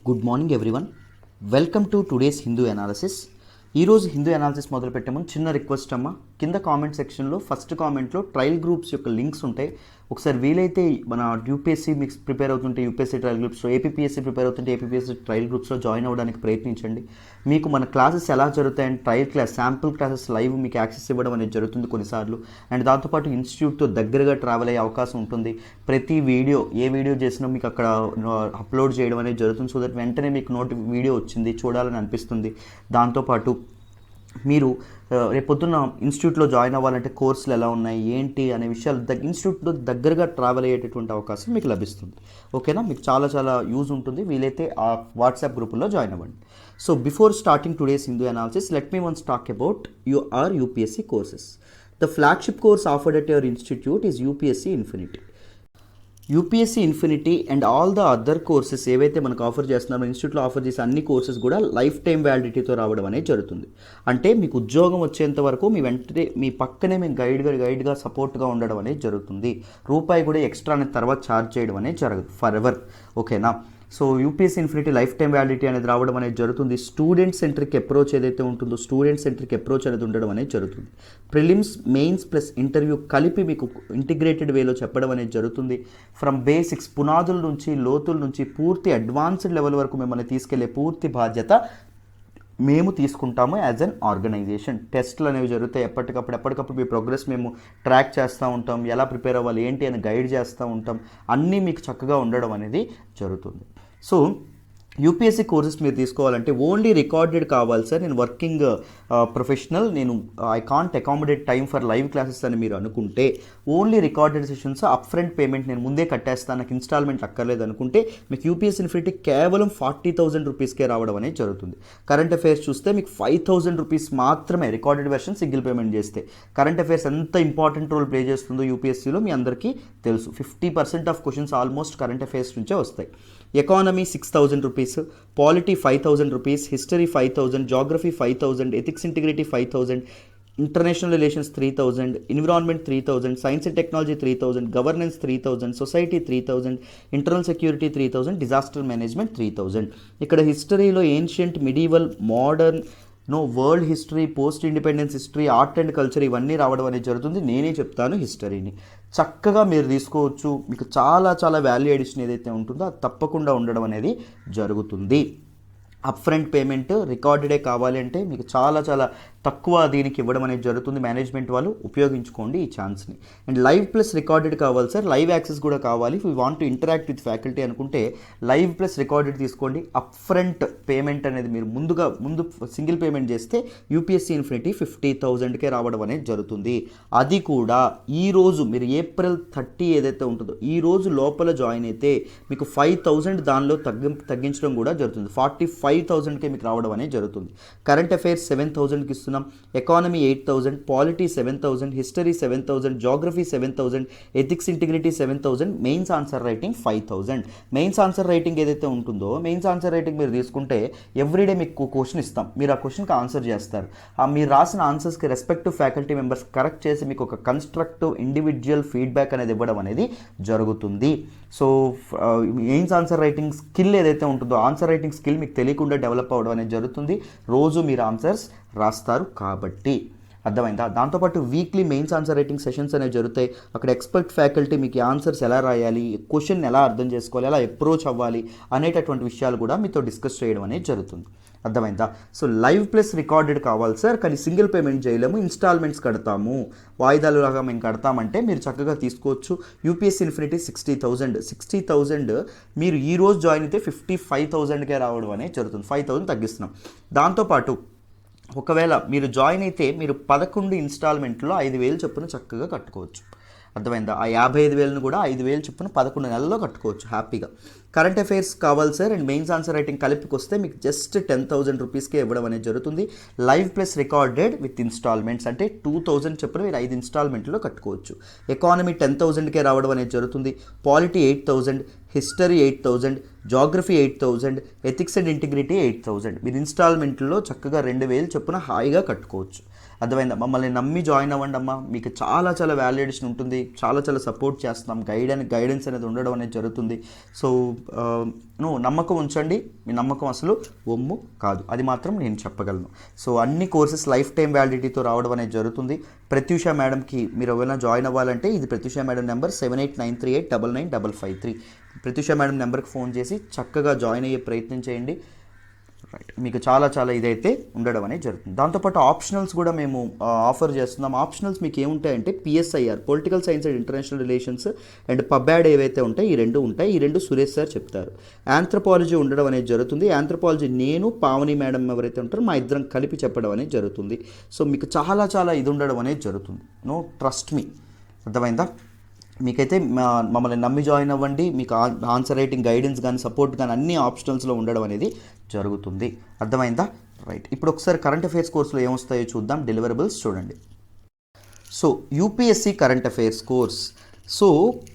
Good morning everyone. Welcome to today's Hindu analysis. ఈరోజు Hindu analysis మొదలు పెట్టే ముందు చిన్న రిక్వెస్ట్ అమ్మా, కింద కామెంట్ సెక్షన్లో ఫస్ట్ కామెంట్లో ట్రయల్ గ్రూప్స్ యొక్క లింక్స్ ఉంటాయి. ఒకసారి వీలైతే మన యూపీఎస్సీ మీకు ప్రిపేర్ అవుతుంటే యూపీఎస్సీ ట్రయల్ గ్రూప్స్లో, ఏపీఎస్సీ ప్రిపేర్ అవుతుంటే ఏపీఎస్సీ ట్రయల్ గ్రూప్స్లో జాయిన్ అవ్వడానికి ప్రయత్నించండి. మీకు మన క్లాసెస్ ఎలా జరుగుతాయని trial class, sample classes live మీకు యాక్సెస్ ఇవ్వడం అనేది జరుగుతుంది కొన్నిసార్లు. అండ్ దాంతోపాటు ఇన్స్టిట్యూట్తో దగ్గరగా ట్రావెల్ అయ్యే అవకాశం ఉంటుంది. ప్రతి వీడియో ఏ వీడియో చేసినా మీకు అక్కడ అప్లోడ్ చేయడం అనేది జరుగుతుంది. సో దట్ వెంటనే మీకు వీడియో వచ్చింది చూడాలని అనిపిస్తుంది. దాంతోపాటు మీరు రేపొద్దున్న ఇన్స్టిట్యూట్లో జాయిన్ అవ్వాలంటే కోర్సులు ఎలా ఉన్నాయి ఏంటి అనే విషయాలు ఇన్స్టిట్యూట్లో దగ్గరగా ట్రావెల్ అయ్యేటటువంటి అవకాశం మీకు లభిస్తుంది. ఓకేనా, మీకు చాలా చాలా యూజ్ ఉంటుంది. వీలైతే ఆ వాట్సాప్ గ్రూపుల్లో జాయిన్ అవ్వండి. So before starting today's Hindu analysis, let me once talk about UPSC courses. The flagship course offered at your institute is UPSC Infinity. UPSC Infinity and all the other courses ఏవైతే మనకు offer చేస్తున్నారో, ఇన్స్టిట్యూట్లో offer చేసే అన్ని courses కూడా life time వ్యాలిడిటీతో రావడం అనేది జరుగుతుంది. అంటే మీకు ఉద్యోగం వచ్చేంత వరకు మీ వెంటనే మీ పక్కనే మేము గైడ్గా సపోర్ట్గా ఉండడం అనేది జరుగుతుంది. రూపాయి కూడా ఎక్స్ట్రా అనేది తర్వాత ఛార్జ్ చేయడం అనేది జరగదు ఫర్ ఎవర్. ఓకేనా, so UPSC infinity life time validity అనేది రావడం అనేది జరుగుతుంది. స్టూడెంట్ సెంట్రిక్ అప్రోచ్ ఏదైతే ఉంటుందో, స్టూడెంట్ సెంట్రిక్ అప్రోచ్ అనేది ఉండడం అనేది జరుగుతుంది. ప్రిలిమ్స్, మెయిన్స్ ప్లస్ ఇంటర్వ్యూ కలిపి మీకు ఇంటిగ్రేటెడ్ వేలో చెప్పడం అనేది జరుగుతుంది. ఫ్రమ్ బేసిక్స్, పునాదుల నుంచి లోతుల నుంచి పూర్తి అడ్వాన్స్డ్ లెవెల్ వరకు మిమ్మల్ని తీసుకెళ్లే పూర్తి బాధ్యత మేము తీసుకుంటాము యాజ్ అన్ ఆర్గనైజేషన్. టెస్ట్లు అనేవి జరుగుతాయి ఎప్పటికప్పుడు మీ ప్రోగ్రెస్ మేము ట్రాక్ చేస్తూ ఉంటాం. ఎలా ప్రిపేర్ అవ్వాలి ఏంటి అని గైడ్ చేస్తూ ఉంటాం. అన్నీ మీకు చక్కగా ఉండడం అనేది జరుగుతుంది. సో యూపీఎస్సీ కోర్సెస్ మీరు తీసుకోవాలంటే ఓన్లీ రికార్డెడ్ కావాలి సార్, నేను వర్కింగ్ ప్రొఫెషనల్, నేను I can't accommodate time for live classes అని మీరు అనుకుంటే, only recorded sessions, up front payment నేను ముందే కట్టేస్తాను, నాకు ఇన్స్టాల్మెంట్ అక్కర్లేదు అనుకుంటే మీకు యూపీఎస్సీ ఇన్ఫినిటీ కేవలం 40,000 రూపీస్కే రావడం అనేది జరుగుతుంది. కరెంట్ అఫైర్స్ చూస్తే మీకు 5,000 రూపీస్ మాత్రమే రికార్డెడ్ వెర్షన్ సింగిల్ పేమెంట్ చేస్తే. కరెంట్ అఫైర్స్ ఎంత ఇంపార్టెంట్ రోల్ ప్లే చేస్తుందో యూపీఎస్సీలో మీ అందరికీ తెలుసు. 50% of questions almost current affairs నుంచే వస్తాయి. Economy 6,000 rupees, polity 5,000 rupees, history 5,000, geography 5,000, ethics integrity 5,000, international relations 3,000, environment 3,000, science and technology 3,000, governance 3,000, society 3,000, internal security 3,000, disaster management 3,000. ఇక్కడ హిస్టరీలో ancient, medieval, modern, world history, post independence history, art and culture ఇవన్నీ రావడం అనేది జరుగుతుంది. నేనే చెప్తాను హిస్టరీని. చక్కగా మీరు తీసుకోవచ్చు. మీకు చాలా చాలా వాల్యూ ఎడిషన్ ఏదైతే ఉంటుందో అది తప్పకుండా ఉండడం అనేది జరుగుతుంది. అప్ ఫ్రంట్ పేమెంట్ రికార్డెడే కావాలి అంటే మీకు చాలా చాలా తక్కువ దీనికి ఇవ్వడం అనేది జరుగుతుంది. మేనేజ్మెంట్ వాళ్ళు ఉపయోగించుకోండి ఈ ఛాన్స్ని. అండ్ లైవ్ ప్లస్ రికార్డెడ్ కావాలి సార్, లైవ్ యాక్సెస్ కూడా కావాలి, we want to interact with faculty అనుకుంటే లైవ్ ప్లస్ రికార్డెడ్ తీసుకోండి. అప్ ఫ్రంట్ పేమెంట్ అనేది మీరు ముందు సింగిల్ పేమెంట్ చేస్తే యూపీఎస్సీ ఇన్ఫినిటీ 50,000కే రావడం అనేది జరుగుతుంది. అది కూడా ఈరోజు మీరు April 30 ఏదైతే ఉంటుందో ఈ రోజు లోపల జాయిన్ అయితే మీకు 5,000 దానిలో తగ్గించడం కూడా జరుగుతుంది. 45,000కే మీకు రావడం అనేది జరుగుతుంది. కరెంట్ అఫైర్స్ 7,000కి ఇస్తున్నాం, economy 8,000, polity 7,000, history 7,000, geography 7,000, ethics integrity 7,000, mains answer writing 5,000. Mains answer writing ఏదైతే ఉంటుందో, మెయిన్స్ ఆన్సర్ రైటింగ్ మీరు తీసుకుంటే ఎవ్రీడే మీకు క్వశ్చన్ ఇస్తాం, మీరు ఆ క్వశ్చన్కి ఆన్సర్ చేస్తారు. మీరు రాసిన ఆన్సర్స్కి రెస్పెక్టివ్ ఫ్యాకల్టీ మెంబర్స్ కరెక్ట్ చేసి మీకు ఒక కన్స్ట్రక్టివ్ ఇండివిజువల్ ఫీడ్బ్యాక్ అనేది ఇవ్వడం అనేది జరుగుతుంది. So mains answer writing skill ఏదైతే ఉంటుందో, ఆన్సర్ రైటింగ్ స్కిల్ మీకు తెలియకుండా డెవలప్ అవ్వడం అనేది జరుగుతుంది. రోజు మీరు ఆన్సర్స్ రాస్తారు కాబట్టి, అర్థమైందా? దాంతోపాటు weekly mains answer writing sessions అనేవి జరుగుతాయి. అక్కడ ఎక్స్పర్ట్ ఫ్యాకల్టీ మీకు ఆన్సర్స్ ఎలా రాయాలి, క్వశ్చన్ ఎలా అర్థం చేసుకోవాలి, ఎలా అప్రోచ్ అవ్వాలి అనేటటువంటి విషయాలు కూడా మీతో డిస్కస్ చేయడం అనేది జరుగుతుంది. అర్థమైందా? సో లైవ్ ప్లస్ రికార్డెడ్ కావాలి సార్, కానీ సింగిల్ పేమెంట్ చేయలేము, ఇన్స్టాల్మెంట్స్ కడతాము, వాయిదాలు లాగా మేము కడతామంటే మీరు చక్కగా తీసుకోవచ్చు. యూపీఎస్సీ ఇన్ఫినిటీ 60,000 మీరు ఈ రోజు జాయిన్ అయితే 55,000కే రావడం అనేది జరుగుతుంది. 5,000 తగ్గిస్తున్నాం. దాంతోపాటు ఒకవేళ మీరు జాయిన్ అయితే మీరు 11 ఇన్స్టాల్మెంట్లో 5,000 చొప్పున చక్కగా కట్టుకోవచ్చు. అర్థమైందా? ఆ 55,000ను కూడా 5,000 చొప్పున 11 నెలల్లో కట్టుకోవచ్చు హ్యాపీగా. కరెంట్ అఫైర్స్ కావాలి sir and mains answer writing కలిపికి వస్తే మీకు జస్ట్ 10,000 రూపీస్కే ఇవ్వడం అనేది జరుగుతుంది. Live plus recorded with installments అంటే 2,000 చొప్పున మీరు 5 ఇన్స్టాల్మెంట్లో కట్టుకోవచ్చు. ఎకానమీ 10,000కే రావడం అనేది జరుగుతుంది. Polity 8,000, history 8,000, geography 8,000, ethics and integrity 8,000 మీరు ఇన్స్టాల్మెంట్లో చక్కగా 2,000 చొప్పున హాయిగా కట్టుకోవచ్చు. అర్థమైందా? మమ్మల్ని నమ్మి జాయిన్ అవ్వండి అమ్మా, మీకు చాలా చాలా వాల్యుయేషన్ ఉంటుంది, చాలా సపోర్ట్ చేస్తున్నాం, గైడెన్స్ అనేది ఉండడం అనేది జరుగుతుంది. సో నమ్మకం ఉంచండి, మీ నమ్మకం అసలు ఒమ్ము కాదు, అది మాత్రం నేను చెప్పగలను. సో అన్ని కోర్సెస్ లైఫ్ టైం వ్యాలిడిటీతో రావడం అనేది జరుగుతుంది. ప్రత్యూష మేడంకి మీరు ఎవరైనా జాయిన్ అవ్వాలంటే ఇది Pratyusha madam number 7893899553. Pratyusha madam నెంబర్కి ఫోన్ చేసి చక్కగా జాయిన్ అయ్యే ప్రయత్నం చేయండి. రైట్, మీకు చాలా ఇదైతే ఉండడం అనేది జరుగుతుంది. దాంతోపాటు ఆప్షనల్స్ కూడా మేము ఆఫర్ చేస్తున్నాం. ఆప్షనల్స్ మీకు ఏముంటాయంటే PSIR, political science and international relations, and pub ad ఏవైతే ఉంటాయి ఈ రెండు ఉంటాయి. ఈ రెండు సురేష్ సార్ చెప్తారు. ఆంథ్రపాలజీ ఉండడం అనేది జరుగుతుంది. ఆంథ్రపాలజీ నేను పావని మేడం ఎవరైతే ఉంటారో మా ఇద్దరం కలిపి చెప్పడం అనేది జరుగుతుంది. సో మీకు చాలా ఇది ఉండడం అనేది జరుగుతుంది. ట్రస్ట్ మీ, అర్థమైందా? మీకైతే మమ్మల్ని నమ్మి జాయిన్ అవ్వండి, మీకు ఆన్సర్ రైటింగ్ గైడెన్స్ కానీ సపోర్ట్ కానీ అన్ని ఆప్షనల్స్లో ఉండడం అనేది జరుగుతుంది. అర్థమైందా? రైట్, ఇప్పుడు ఒకసారి కరెంట్ అఫైర్స్ కోర్సులో ఏమొస్తాయో చూద్దాం. డెలివరబుల్స్ చూడండి. So UPSC current affairs course. So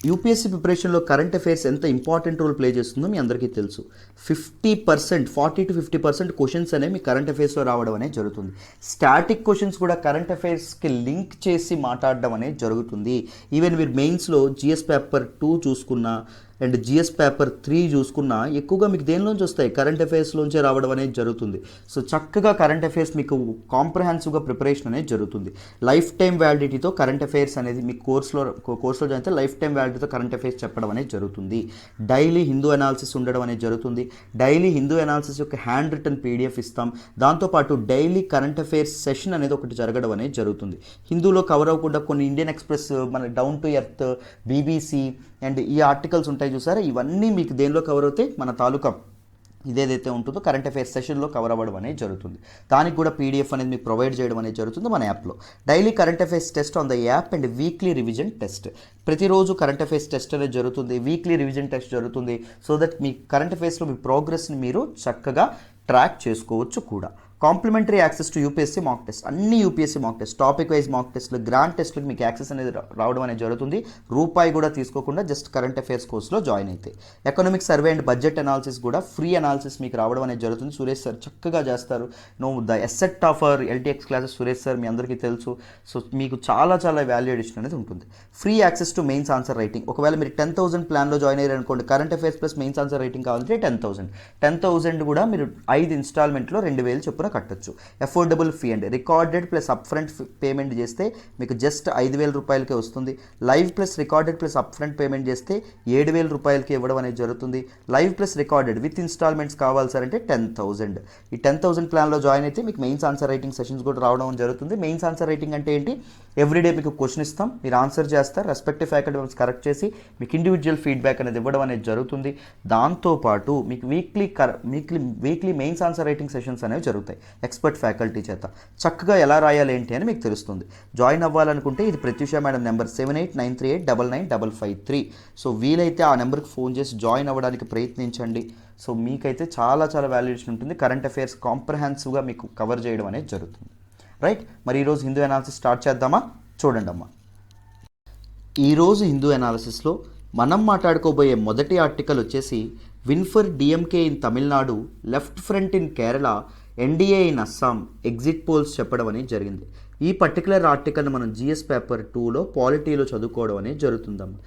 UPSC ప్రిపరేషన్లో కరెంట్ అఫైర్స్ ఎంత ఇంపార్టెంట్ రోల్ ప్లే చేస్తుందో మీ అందరికీ తెలుసు. 50%, 40 to 50% క్వశ్చన్స్ అనేవి మీ కరెంట్ అఫైర్స్లో రావడం అనేది జరుగుతుంది. స్టాటిక్ క్వశ్చన్స్ కూడా కరెంట్ అఫైర్స్కి లింక్ చేసి మాట్లాడడం అనేది జరుగుతుంది. ఈవెన్ మీరు మెయిన్స్లో జిఎస్ పేపర్ 2 చూసుకున్నా అండ్ జిఎస్ పేపర్ 3 చూసుకున్నా ఎక్కువగా మీకు దేనిలోంచి వస్తాయి, కరెంట్ అఫైర్స్లోంచే రావడం అనేది జరుగుతుంది. సో చక్కగా కరెంట్ అఫైర్స్ మీకు కాంప్రహెన్సివ్గా ప్రిపరేషన్ అనేది జరుగుతుంది. లైఫ్ టైం వ్యాలిడిటీతో కరెంట్ అఫైర్స్ అనేది మీ కోర్సులో జాయిన్ అయితే లైఫ్ టైం వ్యాలిడిటీతో కరెంట్ అఫైర్స్ చెప్పడం అనేది జరుగుతుంది. డైలీ హిందూ అనాలిసిస్ ఉండడం అనేది జరుగుతుంది. డైలీ హిందూ అనాలిసిస్ యొక్క హ్యాండ్ రిటన్ PDF ఇస్తాం. దాంతోపాటు డైలీ కరెంట్ అఫైర్స్ సెషన్ అనేది ఒకటి జరగడం అనేది జరుగుతుంది. హిందూలో కవర్ అవ్వకుండా కొన్ని ఇండియన్ ఎక్స్ప్రెస్, మన down to earth, BBC and ఈ ఆర్టికల్స్ ఉంటాయి చూసారా, ఇవన్నీ మీకు దేనిలో కవర్ అవుతాయి, మన తాలూకా ఇదేదైతే ఉంటుందో కరెంట్ అఫైర్స్ సెషన్లో కవర్ అవ్వడం అనేది జరుగుతుంది. దానికి కూడా PDF అనేది మీకు ప్రొవైడ్ చేయడం అనేది జరుగుతుంది మన యాప్లో. Daily current affairs test on the app and weekly revision test. ప్రతిరోజు కరెంట్ అఫైర్స్ టెస్ట్ అనేది జరుగుతుంది, వీక్లీ రివిజన్ టెస్ట్ జరుగుతుంది. సో దట్ మీ కరెంట్ అఫైర్స్లో మీ ప్రోగ్రెస్ని మీరు చక్కగా ట్రాక్ చేసుకోవచ్చు కూడా. Complimentary access to UPSC mock test, అన్ని UPSC mock test, topic wise mock టెస్ట్లు, గ్రాండ్ టెస్ట్లకు మీకు యాక్సెస్ అనేది రావడం అనేది జరుగుతుంది. రూపాయి కూడా తీసుకోకుండా జస్ట్ కరెంట్ అఫైర్స్ కోర్సులో జాయిన్ అయితే. Economic survey and budget analysis కూడా ఫ్రీ అనాలిసిస్ మీకు రావడం అనేది జరుగుతుంది. సురేష్ సార్ చక్కగా చేస్తారు. The asset of our LTX classes Suresh sir మీ అందరికీ తెలుసు. సో మీకు చాలా వాల్యుయేషన్ అనేది ఉంటుంది. Free access to mains answer writing. ఒకవేళ మీరు 10,000 ప్లాన్లో జాయిన్ అయ్యారు అనుకోండి, current affairs plus mains answer writing కావాలంటే 10,000 కూడా మీరు 5 ఇన్స్టాల్మెంట్లో 2,000 చొప్పున కట్టొచ్చు. అఫోర్డబుల్ ఫీ అండి, recorded plus up front payment చేస్తే మీకు జస్ట్ 5,000 రూపాయలకే వస్తుంది. Live plus recorded plus up front payment చేస్తే 7,000 రూపాయలకి ఇవ్వడం అనేది జరుగుతుంది. Live plus recorded with instalments కావాలి సార్ అంటే 10,000. ఈ 10,000 ప్లాన్లో జాయిన్ అయితే మీకు మెయిన్స్ ఆన్సర్ రైటింగ్ సెషన్స్ కూడా రావడం జరుగుతుంది. మెయిన్స్ ఆన్సర్ రైటింగ్ అంటే ఏంటి, ఎవ్రీడే మీకు క్వశ్చన్ ఇస్తాం, మీరు ఆన్సర్ చేస్తారు, రెస్పెక్టివ్ ఫ్యాకల్టీ మెంబర్స్ కరెక్ట్ చేసి మీకు ఇండివిజువల్ ఫీడ్బ్యాక్ అనేది ఇవ్వడం అనేది జరుగుతుంది. దాంతోపాటు మీకు weekly mains answer writing sessions అనేవి జరుగుతాయి ఎక్స్పర్ట్ ఫ్యాకల్టీ చేత. చక్కగా ఎలా రాయాలి ఏంటి అని మీకు తెలుస్తుంది. జాయిన్ అవ్వాలనుకుంటే ఇది ప్రత్యూష మేడం నెంబర్ 7893899553. సో వీలైతే ఆ నెంబర్కి ఫోన్ చేసి జాయిన్ అవ్వడానికి ప్రయత్నించండి. సో మీకైతే చాలా వాల్యుయేషన్ ఉంటుంది. కరెంట్ అఫైర్స్ కాంప్రహెన్సివ్గా మీకు కవర్ చేయడం అనేది జరుగుతుంది. రైట్, మరి ఈరోజు హిందూ అనాలిసిస్ స్టార్ట్ చేద్దామా? చూడండి అమ్మా, ఈరోజు హిందూ అనాలిసిస్లో మనం మాట్లాడుకోబోయే మొదటి ఆర్టికల్ వచ్చేసి win for DMK in Tamil Nadu, left front in Kerala, NDA in Assam, exit polls చెప్పడం అనేది జరిగింది. ఈ పర్టికులర్ ఆర్టికల్ని మనం GS పేపర్ 2లో పాలిటీలో చదువుకోవడం అనేది జరుగుతుందమ్మా.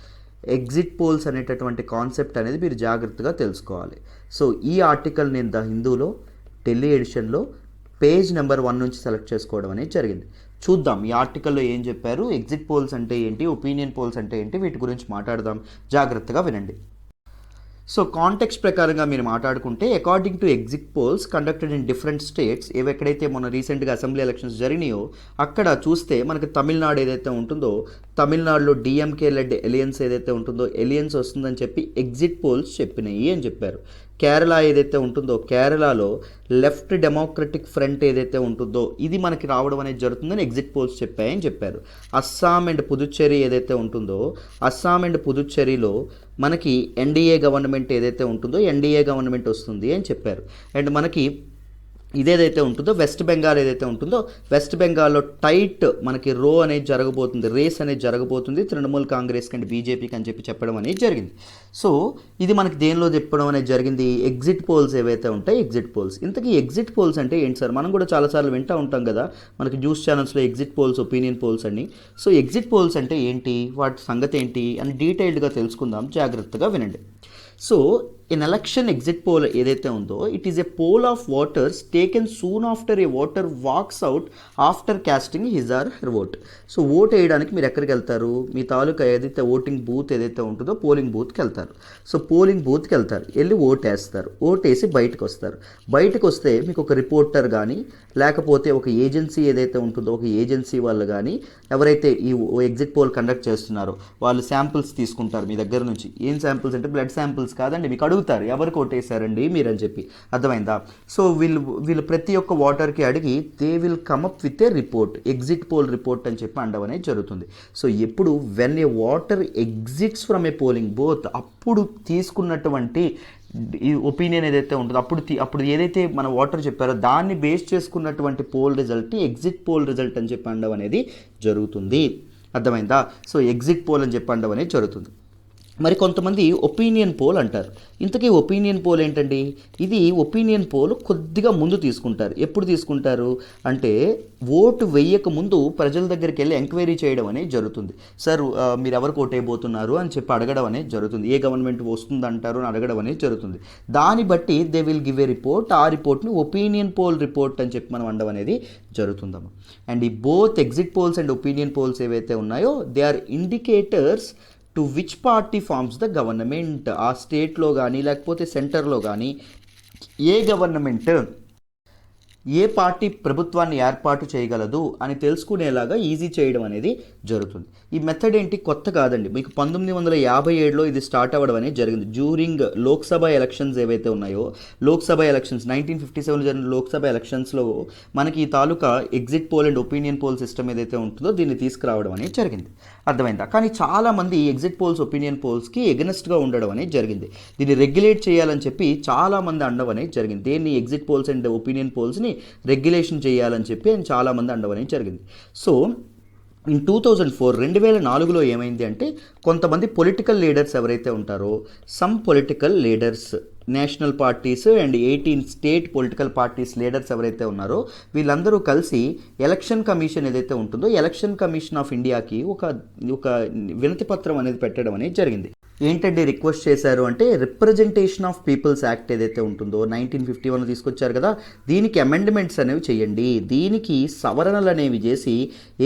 ఎగ్జిట్ పోల్స్ అనేటటువంటి కాన్సెప్ట్ అనేది మీరు జాగ్రత్తగా తెలుసుకోవాలి. సో ఈ ఆర్టికల్ నేను ద హిందూలో ఢిల్లీ ఎడిషన్లో పేజ్ నెంబర్ 1 నుంచి సెలెక్ట్ చేసుకోవడం అనేది జరిగింది. చూద్దాం ఈ ఆర్టికల్లో ఏం చెప్పారు, ఎగ్జిట్ పోల్స్ అంటే ఏంటి, ఒపీనియన్ పోల్స్ అంటే ఏంటి, వీటి గురించి మాట్లాడదాం. జాగ్రత్తగా వినండి. సో కాంటెక్స్ట్ ప్రకారంగా మీరు మాట్లాడుకుంటే according to exit polls conducted in different states, ఎక్కడైతే మొన్న రీసెంట్గా అసెంబ్లీ ఎలక్షన్స్ జరిగినాయో అక్కడ చూస్తే మనకి తమిళనాడు ఏదైతే ఉంటుందో, తమిళనాడులో DMK లెడ్ ఎలియన్స్ ఏదైతే ఉంటుందో ఎలియన్స్ వస్తుందని చెప్పి ఎగ్జిట్ పోల్స్ చెప్పినాయి అని చెప్పారు. కేరళ ఏదైతే ఉంటుందో కేరళలో లెఫ్ట్ డెమోక్రటిక్ ఫ్రంట్ ఏదైతే ఉంటుందో ఇది మనకి రావడం అనేది జరుగుతుందని ఎగ్జిట్ పోల్స్ చెప్పాయని చెప్పారు. అస్సాం అండ్ పుదుచ్చేరి ఏదైతే ఉంటుందో అస్సాం అండ్ పుదుచ్చేరిలో మనకి NDA గవర్నమెంట్ ఏదైతే ఉంటుందో NDA గవర్నమెంట్ వస్తుంది అని చెప్పారు. అండ్ మనకి ఇదేదైతే ఉంటుందో వెస్ట్ బెంగాల్ ఏదైతే ఉంటుందో వెస్ట్ బెంగాల్లో టైట్ మనకి రో అనేది జరగబోతుంది, రేస్ అనేది జరగబోతుంది తృణమూల్ కాంగ్రెస్కి అండ్ బీజేపీకి అని చెప్పడం అనేది జరిగింది. సో ఇది మనకి దేనిలో చెప్పడం అనేది జరిగింది, ఎగ్జిట్ పోల్స్ ఏవైతే ఉంటాయి ఎగ్జిట్ పోల్స్. ఇంతకీ ఎగ్జిట్ పోల్స్ అంటే ఏంటి సార్? మనం కూడా చాలాసార్లు వింటూ ఉంటాం కదా మనకి న్యూస్ ఛానల్స్లో ఎగ్జిట్ పోల్స్, ఒపీనియన్ పోల్స్ అని. సో ఎగ్జిట్ పోల్స్ అంటే ఏంటి, వాటి సంగతి ఏంటి అని డీటెయిల్డ్గా తెలుసుకుందాం, జాగ్రత్తగా వినండి. So an election exit poll ఏదైతే ఉందో it is a poll of voters taken soon after a voter walks out after casting his or her vote. So vote వేయడానికి మీరు ఎక్కడికి వెళ్తారు, మీ తాలూకా ఏదైతే ఓటింగ్ బూత్ ఏదైతే ఉంటుందో పోలింగ్ బూత్కి వెళ్తారు. సో పోలింగ్ బూత్కి వెళ్తారు, వెళ్ళి ఓట్ వేస్తారు, ఓట్ వేసి బయటకు వస్తారు. బయటకు వస్తే మీకు ఒక రిపోర్టర్ కానీ లేకపోతే ఒక ఏజెన్సీ ఏదైతే ఉంటుందో ఒక ఏజెన్సీ వాళ్ళు కానీ ఎవరైతే ఈ ఎగ్జిట్ పోల్ కండక్ట్ చేస్తున్నారో వాళ్ళు శాంపిల్స్ తీసుకుంటారు మీ దగ్గర నుంచి. ఏం శాంపిల్స్ అంటే బ్లడ్ శాంపిల్స్ కాదండి, మీకు అడుగుతారు ఎవరు కొట్టేశారండి మీరు అని చెప్పి, అర్థమైందా? సో వీళ్ళు ప్రతి ఒక్క ఓటర్కి అడిగి they will come up with a report, exit poll report అని చెప్పి అనడం అనేది జరుగుతుంది. సో ఎప్పుడు when a voter exits from A polling booth అప్పుడు తీసుకున్నటువంటి ఈ ఒపీనియన్ ఏదైతే ఉంటుందో అప్పుడు ఏదైతే మన ఓటర్ చెప్పారో దాన్ని బేస్ చేసుకున్నటువంటి pole result exit poll result అని చెప్పి అనడం అనేది జరుగుతుంది, అర్థమైందా? సో ఎగ్జిట్ పోల్ అని చెప్పి అనడం అనేది జరుగుతుంది. మరి కొంతమంది ఒపీనియన్ పోల్ అంటారు. ఇంతకీ ఒపీనియన్ పోల్ ఏంటండి? ఇది ఒపీనియన్ పోల్ కొద్దిగా ముందు తీసుకుంటారు. ఎప్పుడు తీసుకుంటారు అంటే ఓటు వేయక ముందు ప్రజల దగ్గరికి వెళ్ళి ఎంక్వైరీ చేయడం అనేది జరుగుతుంది. సార్ మీరు ఎవరికి ఓటు వేయబోతున్నారు అని చెప్పి అడగడం అనేది జరుగుతుంది, ఏ గవర్నమెంట్ వస్తుందంటారు అని అడగడం అనేది జరుగుతుంది. దాన్ని బట్టి they will give a report, ఆ రిపోర్ట్ని ఒపీనియన్ పోల్ రిపోర్ట్ అని చెప్పి మనం అనడం అనేది జరుగుతుందమ్మా. అండ్ ఈ both exit polls and opinion polls ఏవైతే ఉన్నాయో they are indicators to which party forms the government. ఆ స్టేట్లో కానీ లేకపోతే సెంటర్లో కానీ ఏ గవర్నమెంట్ ఏ పార్టీ ప్రభుత్వాన్ని ఏర్పాటు చేయగలదు అని తెలుసుకునేలాగా ఈజీ చేయడం అనేది జరుగుతుంది. ఈ మెథడ్ ఏంటి, కొత్త కాదండి. మీకు 1957లో ఇది స్టార్ట్ అవ్వడం అనేది జరిగింది. డ్యూరింగ్ లోక్సభ ఎలక్షన్స్ ఏవైతే ఉన్నాయో లోక్సభ ఎలక్షన్స్ 1957 జరిగిన లోక్సభ ఎలక్షన్స్లో మనకి ఈ తాలూకా exit poll and opinion poll system ఏదైతే ఉంటుందో దీన్ని తీసుకురావడం అనేది జరిగింది, అర్థమైందా? కానీ చాలామంది ఎగ్జిట్ పోల్స్ ఒపీనియన్ పోల్స్కి ఎగనెస్ట్గా ఉండడం అనేది జరిగింది. దీన్ని రెగ్యులేట్ చేయాలని చెప్పి చాలామంది అనడం అనేది జరిగింది. దేన్ని ఎగ్జిట్ పోల్స్ అండ్ ఒపీనియన్ పోల్స్ని రెగ్యులేషన్ చేయాలని చెప్పి చాలామంది అనడం అనేది జరిగింది. సో ఇన్ 2004లో ఏమైంది అంటే కొంతమంది పొలిటికల్ లీడర్స్ ఎవరైతే ఉంటారో some political leaders national parties and 18 state political parties leaders ఎవరైతే ఉన్నారో వీళ్ళందరూ కలిసి ఎలక్షన్ కమిషన్ ఏదైతే ఉంటుందో ఎలక్షన్ కమిషన్ ఆఫ్ ఇండియాకి ఒక వినతి పత్రం అనేది పెట్టడం అనేది జరిగింది. ఏంటంటే రిక్వెస్ట్ చేశారు అంటే రిప్రజెంటేషన్ ఆఫ్ పీపుల్స్ యాక్ట్ ఏదైతే ఉంటుందో 1951 తీసుకొచ్చారు కదా, దీనికి అమెండ్మెంట్స్ అనేవి చేయండి, దీనికి సవరణలు అనేవి చేసి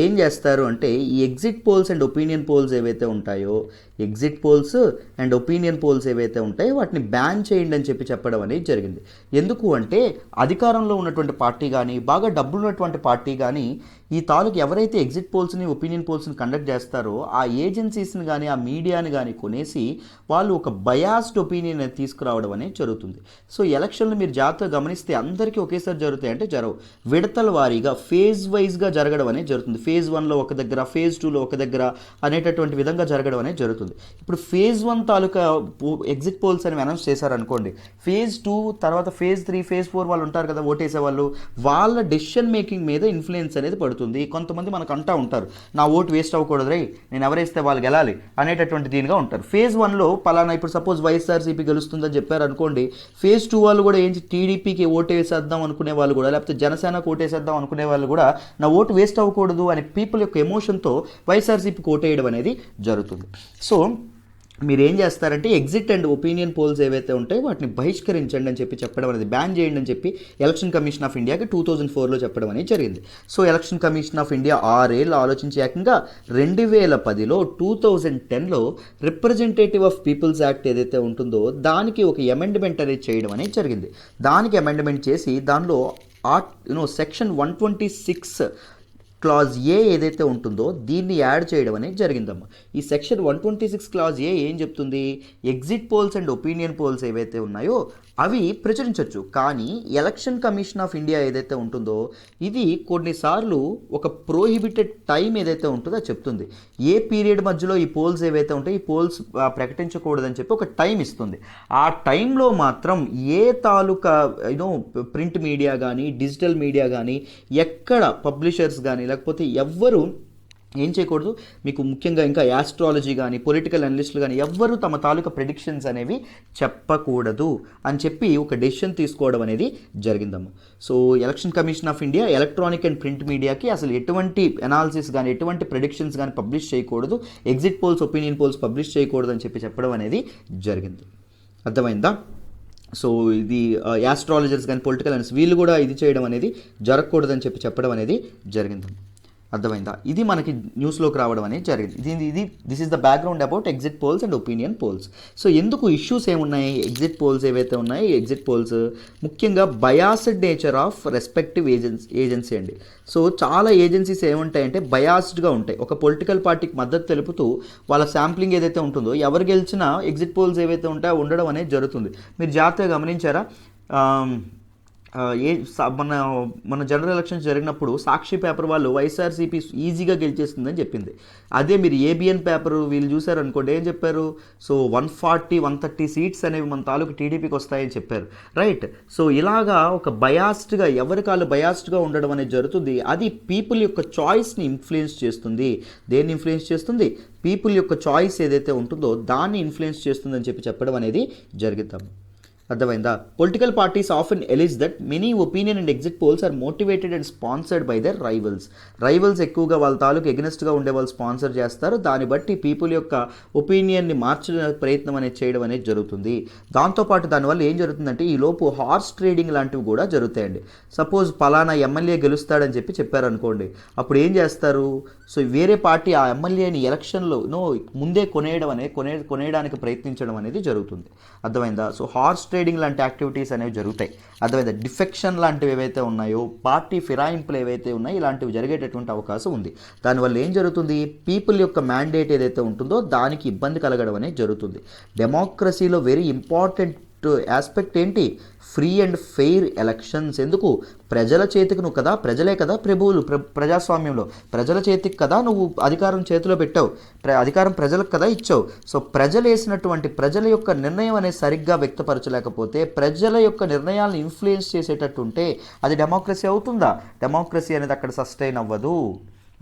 ఏం చేస్తారు అంటే ఈ exit polls and opinion polls ఏవైతే ఉంటాయో exit polls and opinion polls ఏవైతే ఉంటాయో వాటిని బ్యాన్ చేయండి అని చెప్పడం అనేది జరిగింది. ఎందుకు అంటే అధికారంలో ఉన్నటువంటి పార్టీ కానీ బాగా డబ్బులు ఉన్నటువంటి పార్టీ కానీ ఈ తాలూకు ఎవరైతే ఎగ్జిట్ పోల్స్ని ఒపీనియన్ పోల్స్ని కండక్ట్ చేస్తారో ఆ ఏజెన్సీస్ని కానీ ఆ మీడియాని కానీ కొనేసి వాళ్ళు ఒక బయాస్డ్ ఒపీనియన్ అనేది తీసుకురావడం అనేది జరుగుతుంది. సో ఎలక్షన్లు మీరు జాగ్రత్తగా గమనిస్తే అందరికీ ఒకేసారి జరుగుతాయి అంటే జరగవు, విడతల వారీగా ఫేజ్ వైజ్గా జరగడం అనేది జరుగుతుంది. ఫేజ్ 1లో ఒక దగ్గర, ఫేజ్ 2లో ఒక దగ్గర అనేటటువంటి విధంగా జరగడం అనేది జరుగుతుంది. ఇప్పుడు ఫేజ్ 1 తాలూకా ఎగ్జిట్ పోల్స్ అని అనౌన్స్ చేశారనుకోండి, ఫేజ్ 2 తర్వాత ఫేజ్ 3 ఫేజ్ 4 వాళ్ళు ఉంటారు కదా ఓటేసే వాళ్ళు, వాళ్ళ డెసిషన్ మేకింగ్ మీద ఇన్ఫ్లుయెన్స్ అనేది పడుతుంది. కొంతమంది మనకు అంటూ ఉంటారు నా ఓటు వేస్ట్ అవ్వకూడదు రే, నేను ఎవరేస్తే వాళ్ళు గెలాలి అనేటటువంటి దీనిగా ఉంటారు. ఫేజ్ 1లో పలానా ఇప్పుడు సపోజ్ వైఎస్ఆర్సీపీ గెలుస్తుందని చెప్పారు అనుకోండి, ఫేజ్ 2 వాళ్ళు కూడా ఏంటి టీడీపీకి ఓటు వేసేద్దాం అనుకునే వాళ్ళు కూడా లేకపోతే జనసేనకు ఓటేసేద్దాం అనుకునే వాళ్ళు కూడా నా ఓటు వేస్ట్ అవ్వకూడదు అనే పీపుల్ యొక్క ఎమోషన్తో వైఎస్ఆర్సీపీకి ఓటేయడం అనేది జరుగుతుంది. సో మీరు ఏం చేస్తారంటే ఎగ్జిట్ అండ్ ఒపీనియన్ పోల్స్ ఏవైతే ఉంటాయో వాటిని బహిష్కరించండి అని చెప్పడం అనేది, బ్యాన్ చేయండి అని చెప్పి ఎలక్షన్ కమిషన్ ఆఫ్ ఇండియాకి 2004లో చెప్పడం అనేది జరిగింది. So election commission of India 6 ఏళ్ళు ఆలోచించి ఏకంగా 2010లో 2010లో రిప్రజెంటేటివ్ ఆఫ్ పీపుల్స్ యాక్ట్ ఏదైతే ఉంటుందో దానికి ఒక అమెండ్మెంట్ అనేది చేయడం అనేది జరిగింది. దానికి అమెండ్మెంట్ చేసి దానిలో సెక్షన్ 126 క్లాజ్ ఏ ఏదైతే ఉంటుందో దీన్ని యాడ్ చేయడం అనేది జరిగిందమ్మా. ఈ సెక్షన్ 126 క్లాజ్ ఏ ఏం చెప్తుంది, exit polls and opinion polls ఏవైతే ఉన్నాయో అవి ప్రచురించవచ్చు. కానీ ఎలక్షన్ కమిషన్ ఆఫ్ ఇండియా ఏదైతే ఉంటుందో ఇది కొన్నిసార్లు ఒక ప్రోహిబిటెడ్ టైం ఏదైతే ఉంటుందో అది చెప్తుంది. ఏ పీరియడ్ మధ్యలో ఈ పోల్స్ ఏవైతే ఉంటాయో ఈ పోల్స్ ప్రకటించకూడదని చెప్పి ఒక టైం ఇస్తుంది. ఆ టైంలో మాత్రం ఏ తాలూకా ప్రింట్ మీడియా కానీ డిజిటల్ మీడియా కానీ ఎక్కడ పబ్లిషర్స్ కానీ లేకపోతే ఎవ్వరు ఏం చేయకూడదు, మీకు ముఖ్యంగా ఇంకా యాస్ట్రాలజీ కానీ పొలిటికల్ అనలిస్టులు కానీ ఎవ్వరూ తమ తాలూకా ప్రెడిక్షన్స్ అనేవి చెప్పకూడదు అని చెప్పి ఒక డెసిషన్ తీసుకోవడం అనేది జరిగిందమ్మ. So election commission of India electronic and print మీడియాకి అసలు ఎటువంటి అనాలిసిస్ కానీ ఎటువంటి ప్రెడిక్షన్స్ కానీ పబ్లిష్ చేయకూడదు, exit polls opinion polls publish చేయకూడదు అని చెప్పడం అనేది జరిగింది. అర్థమైందా? సో ఇది యాస్ట్రాలజర్స్ కానీ పొలిటికల్ అనలిస్ట్ వీళ్ళు కూడా ఇది చేయడం అనేది జరగకూడదని చెప్పడం అనేది జరిగింది. అర్థమైందా? ఇది మనకి న్యూస్లోకి రావడం అనేది జరిగింది. This is the background about exit polls and opinion poles. So ఎందుకు ఇష్యూస్ ఏమున్నాయి ఎగ్జిట్ పోల్స్ ఏవైతే ఉన్నాయో ఎగ్జిట్ పోల్స్ ముఖ్యంగా biased nature of respective agency అండి. సో చాలా ఏజెన్సీస్ ఏముంటాయంటే బయాస్డ్గా ఉంటాయి. ఒక పొలిటికల్ పార్టీకి మద్దతు తెలుపుతూ వాళ్ళ శాంప్లింగ్ ఏదైతే ఉంటుందో ఎవరు గెలిచినా ఎగ్జిట్ పోల్స్ ఏవైతే ఉంటాయో ఉండడం అనేది జరుగుతుంది. మీరు జాగ్రత్తగా గమనించారా? మన జనరల్ ఎలక్షన్స్ జరిగినప్పుడు సాక్షి పేపర్ వాళ్ళు వైఎస్ఆర్సీపీ ఈజీగా గెలిచేస్తుందని చెప్పింది. అదే మీరు ఏబిఎన్ పేపర్ వీళ్ళు చూసారనుకోండి ఏం చెప్పారు, సో 140-130 సీట్స్ అనేవి మన తాలూకు టీడీపీకి వస్తాయని చెప్పారు. రైట్. సో ఇలాగా ఒక బయాస్డ్గా ఎవరికాళ్ళు బయాస్డ్గా ఉండడం అనేది జరుగుతుంది. అది పీపుల్ యొక్క చాయిస్ని ఇన్ఫ్లుయెన్స్ చేస్తుంది. దేన్ని ఇన్ఫ్లుయెన్స్ చేస్తుంది? పీపుల్ యొక్క చాయిస్ ఏదైతే ఉంటుందో దాన్ని ఇన్ఫ్లుయెన్స్ చేస్తుందని చెప్పడం అనేది జరిగిద్దాం. అర్థమైందా? Political parties often allege that many opinion and exit polls are motivated and sponsored by their rivals ఎక్కువగా వాళ్ళ తాలూకు ఎగ్నెస్ట్గా ఉండే వాళ్ళు స్పాన్సర్ చేస్తారు. దాన్ని బట్టి పీపుల్ యొక్క ఒపీనియన్ని మార్చే ప్రయత్నం అనేది చేయడం అనేది జరుగుతుంది. దాంతోపాటు దానివల్ల ఏం జరుగుతుందంటే ఈ లోపు హార్స్ ట్రేడింగ్ లాంటివి కూడా జరుగుతాయండి. సపోజ్ పలానా ఎమ్మెల్యే గెలుస్తాడని చెప్పారనుకోండి, అప్పుడు ఏం చేస్తారు, సో వేరే పార్టీ ఆ ఎమ్మెల్యేని ఎలక్షన్లో ముందే కొనేయడానికి ప్రయత్నించడం అనేది జరుగుతుంది. అర్థమైందా? సో హార్స్ ట్రేడింగ్ లాంటి యాక్టివిటీస్ అనేవి జరుగుతాయి. అర్థమైందా? డిఫెక్షన్ లాంటివి ఏవైతే ఉన్నాయో పార్టీ ఫిరాయింపులు ఏవైతే ఉన్నాయో ఇలాంటివి జరిగేటటువంటి అవకాశం ఉంది. దానివల్ల ఏం జరుగుతుంది, పీపుల్ యొక్క మ్యాండేట్ ఏదైతే ఉంటుందో దానికి ఇబ్బంది కలగడం అనేది జరుగుతుంది. డెమోక్రసీలో వెరీ ఇంపార్టెంట్ ఆస్పెక్ట్ ఏంటి, ఫ్రీ అండ్ ఫెయిర్ ఎలక్షన్స్. ఎందుకు? ప్రజల చేతికి నువ్వు కదా, ప్రజలే కదా ప్రభువులు. ప్రజాస్వామ్యంలో ప్రజల చేతికి కదా నువ్వు అధికారం చేతిలో పెట్టావు, అధికారం ప్రజలకు కదా ఇచ్చావు. సో ప్రజలు వేసినటువంటి ప్రజల యొక్క నిర్ణయం అనేది సరిగ్గా వ్యక్తపరచలేకపోతే, ప్రజల యొక్క నిర్ణయాలను ఇన్ఫ్లుయెన్స్ చేసేటట్టు ఉంటే అది డెమోక్రసీ అవుతుందా? డెమోక్రసీ అనేది అక్కడ సస్టైన్ అవ్వదు.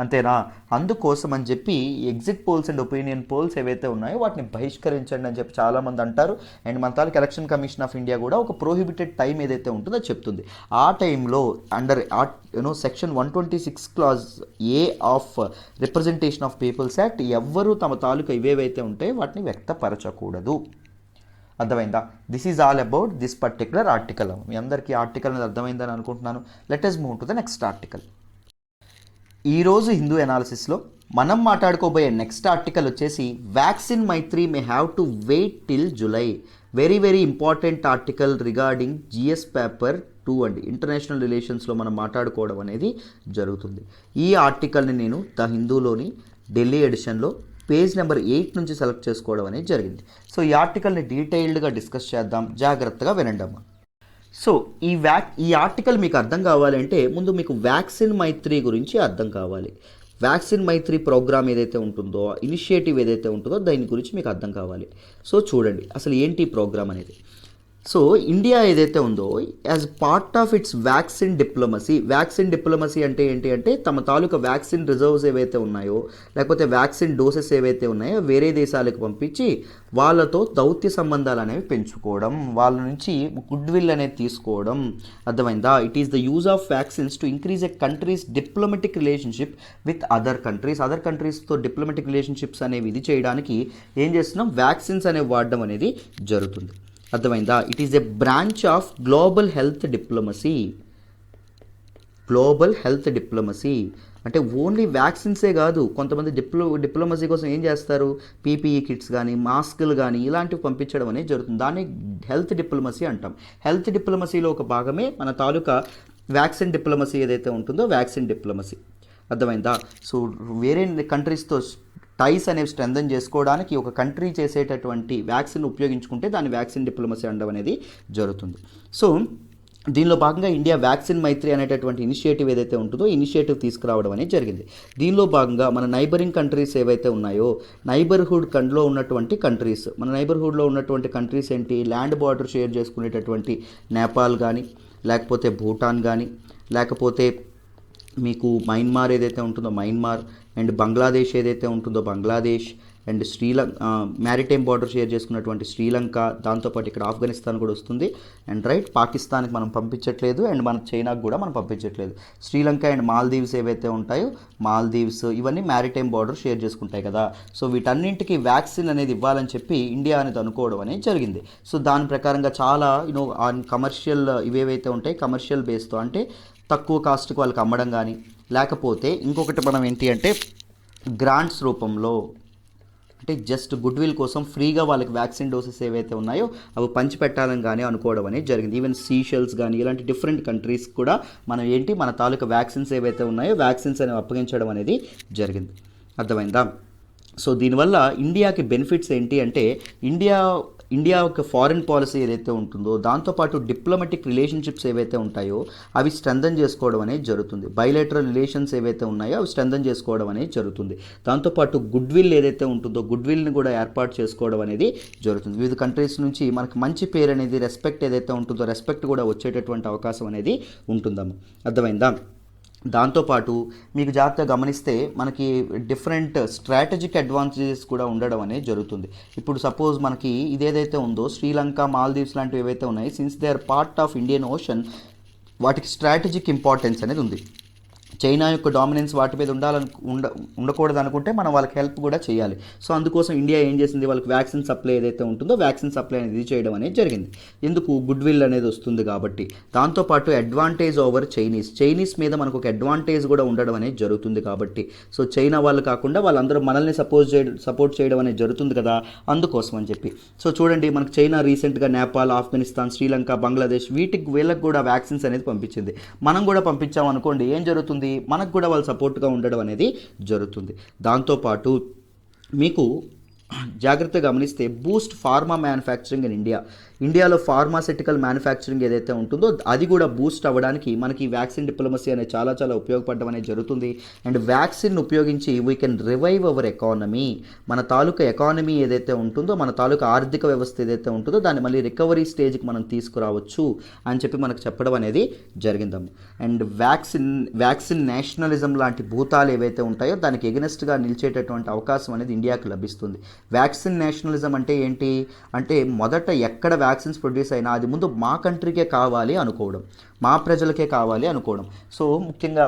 అంతేనా? అందుకోసం అని చెప్పి exit polls and opinion polls ఏవైతే ఉన్నాయో వాటిని బహిష్కరించండి అని చెప్పి చాలామంది అంటారు. అండ్ మన తాలూకు ఎలక్షన్ కమిషన్ ఆఫ్ ఇండియా కూడా ఒక ప్రోహిబిటెడ్ టైం ఏదైతే ఉంటుందో చెప్తుంది. ఆ టైంలో under section 126 clause A of representation of people's act ఎవ్వరూ తమ తాలూకు ఇవేవైతే ఉంటాయో వాటిని వ్యక్తపరచకూడదు. అర్థమైందా? This is all about this particular article. మీ అందరికీ ఆర్టికల్ అనేది అర్థమైందని అనుకుంటున్నాను. Let us move to the next article. ఈరోజు హిందూ ఎనాలిసిస్లో మనం మాట్లాడుకోబోయే నెక్స్ట్ ఆర్టికల్ వచ్చేసి vaccine Maitri may have to wait till July. Very very important article regarding GS paper 2 అండి. ఇంటర్నేషనల్ రిలేషన్స్లో మనం మాట్లాడుకోవడం అనేది జరుగుతుంది. ఈ ఆర్టికల్ని నేను ద హిందూలోని ఢిల్లీ ఎడిషన్లో పేజ్ నెంబర్ 8 నుంచి సెలెక్ట్ చేసుకోవడం అనేది జరిగింది. సో ఈ ఆర్టికల్ని డీటెయిల్డ్గా డిస్కస్ చేద్దాం, జాగ్రత్తగా వినండమ్మా. సో ఈ ఆర్టికల్ మీకు అర్థం కావాలంటే ముందు మీకు వ్యాక్సిన్ మైత్రి గురించి అర్థం కావాలి. వ్యాక్సిన్ మైత్రి ప్రోగ్రామ్ ఏదైతే ఉంటుందో, ఇనిషియేటివ్ ఏదైతే ఉంటుందో దాని గురించి మీకు అర్థం కావాలి. సో చూడండి అసలు ఏంటి ఈ ప్రోగ్రామ్ అనేది. సో ఇండియా ఏదైతే ఉందో as part of it's vaccine diplomacy అంటే ఏంటి అంటే తమ తాలూకా వ్యాక్సిన్ రిజర్వ్స్ ఏవైతే ఉన్నాయో లేకపోతే వ్యాక్సిన్ డోసెస్ ఏవైతే ఉన్నాయో వేరే దేశాలకు పంపించి వాళ్ళతో దౌత్య సంబంధాలు అనేవి పెంచుకోవడం, వాళ్ళ నుంచి గుడ్ విల్ అనేది తీసుకోవడం. అర్థమైందా? It is the use of vaccines to increase a country's diplomatic relationship with other కంట్రీస్తో డిప్లొమాటిక్ రిలేషన్షిప్స్ అనేవి ఇది చేయడానికి ఏం చేస్తున్నాం, వ్యాక్సిన్స్ అనేవి వాడడం అనేది జరుగుతుంది. అర్థమైందా? It is a branch of global health diplomacy అంటే ఓన్లీ వ్యాక్సిన్సే కాదు, కొంతమంది డిప్లొమసీ కోసం ఏం చేస్తారు, పీపీఈ కిట్స్ కానీ మాస్కులు కానీ ఇలాంటివి పంపించడం అనేది జరుగుతుంది. దాన్ని హెల్త్ డిప్లొమసీ అంటాం. హెల్త్ డిప్లొమసీలో ఒక భాగమే మన తాలూకా వ్యాక్సిన్ డిప్లొమసీ ఏదైతే ఉంటుందో వ్యాక్సిన్ డిప్లొమసీ. అర్థమైందా? సో వేరే కంట్రీస్తో టైస్ అనేవి స్ట్రెంథన్ చేసుకోవడానికి ఒక కంట్రీ చేసేటటువంటి వ్యాక్సిన్ ఉపయోగించుకుంటే దాన్ని వ్యాక్సిన్ డిప్లొమసీ అనడం అనేది జరుగుతుంది. సో దీనిలో భాగంగా ఇండియా వ్యాక్సిన్ మైత్రి అనేటటువంటి ఇనిషియేటివ్ ఏదైతే ఉంటుందో ఇనిషియేటివ్ తీసుకురావడం అనేది జరిగింది. దీనిలో భాగంగా మన నైబరింగ్ కంట్రీస్ ఏవైతే ఉన్నాయో నైబర్హుడ్ కండ్లో ఉన్నటువంటి కంట్రీస్, మన నైబర్హుడ్లో ఉన్నటువంటి కంట్రీస్ ఏంటి, ల్యాండ్ బార్డర్ షేర్ చేసుకునేటటువంటి నేపాల్ కానీ, లేకపోతే భూటాన్ కానీ, లేకపోతే మీకు మయన్మార్ ఏదైతే ఉంటుందో మయన్మార్, అండ్ బంగ్లాదేశ్ ఏదైతే ఉంటుందో Bangladesh, and maritime border share చేసుకున్నటువంటి శ్రీలంక, దాంతోపాటు ఇక్కడ ఆఫ్ఘనిస్తాన్ కూడా వస్తుంది. అండ్ పాకిస్తాన్కి మనం పంపించట్లేదు, అండ్ మన చైనాకు కూడా మనం పంపించట్లేదు. శ్రీలంక అండ్ మాల్దీవ్స్ ఏవైతే ఉంటాయో మాల్దీవ్స్ ఇవన్నీ మ్యారిటైమ్ బార్డర్ షేర్ చేసుకుంటాయి కదా. సో వీటన్నింటికి వ్యాక్సిన్ అనేది ఇవ్వాలని చెప్పి ఇండియా అనేది అనుకోవడం అనేది జరిగింది. సో దాని ప్రకారంగా చాలా కమర్షియల్ ఇవేవైతే ఉంటాయి కమర్షియల్ బేస్తో, అంటే తక్కువ కాస్ట్కి వాళ్ళకి అమ్మడం కానీ, లేకపోతే ఇంకొకటి మనం ఏంటి అంటే గ్రాంట్స్ రూపంలో, అంటే జస్ట్ గుడ్ విల్ కోసం ఫ్రీగా వాళ్ళకి వ్యాక్సిన్ డోసెస్ ఏవైతే ఉన్నాయో అవి పంచిపెట్టాలని కానీ అనుకోవడం అనేది జరిగింది. ఈవెన్ సీషెల్స్ కానీ ఇలాంటి డిఫరెంట్ కంట్రీస్ కూడా మనం మన తాలూకా వ్యాక్సిన్స్ ఏవైతే ఉన్నాయో వ్యాక్సిన్స్ అనేవి అప్పగించడం అనేది జరిగింది. అర్థమైందా? సో దీనివల్ల ఇండియాకి బెనిఫిట్స్ ఏంటి అంటే ఇండియా యొక్క ఫారిన్ పాలసీ ఏదైతే ఉంటుందో దాంతోపాటు డిప్లొమాటిక్ రిలేషన్షిప్స్ ఏవైతే ఉంటాయో అవి స్ట్రెంథన్ చేసుకోవడం అనేది జరుగుతుంది. బైలేటరల్ రిలేషన్స్ ఏవైతే ఉన్నాయో అవి స్ట్రెంథన్ చేసుకోవడం అనేది జరుగుతుంది. దాంతోపాటు గుడ్ విల్ ఏదైతే ఉంటుందో గుడ్ విల్ని కూడా ఏర్పాటు చేసుకోవడం అనేది జరుగుతుంది. వివిధ కంట్రీస్ నుంచి మనకి మంచి పేరు అనేది, రెస్పెక్ట్ ఏదైతే ఉంటుందో రెస్పెక్ట్ కూడా వచ్చేటటువంటి అవకాశం అనేది ఉంటుందమ్మా. అర్థమైందా? దాంతోపాటు మీకు జాగ్రత్తగా గమనిస్తే మనకి డిఫరెంట్ స్ట్రాటజిక్ అడ్వాంటేజెస్ కూడా ఉండడం అనేది జరుగుతుంది. ఇప్పుడు సపోజ్ మనకి ఇదేదైతే ఉందో శ్రీలంక, మాల్దీవ్స్ లాంటివి ఏవైతే ఉన్నాయి, since they are part of Indian Ocean, వాటికి స్ట్రాటజిక్ ఇంపార్టెన్స్ అనేది ఉంది. చైనా యొక్క డామినెన్స్ వాటి మీద ఉండకూడదు అనుకుంటే మనం వాళ్ళకి హెల్ప్ కూడా చేయాలి. సో అందుకోసం ఇండియా ఏం చేసింది, వాళ్ళకి వ్యాక్సిన్ సప్లై ఏదైతే ఉంటుందో వ్యాక్సిన్ సప్లై అనేది చేయడం అనేది జరిగింది. ఎందుకు, గుడ్ విల్ అనేది వస్తుంది కాబట్టి. దాంతోపాటు అడ్వాంటేజ్ ఓవర్ చైనీస్ మీద మనకు ఒక అడ్వాంటేజ్ కూడా ఉండడం అనేది జరుగుతుంది కాబట్టి. సో చైనా వాళ్ళు కాకుండా వాళ్ళందరూ మనల్ని సపోర్ట్ చేయడం అనేది జరుగుతుంది కదా, అందుకోసం అని చెప్పి. సో చూడండి, మనకు చైనా రీసెంట్గా నేపాల్, ఆఫ్ఘనిస్తాన్, శ్రీలంక, బంగ్లాదేశ్ వీళ్ళకి కూడా వ్యాక్సిన్స్ అనేది పంపించింది. మనం కూడా పంపించాం అనుకోండి, ఏం జరుగుతుంది, మనకు కూడా వాళ్ళు సపోర్ట్గా ఉండడం అనేది జరుగుతుంది. దాంతోపాటు మీకు జాగ్రత్తగా గమనిస్తే బూస్ట్ ఫార్మా మ్యానుఫ్యాక్చరింగ్ ఇన్ ఇండియాలో ఫార్మాసిటికల్ మ్యానుఫ్యాక్చరింగ్ ఏదైతే ఉంటుందో అది కూడా బూస్ట్ అవ్వడానికి మనకి వ్యాక్సిన్ డిప్లొమసీ అనేది చాలా చాలా ఉపయోగపడడం అనేది జరుగుతుంది. అండ్ వ్యాక్సిన్ ఉపయోగించి we can revive our economy, మన తాలూకా ఎకానమీ ఏదైతే ఉంటుందో, మన తాలూకా ఆర్థిక వ్యవస్థ ఏదైతే ఉంటుందో దాన్ని మళ్ళీ రికవరీ స్టేజ్కి మనం తీసుకురావచ్చు అని చెప్పి మనకు చెప్పడం అనేది జరిగిందమ్మ. అండ్ వ్యాక్సిన్ నేషనలిజం లాంటి భూతాలు ఏవైతే ఉంటాయో దానికి ఎగనెస్ట్గా నిలిచేటటువంటి అవకాశం అనేది ఇండియాకి లభిస్తుంది. వ్యాక్సిన్ నేషనలిజం అంటే ఏంటి అంటే, మొదట ఎక్కడ వ్యాక్సిన్స్ ప్రొడ్యూస్ అయినా అది ముందు మా కంట్రీకే కావాలి అనుకోవడం, మా ప్రజలకే కావాలి అనుకోవడం. సో ముఖ్యంగా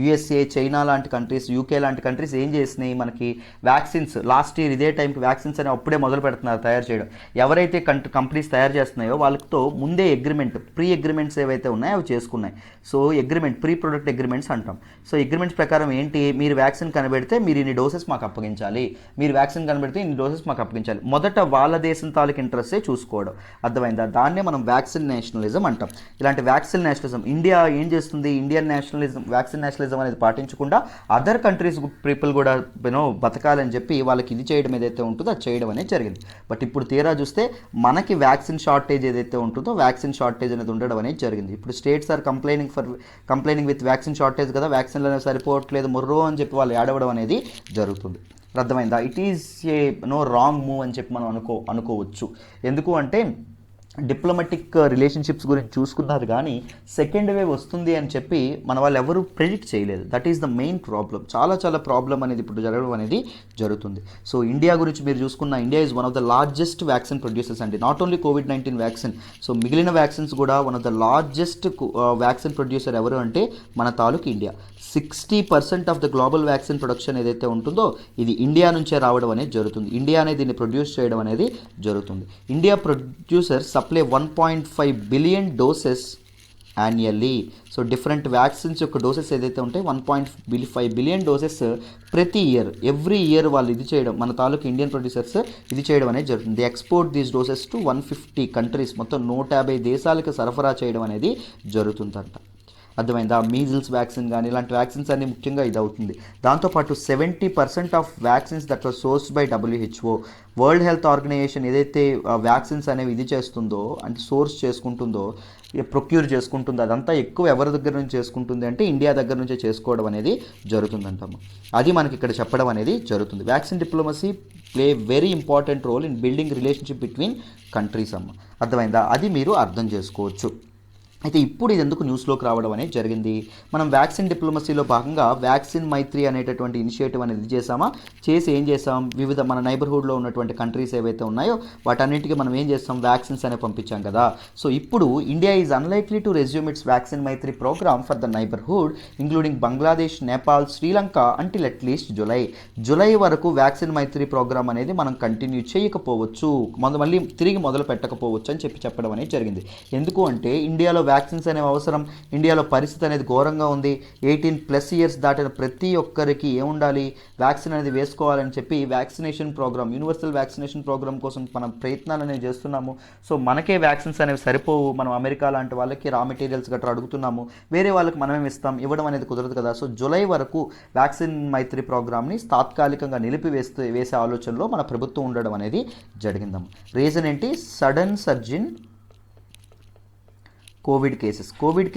యూఎస్ఏ, చైనా లాంటి కంట్రీస్, యూకే లాంటి కంట్రీస్ ఏం చేసినాయి, మనకి వ్యాక్సిన్స్ లాస్ట్ ఇయర్ ఇదే టైంకి వ్యాక్సిన్స్ అని అప్పుడే మొదలు పెడుతున్నారు తయారు చేయడం. ఎవరైతే కంపెనీస్ తయారు చేస్తున్నాయో వాళ్ళతో ముందే ప్రీ అగ్రిమెంట్స్ ఏవైతే ఉన్నాయో అవి చేసుకున్నాయి. సో ప్రీ ప్రొడక్ట్ అగ్రిమెంట్స్ అంటాం. సో అగ్రిమెంట్స్ ప్రకారం ఏంటి, మీరు వ్యాక్సిన్ కనబెడితే మీరు ఇన్ని డోసెస్ మాకు అప్పగించాలి, మీరు వ్యాక్సిన్ కనబెడితే ఇన్ని డోసెస్ మాకు అప్పగించాలి. మొదట వాళ్ళ దేశం తాలూకు ఇంట్రెస్టే చూసుకోవడం. అర్థమైందా? దాన్నే మనం వ్యాక్సిన్ నేషనలిజం అంటాం. ఇలాంటి వ్యాక్సిన్ నేషనలిజం ఇండియా ఏం చేస్తుంది, ఇండియన్ వ్యాక్సిన్ నేషనలిజం అనేది పాటించకుండా అదర్ కంట్రీస్ పీపుల్ కూడా బతకాలని చెప్పి వాళ్ళకి ఇది చేయడం ఏదైతే ఉంటుందో అది చేయడం అనేది జరిగింది. బట్ ఇప్పుడు తీరా చూస్తే మనకి వ్యాక్సిన్ షార్టేజ్ ఏదైతే ఉంటుందో వ్యాక్సిన్ షార్టేజ్ అనేది ఉండడం అనేది జరిగింది. ఇప్పుడు states are complaining with vaccine shortage కదా, వ్యాక్సిన్లు అనేవి సరిపోవట్లేదు మొర్రో అని చెప్పి వాళ్ళు ఏడవడం అనేది జరుగుతుంది. అర్థమైందా? It is a wrong move అని చెప్పి మనం అనుకోవచ్చు. ఎందుకు అంటే డిప్లొమాటిక్ రిలేషన్షిప్స్ గురించి చూసుకున్నారు కానీ సెకండ్ వేవ్ వస్తుంది అని చెప్పి మన వాళ్ళు ఎవరు ప్రెడిక్ట్ చేయలేదు. That is the main problem. చాలా ప్రాబ్లం అనేది ఇప్పుడు జరగడం అనేది జరుగుతుంది. సో ఇండియా గురించి మీరు చూసుకున్న, India is one of the largest vaccine producers అండి. నాట్ ఓన్లీ కోవిడ్-19 వ్యాక్సిన్, సో మిగిలిన వ్యాక్సిన్స్ కూడా one of the largest vaccine producer ఎవరు అంటే మన తాలూకు India. 60% of the global vaccine production ఏదైతే ఉంటుందో ఇది ఇండియా నుంచే రావడం అనేది జరుగుతుంది. ఇండియా అనేది దీన్ని ప్రొడ్యూస్ చేయడం అనేది జరుగుతుంది. India producer supply 1.5 billion doses annually. So different vaccines యొక్క డోసెస్ ఏదైతే ఉంటాయి 1.5 బిలియన్ డోసెస్ ప్రతి ఇయర్, ఎవ్రీ ఇయర్ వాళ్ళు ఇది చేయడం, మన తాలూకు ఇండియన్ ప్రొడ్యూసర్స్ ఇది చేయడం అనేది జరుగుతుంది. Export these doses to 150 countries, మొత్తం 150 దేశాలకు సరఫరా చేయడం అనేది జరుగుతుందంట. అర్థమైందా? మీజిల్స్ వ్యాక్సిన్ కానీ ఇలాంటి వ్యాక్సిన్స్ అన్ని ముఖ్యంగా ఇది అవుతుంది. దాంతోపాటు 70% of vaccines that was sourced by WHO, world health organisation ఏదైతే వ్యాక్సిన్స్ అనేవి ఇది చేస్తుందో, అంటే సోర్స్ చేసుకుంటుందో, ప్రొక్యూర్ చేసుకుంటుందో, అదంతా ఎక్కువ ఎవరి దగ్గర నుంచి చేసుకుంటుంది అంటే ఇండియా దగ్గర నుంచే చేసుకోవడం అనేది జరుగుతుందంటాము. అది మనకి ఇక్కడ చెప్పడం అనేది జరుగుతుంది. Vaccine diplomacy play very important role in building relationship between countries అమ్మ. అర్థమైందా? అది మీరు అర్థం చేసుకోవచ్చు. అయితే ఇప్పుడు ఇది ఎందుకు న్యూస్లోకి రావడం అనేది జరిగింది? మనం వ్యాక్సిన్ డిప్లొమసీలో భాగంగా వ్యాక్సిన్ మైత్రి అనేటటువంటి ఇనిషియేటివ్ అనేది చేసామా, చేసి ఏం చేసాం, వివిధ మన నైబర్హుడ్లో ఉన్నటువంటి కంట్రీస్ ఏవైతే ఉన్నాయో వాటన్నింటికి మనం ఏం చేస్తాం, వ్యాక్సిన్స్ అనే పంపించాం కదా. సో ఇప్పుడు India is unlikely to resume its vaccine Maitri programme for the neighbourhood including Bangladesh, Nepal, Sri Lanka until at least July వరకు వ్యాక్సిన్ మైత్రి ప్రోగ్రామ్ అనేది మనం కంటిన్యూ చేయకపోవచ్చు, మళ్ళీ తిరిగి మొదలు పెట్టకపోవచ్చు అని చెప్పడం అనేది జరిగింది. ఎందుకు అంటే ఇండియాలో వ్యాక్సిన్స్ అనేవి అవసరం. ఇండియాలో పరిస్థితి అనేది ఘోరంగా ఉంది. 18+ ఇయర్స్ దాటిన ప్రతి ఒక్కరికి ఏముండాలి, వ్యాక్సిన్ అనేది వేసుకోవాలని చెప్పి vaccination programme, universal vaccination programme కోసం మనం ప్రయత్నాలు అనేవి చేస్తున్నాము. సో మనకే వ్యాక్సిన్స్ అనేవి సరిపోవు. మనం అమెరికా లాంటి వాళ్ళకి రా మెటీరియల్స్ గట్రా అడుగుతున్నాము, వేరే వాళ్ళకి మనమేమి ఇస్తాం, ఇవ్వడం అనేది కుదరదు కదా. సో జూలై వరకు వ్యాక్సిన్ మైత్రి ప్రోగ్రామ్ని తాత్కాలికంగా వేసే ఆలోచనలో మన ప్రభుత్వం ఉండడం అనేది జరిగిందమ్మ. రీజన్ ఏంటి? సడన్ సర్జ్ ఇన్ కోవిడ్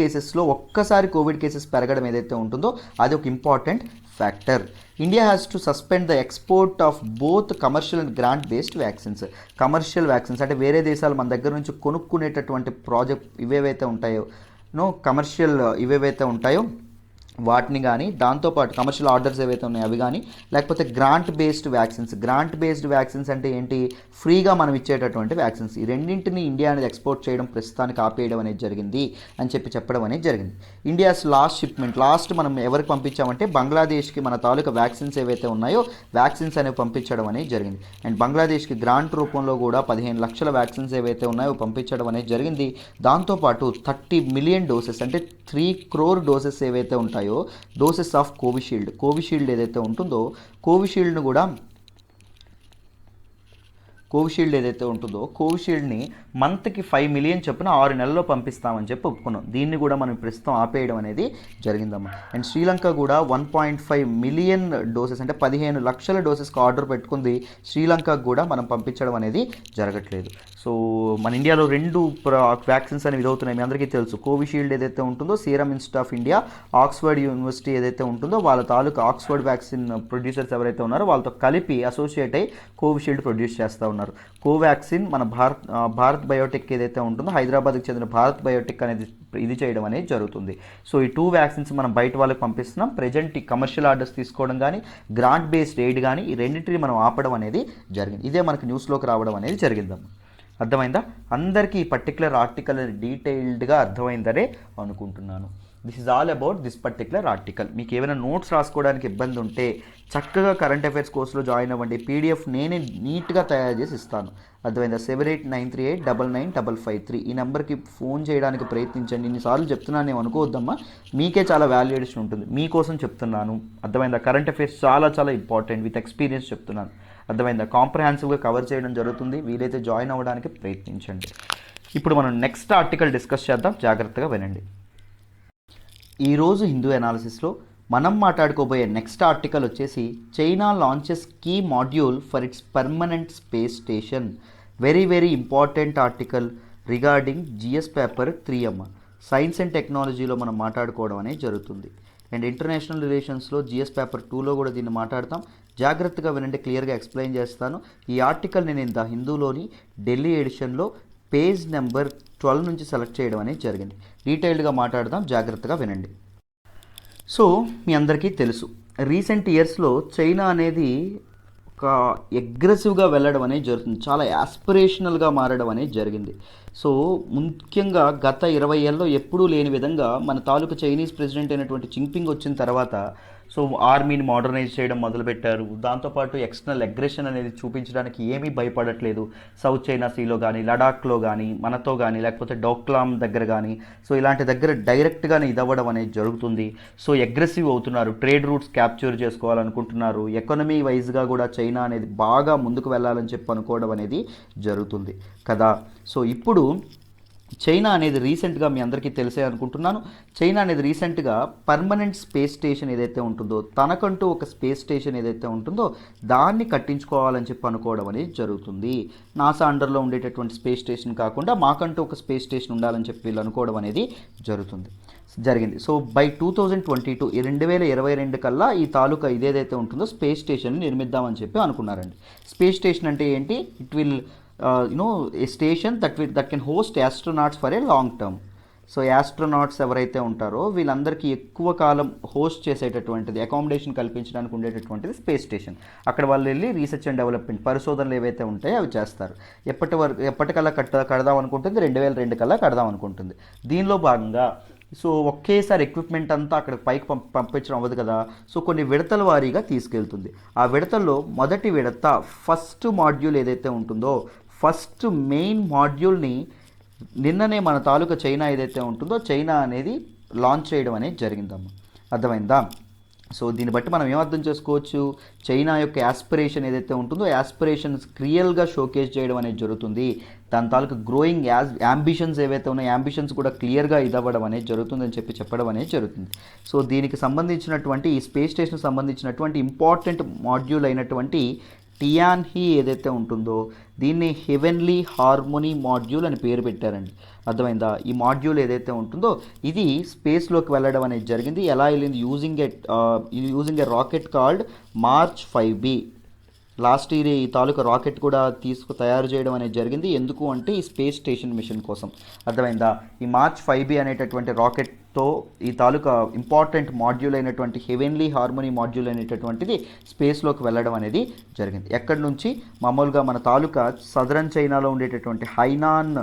కేసెస్లో ఒక్కసారి కోవిడ్ కేసెస్ పెరగడం ఏదైతే ఉంటుందో అది ఒక important factor. India has to suspend the export of both commercial and grant based vaccines. Commercial vaccines అంటే వేరే దేశాలు మన దగ్గర నుంచి కొనుక్కునేటటువంటి ప్రాజెక్ట్ ఇవేవైతే ఉంటాయో, కమర్షియల్ ఇవేవైతే ఉంటాయో వాటిని కానీ, దాంతోపాటు కమర్షియల్ ఆర్డర్స్ ఏవైతే ఉన్నాయో అవి కానీ, లేకపోతే గ్రాంట్ బేస్డ్ వ్యాక్సిన్స్ అంటే ఏంటి, ఫ్రీగా మనం ఇచ్చేటటువంటి వ్యాక్సిన్స్. ఈ రెండింటిని ఇండియా అనేది ఎక్స్పోర్ట్ చేయడం ప్రస్తుతానికి ఆపేయడం అనేది జరిగింది అని చెప్పడం అనేది జరిగింది. ఇండియాస్ లాస్ట్ మనం ఎవరికి పంపించామంటే బంగ్లాదేశ్కి మన తాలూకా వ్యాక్సిన్స్ ఏవైతే ఉన్నాయో వ్యాక్సిన్స్ అనేవి పంపించడం అనేది జరిగింది. అండ్ బంగ్లాదేశ్కి గ్రాంట్ రూపంలో కూడా 15 లక్షల వ్యాక్సిన్స్ ఏవైతే ఉన్నాయో పంపించడం అనేది జరిగింది. దాంతోపాటు 30 మిలియన్ డోసెస్ అంటే 3 crore డోసెస్ ఏవైతే ఉంటాయో, డోసెస్ ఆఫ్ కోవిషీల్డ్ ఏదైతే ఉంటుందో కోవిషీల్డ్ని మంత్కి 5 మిలియన్ చొప్పున 6 నెలల్లో పంపిస్తామని చెప్పి ఒప్పుకున్నాం. దీన్ని కూడా మనం ప్రస్తుతం ఆపేయడం అనేది జరిగిందమ్మా. అండ్ శ్రీలంక కూడా 1.5 మిలియన్ డోసెస్ అంటే 15 లక్షల డోసెస్కి ఆర్డర్ పెట్టుకుంది. శ్రీలంకకు కూడా మనం పంపించడం అనేది జరగట్లేదు. సో మన ఇండియాలో 2 వ్యాక్సిన్స్ అనేవి ఇదవుతున్నాయి. మీ అందరికీ తెలుసు, కోవిషీల్డ్ ఏదైతే ఉంటుందో serum institute of India, Oxford university ఏదైతే ఉంటుందో వాళ్ళ తాలూకా ఆక్స్ఫర్డ్ వ్యాక్సిన్ ప్రొడ్యూసర్స్ ఎవరైతే ఉన్నారో వాళ్ళతో కలిపి అసోసియేట్ అయ్యి కోవిషీల్డ్ ప్రొడ్యూస్ చేస్తూ ఉన్నారు. కోవాక్సిన్ మన భారత్ బయోటెక్ ఏదైతే ఉంటుందో హైదరాబాద్కి చెందిన భారత్ బయోటెక్ అనేది ఇది చేయడం అనేది జరుగుతుంది. సో ఈ 2 వ్యాక్సిన్స్ మనం బయట వాళ్ళకి పంపిస్తున్నాం. ప్రెజెంట్ ఈ కమర్షియల్ ఆర్డర్స్ తీసుకోవడం కానీ, గ్రాంట్ బేస్డ్ ఎయిడ్ కానీ, ఈ రెండింటిని మనం ఆపడం అనేది జరిగింది. ఇదే మనకి న్యూస్లోకి రావడం అనేది జరిగిందమ్మా. అర్థమైందా? అందరికీ ఈ పర్టికులర్ ఆర్టికల్ డీటెయిల్డ్గా అర్థమైందనే అనుకుంటున్నాను. This is all about this particular article. మీకు ఏమైనా నోట్స్ రాసుకోవడానికి ఇబ్బంది ఉంటే చక్కగా కరెంట్ అఫైర్స్ కోర్సులో జాయిన్ అవ్వండి. PDF నేనే నీట్గా తయారు చేసి ఇస్తాను. అర్థమైందా? 7893899553 ఈ నెంబర్కి ఫోన్ చేయడానికి ప్రయత్నించండి. ఇన్నిసార్లు చెప్తున్నాను నేను అనుకోవద్దమ్మా, మీకే చాలా వాల్యుయేషన్ ఉంటుంది, మీకోసం చెప్తున్నాను. అర్థమైందా? కరెంట్ అఫైర్స్ చాలా చాలా ఇంపార్టెంట్, విత్ ఎక్స్పీరియన్స్ చెప్తున్నాను. అర్థమైందా? కాంప్రహెన్సివ్గా కవర్ చేయడం జరుగుతుంది. వీలైతే జాయిన్ అవ్వడానికి ప్రయత్నించండి. ఇప్పుడు మనం నెక్స్ట్ ఆర్టికల్ డిస్కస్ చేద్దాం, జాగ్రత్తగా వినండి. ఈరోజు హిందూ అనాలిసిస్లో మనం మాట్లాడుకోబోయే నెక్స్ట్ ఆర్టికల్ వచ్చేసి China launches key module for its permanent space station. Very important article regarding GS paper 3 అమ్మ. సైన్స్ అండ్ టెక్నాలజీలో మనం మాట్లాడుకోవడం అనేది జరుగుతుంది. అండ్ ఇంటర్నేషనల్ రిలేషన్స్లో GS పేపర్ 2లో కూడా దీన్ని మాట్లాడతాం. జాగ్రత్తగా వినండి, క్లియర్గా ఎక్స్ప్లెయిన్ చేస్తాను. ఈ ఆర్టికల్ నేను ద హిందూలోని ఢిల్లీ ఎడిషన్లో పేజ్ నెంబర్ 12 నుంచి సెలెక్ట్ చేయడం అనేది జరిగింది. డీటెయిల్డ్గా మాట్లాడదాం, జాగ్రత్తగా వినండి. సో మీ అందరికీ తెలుసు, రీసెంట్ ఇయర్స్లో చైనా అనేది ఒక అగ్రెసివ్గా వెళ్ళడం అనేది జరుగుతుంది. చాలా యాస్పిరేషనల్గా మారడం అనేది జరిగింది. సో ముఖ్యంగా గత 20 ఏళ్ళలో ఎప్పుడూ లేని విధంగా మన తాలూకు చైనీస్ ప్రెసిడెంట్ అయినటువంటి జిన్పింగ్ వచ్చిన తర్వాత సో ఆర్మీని మోడర్నైజ్ చేయడం మొదలుపెట్టారు. దాంతోపాటు ఎక్స్టర్నల్ అగ్రెషన్ అనేది చూపించడానికి ఏమీ భయపడట్లేదు. సౌత్ చైనా సీలో కానీ, లడాఖ్లో కానీ, మనతో కానీ, లేకపోతే డోక్లాం దగ్గర కానీ, సో ఇలాంటి దగ్గర డైరెక్ట్గానే ఇదవ్వడం అనేది జరుగుతుంది. సో అగ్రెసివ్ అవుతున్నారు, ట్రేడ్ రూట్స్ క్యాప్చర్ చేసుకోవాలనుకుంటున్నారు. ఎకానమీ వైజ్గా కూడా చైనా అనేది బాగా ముందుకు వెళ్ళాలని చెప్పి అనుకోవడం అనేది జరుగుతుంది కదా. సో ఇప్పుడు చైనా అనేది రీసెంట్గా మీ అందరికీ తెలిసే అనుకుంటున్నాను. చైనా అనేది రీసెంట్గా పర్మనెంట్ స్పేస్ స్టేషన్ ఏదైతే ఉంటుందో, తనకంటూ ఒక స్పేస్ స్టేషన్ ఏదైతే ఉంటుందో దాన్ని కట్టించుకోవాలని చెప్పి అనుకోవడం అనేది జరుగుతుంది. నాసా అండర్లో ఉండేటటువంటి స్పేస్ స్టేషన్ కాకుండా మాకంటూ ఒక స్పేస్ స్టేషన్ ఉండాలని చెప్పి వీళ్ళు అనుకోవడం అనేది జరిగింది. సో బై 2022 2022 కల్లా ఈ తాలూకా ఇదేదైతే ఉంటుందో స్పేస్ స్టేషన్ నిర్మిద్దామని చెప్పి అనుకున్నారండి. స్పేస్ స్టేషన్ అంటే ఏంటి? It will a station that can host astronauts for a long term. So astronauts ఎవరైతే ఉంటారో వీళ్ళందరికీ ఎక్కువ కాలం హోస్ట్ చేసేటటువంటిది, అకామిడేషన్ కల్పించడానికి ఉండేటటువంటిది స్పేస్ స్టేషన్. అక్కడ వాళ్ళు వెళ్ళి రీసెర్చ్ అండ్ డెవలప్మెంట్ పరిశోధనలు ఏవైతే ఉంటాయో అవి చేస్తారు. ఎప్పటికల్లా కడదాం అనుకుంటుంది? 2002 కల్లా కడదాం అనుకుంటుంది. దీనిలో భాగంగా సో ఒకేసారి ఎక్విప్మెంట్ అంతా అక్కడ పైకి పంపించడం అవ్వదు కదా. సో కొన్ని విడతల వారీగా తీసుకెళ్తుంది. ఆ విడతల్లో మొదటి విడత ఫస్ట్ మాడ్యూల్ ఏదైతే ఉంటుందో, ఫస్ట్ మెయిన్ మాడ్యూల్ని నిన్ననే మన తాలూకా చైనా ఏదైతే ఉంటుందో చైనా అనేది లాంచ్ చేయడం అనేది జరిగిందమ్మా. అర్థమైందా? సో దీన్ని బట్టి మనం ఏమర్థం చేసుకోవచ్చు? చైనా యొక్క యాస్పిరేషన్ ఏదైతే ఉంటుందో యాస్పిరేషన్స్ రియల్గా షోకేస్ చేయడం అనేది జరుగుతుంది. దాని తాలూకు గ్రోయింగ్ యాంబిషన్స్ ఏవైతే ఉన్నాయో యాంబిషన్స్ కూడా క్లియర్గా ఇదవ్వడం అనేది జరుగుతుందని చెప్పడం అనేది జరుగుతుంది. సో దీనికి సంబంధించినటువంటి ఈ స్పేస్ స్టేషన్కి సంబంధించినటువంటి ఇంపార్టెంట్ మాడ్యూల్ అయినటువంటి టియాన్హీ ఏదైతే ఉంటుందో దీన్ని హెవెన్లీ హార్మోనీ మాడ్యూల్ అని పేరు పెట్టారండి. అర్థమైందా? ఈ మాడ్యూల్ ఏదైతే ఉంటుందో ఇది స్పేస్లోకి వెళ్ళడం అనేది జరిగింది. ఎలా వెళ్ళింది? Using a rocket called March 5B. Last year ఈ తాలూకా రాకెట్ కూడా తయారు చేయడం అనేది జరిగింది. ఎందుకు అంటే ఈ స్పేస్ స్టేషన్ మిషన్ కోసం. అర్థమైందా? ఈ మార్చ్ 5B అనేటటువంటి రాకెట్తో ఈ తాలూకా ఇంపార్టెంట్ మాడ్యూల్ అయినటువంటి హెవెన్లీ హార్మోనీ మాడ్యూల్ అనేటటువంటిది స్పేస్లోకి వెళ్ళడం అనేది జరిగింది. ఎక్కడి నుంచి? మామూలుగా మన తాలూకా సదరన్ చైనాలో ఉండేటటువంటి హైనాన్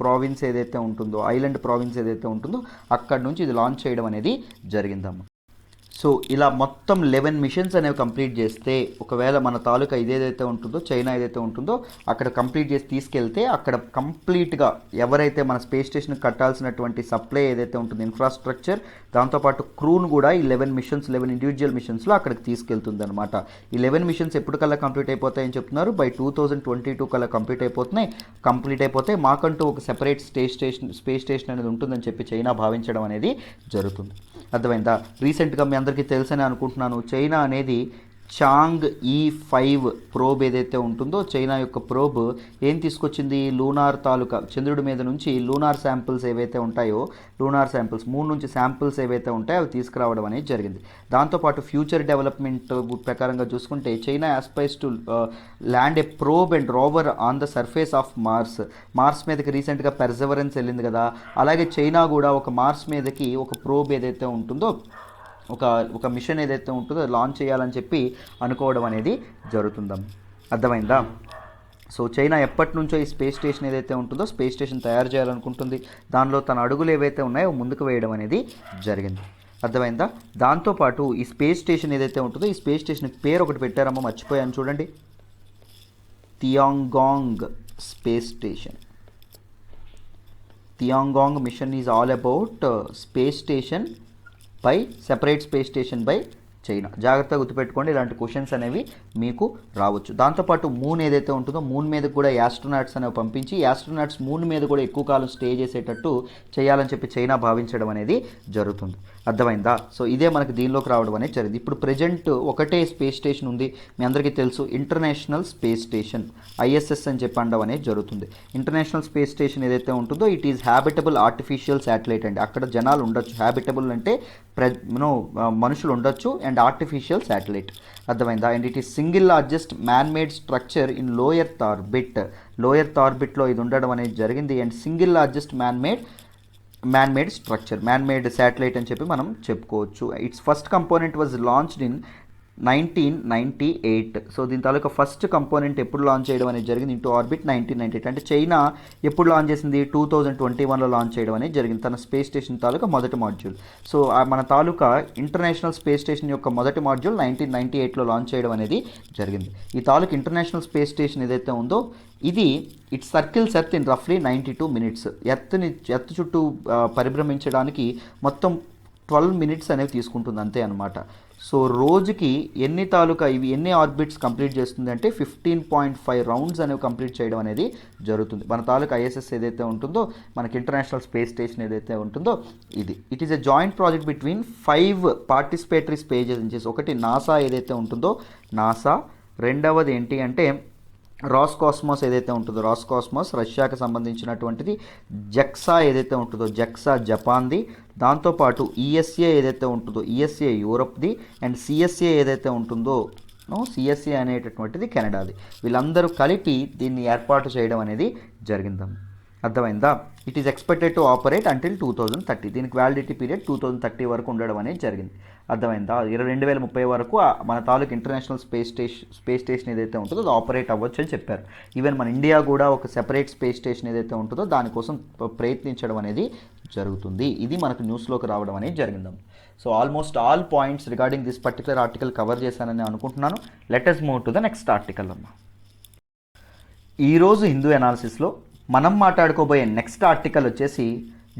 ప్రావిన్స్ ఏదైతే ఉంటుందో, ఐలాండ్ ప్రావిన్స్ ఏదైతే ఉంటుందో అక్కడి నుంచి ఇది లాంచ్ చేయడం అనేది జరిగిందమ్మా. సో ఇలా మొత్తం 11 మిషన్స్ అనేవి కంప్లీట్ చేస్తే, ఒకవేళ మన తాలూకా ఇదేదైతే ఉంటుందో చైనా ఏదైతే ఉంటుందో అక్కడ కంప్లీట్ చేసి తీసుకెళ్తే అక్కడ కంప్లీట్గా ఎవరైతే మన స్పేస్ స్టేషన్కి కట్టాల్సినటువంటి సప్లై ఏదైతే ఉంటుందో ఇన్ఫ్రాస్ట్రక్చర్, దాంతోపాటు క్రూను కూడా ఈ 11 ఇండివిజువల్ మిషన్స్లో అక్కడికి తీసుకెళ్తుంది అనమాట. ఈ 11 మిషన్స్ ఎప్పటికల్లా కంప్లీట్ అయిపోతాయని చెప్తున్నారు? బై 2022 కల్లా కంప్లీట్ అయిపోతాయి. మాకంటూ ఒక సెపరేట్ స్పేస్ స్టేషన్ అనేది ఉంటుందని చెప్పి చైనా భావించడం అనేది జరుగుతుంది. అర్థమైందా? రీసెంట్గా మీ అందరికీ తెలుసని అనుకుంటున్నాను, చైనా అనేది చాంగ్ E5 ప్రోబ్ ఏదైతే ఉంటుందో చైనా యొక్క ప్రోబ్ ఏం తీసుకొచ్చింది? లూనార్ తాలూకా చంద్రుడి మీద నుంచి లూనార్ శాంపిల్స్ ఏవైతే ఉంటాయో, లూనార్ శాంపిల్స్ మూన్ నుంచి శాంపిల్స్ ఏవైతే ఉంటాయో అవి తీసుకురావడం అనేది జరిగింది. దాంతోపాటు ఫ్యూచర్ డెవలప్మెంట్ ప్రకారంగా చూసుకుంటే China aspires to land a probe and rover on the surface of Mars మీదకి రీసెంట్గా పెర్సెవరెన్స్ వెళ్ళింది కదా, అలాగే చైనా కూడా ఒక మార్స్ మీదకి ఒక ప్రోబ్ ఏదైతే ఉంటుందో ఒక మిషన్ ఏదైతే ఉంటుందో లాంచ్ చేయాలని చెప్పి అనుకోవడం అనేది జరుగుతుందాం. అర్థమైందా? సో చైనా ఎప్పటి నుంచో ఈ స్పేస్ స్టేషన్ ఏదైతే ఉంటుందో స్పేస్ స్టేషన్ తయారు చేయాలనుకుంటుంది. దానిలో తన అడుగులు ఏవైతే ఉన్నాయో ముందుకు వేయడం అనేది జరిగింది. అర్థమైందా? దాంతోపాటు ఈ స్పేస్ స్టేషన్ ఏదైతే ఉంటుందో ఈ స్పేస్ స్టేషన్కి పేరు ఒకటి పెట్టారమ్మా, మర్చిపోయాను చూడండి. Tiangong space station. Tiangong mission is all about space station by separate space station by China. జాగ్రత్తగా గుర్తుపెట్టుకోండి, ఇలాంటి క్వశ్చన్స్ అనేవి మీకు రావచ్చు. దాంతోపాటు మూన్ ఏదైతే ఉంటుందో మూన్ మీద కూడా యాస్ట్రోనాట్స్ అనేవి పంపించి యాస్ట్రోనాట్స్ మూన్ మీద కూడా ఎక్కువ కాలం స్టే చేసేటట్టు చేయాలని చెప్పి చైనా భావించడం అనేది జరుగుతుంది. అర్థమైందా? సో ఇదే మనకి దీనిలోకి రావడం అనేది జరిగింది. ఇప్పుడు ప్రజెంట్ ఒకటే స్పేస్ స్టేషన్ ఉంది, మీ అందరికీ తెలుసు, ఇంటర్నేషనల్ స్పేస్ స్టేషన్ ISS అని చెప్పి అనడం అనేది జరుగుతుంది. ఇంటర్నేషనల్ స్పేస్ స్టేషన్ ఏదైతే ఉంటుందో it is habitable artificial satellite అండి. అక్కడ జనాలు ఉండొచ్చు. హ్యాబిటబుల్ అంటే మనుషులు ఉండొచ్చు అండ్ ఆర్టిఫిషియల్ శాటిలైట్. అర్థమైందా? And it is single largest man made structure in లో ఎర్త్ ఆర్బిట్లో ఇది ఉండడం అనేది జరిగింది. And single largest man made structure, man made satellite అని చెప్పి మనం చెప్పుకోవచ్చు. It's first component was launched in 1998. So దీని తాలూకా ఫస్ట్ కంపోనెంట్ ఎప్పుడు లాంచ్ చేయడం అనేది జరిగింది ఇంటూ ఆర్బిట్ 1998. అంటే చైనా ఎప్పుడు లాంచ్ చేసింది? 2021లో లాంచ్ చేయడం అనేది జరిగింది తన స్పేస్ స్టేషన్ తాలూకా మొదటి మాడ్యూల్. సో మన తాలూకా ఇంటర్నేషనల్ స్పేస్ స్టేషన్ యొక్క మొదటి మాడ్యూల్ 1998లో లాంచ్ చేయడం అనేది జరిగింది. ఈ తాలూకా ఇంటర్నేషనల్ స్పేస్ స్టేషన్ ఏదైతే ఉందో ఇది ఇట్ సర్కిల్స్ ఎర్త్ ఇన్ రఫ్లీ 92 minutes. ఎర్త్ చుట్టూ పరిభ్రమించడానికి మొత్తం 12 minutes అనేవి తీసుకుంటుంది అంతే అనమాట. సో రోజుకి ఎన్ని తాలూకా ఇవి ఎన్ని ఆర్బిట్స్ కంప్లీట్ చేస్తుంది అంటే 15.5 రౌండ్స్ అనేవి కంప్లీట్ చేయడం అనేది జరుగుతుంది. మన తాలూకా ఐఎస్ఎస్ ఏదైతే ఉంటుందో, మనకి ఇంటర్నేషనల్ స్పేస్ స్టేషన్ ఏదైతే ఉంటుందో ఇది. It is a joint project between 5 participatory space agencies. ఒకటి నాసా ఏదైతే ఉంటుందో నాసా, రెండవది ఏంటి అంటే రాస్కాస్మాస్ ఏదైతే ఉంటుందో రాస్కాస్మాస్ రష్యాకి సంబంధించినటువంటిది, జెక్సా ఏదైతే ఉంటుందో జెక్సా జపాన్ది, దాంతోపాటు ఈఎస్ఏ ఏదైతే ఉంటుందో ఈఎస్ఏ యూరప్ది, అండ్ సిఎస్ఏ ఏదైతే ఉంటుందో సిఎస్ఏ అనేటటువంటిది కెనడాది. వీళ్ళందరూ కలిపి దీన్ని ఏర్పాటు చేయడం అనేది జరిగిందమ్మ. అర్థమైందా? It is expected to operate until 2030. దీనికి వ్యాలిడిటీ పీరియడ్ 2030 వరకు ఉండడం అనేది జరిగింది. అర్థమైందా? 2030 వరకు మన తాలూకు ఇంటర్నేషనల్ స్పేస్ స్టేషన్ ఏదైతే ఉంటుందో అది ఆపరేట్ అవ్వచ్చు అని చెప్పారు. ఈవెన్ మన ఇండియా కూడా ఒక సెపరేట్ స్పేస్ స్టేషన్ ఏదైతే ఉంటుందో దానికోసం ప్రయత్నించడం అనేది జరుగుతుంది. ఇది మనకు న్యూస్లోకి రావడం అనేది జరిగింది. So almost all points regarding this particular article cover చేశానని అనుకుంటున్నాను. Let us move to the next article అమ్మా. ఈరోజు హిందూ అనాలిసిస్లో మనం మాట్లాడుకోబోయే నెక్స్ట్ ఆర్టికల్ వచ్చేసి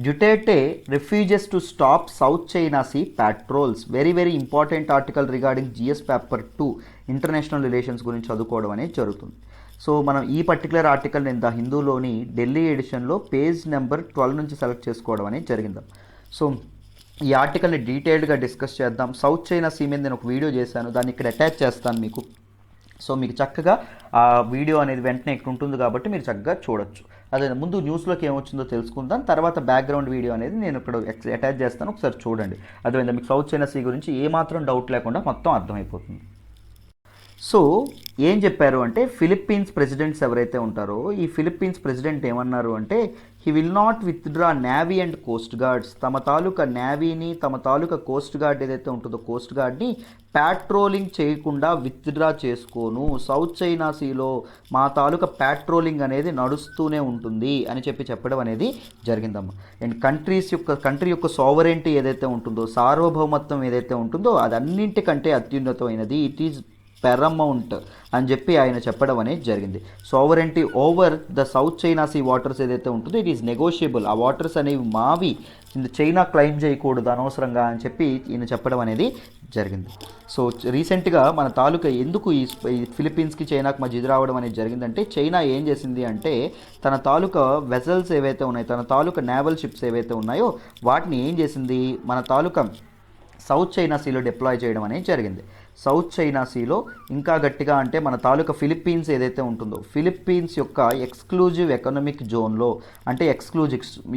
Duterte refuses to stop South China Sea patrols. Very very important article regarding GS paper 2 international relations గురించి చదువుకోవడం అనేది జరుగుతుంది. సో మనం ఈ పర్టికులర్ ఆర్టికల్ నేను ద హిందూలోని ఢిల్లీ ఎడిషన్లో పేజ్ నెంబర్ 12 నుంచి సెలెక్ట్ చేసుకోవడం అనేది జరిగింది. సో ఈ ఆర్టికల్ని డీటెయిల్డ్గా డిస్కస్ చేద్దాం. సౌత్ చైనా సీ మీద నేను ఒక వీడియో చేశాను, దాన్ని ఇక్కడ అటాచ్ చేస్తాను మీకు. సో మీకు చక్కగా ఆ వీడియో అనేది వెంటనే ఇక్కడ ఉంటుంది కాబట్టి మీరు చక్కగా చూడొచ్చు. అదే ముందు న్యూస్లోకి ఏమొచ్చిందో తెలుసుకుందాం, తర్వాత బ్యాక్గ్రౌండ్ వీడియో అనేది నేను ఇక్కడ అటాచ్ చేస్తాను, ఒకసారి చూడండి. అదేవిధంగా మీకు సౌత్ చైనా సీ గురించి ఏమాత్రం డౌట్ లేకుండా మొత్తం అర్థమైపోతుంది. సో ఏం చెప్పారు అంటే ఫిలిప్పీన్స్ ప్రెసిడెంట్స్ ఎవరైతే ఉంటారో ఈ ఫిలిప్పీన్స్ ప్రెసిడెంట్ ఏమన్నారు అంటే he will not withdraw navy and Coast guards. తమ తాలూకా నేవీని తమ తాలూకా కోస్ట్ గార్డ్ ఏదైతే ఉంటుందో కోస్ట్ గార్డ్ని ప్యాట్రోలింగ్ చేయకుండా విత్డ్రా చేసుకోను. సౌత్ చైనా సీలో మా తాలూకా ప్యాట్రోలింగ్ అనేది నడుస్తూనే ఉంటుంది అని చెప్పడం అనేది జరిగిందమ్మా. అండ్ కంట్రీ యొక్క సావరెంటీ ఏదైతే ఉంటుందో సార్వభౌమత్వం ఏదైతే ఉంటుందో అది అన్నింటికంటే అత్యున్నతమైనది. ఇట్ ఈజ్ పెరమౌంట్ అని చెప్పి ఆయన చెప్పడం అనేది జరిగింది. Sovereignty over the South China Sea waters ఏదైతే ఉంటుందో ఇట్ ఈస్ నెగోషియబుల్. ఆ వాటర్స్ అనేవి మావి, చైనా క్లైమ్ చేయకూడదు అనవసరంగా అని చెప్పి ఈయన చెప్పడం అనేది జరిగింది. సో రీసెంట్గా మన తాలూకా ఎందుకు ఈ ఫిలిప్పీన్స్కి చైనాకి మధ్య ఇది రావడం అనేది జరిగిందంటే చైనా ఏం చేసింది అంటే తన తాలూకా వెజల్స్ ఏవైతే ఉన్నాయో తన తాలూకా నేవల్ షిప్స్ ఏవైతే ఉన్నాయో వాటిని ఏం చేసింది మన తాలూకా సౌత్ చైనా సీలో డిప్లాయ్ చేయడం అనేది జరిగింది. సౌత్ చైనా సీలో ఇంకా గట్టిగా అంటే మన తాలూకా ఫిలిప్పీన్స్ ఏదైతే ఉంటుందో ఫిలిప్పీన్స్ యొక్క ఎక్స్క్లూజివ్ ఎకనామిక్ జోన్లో అంటే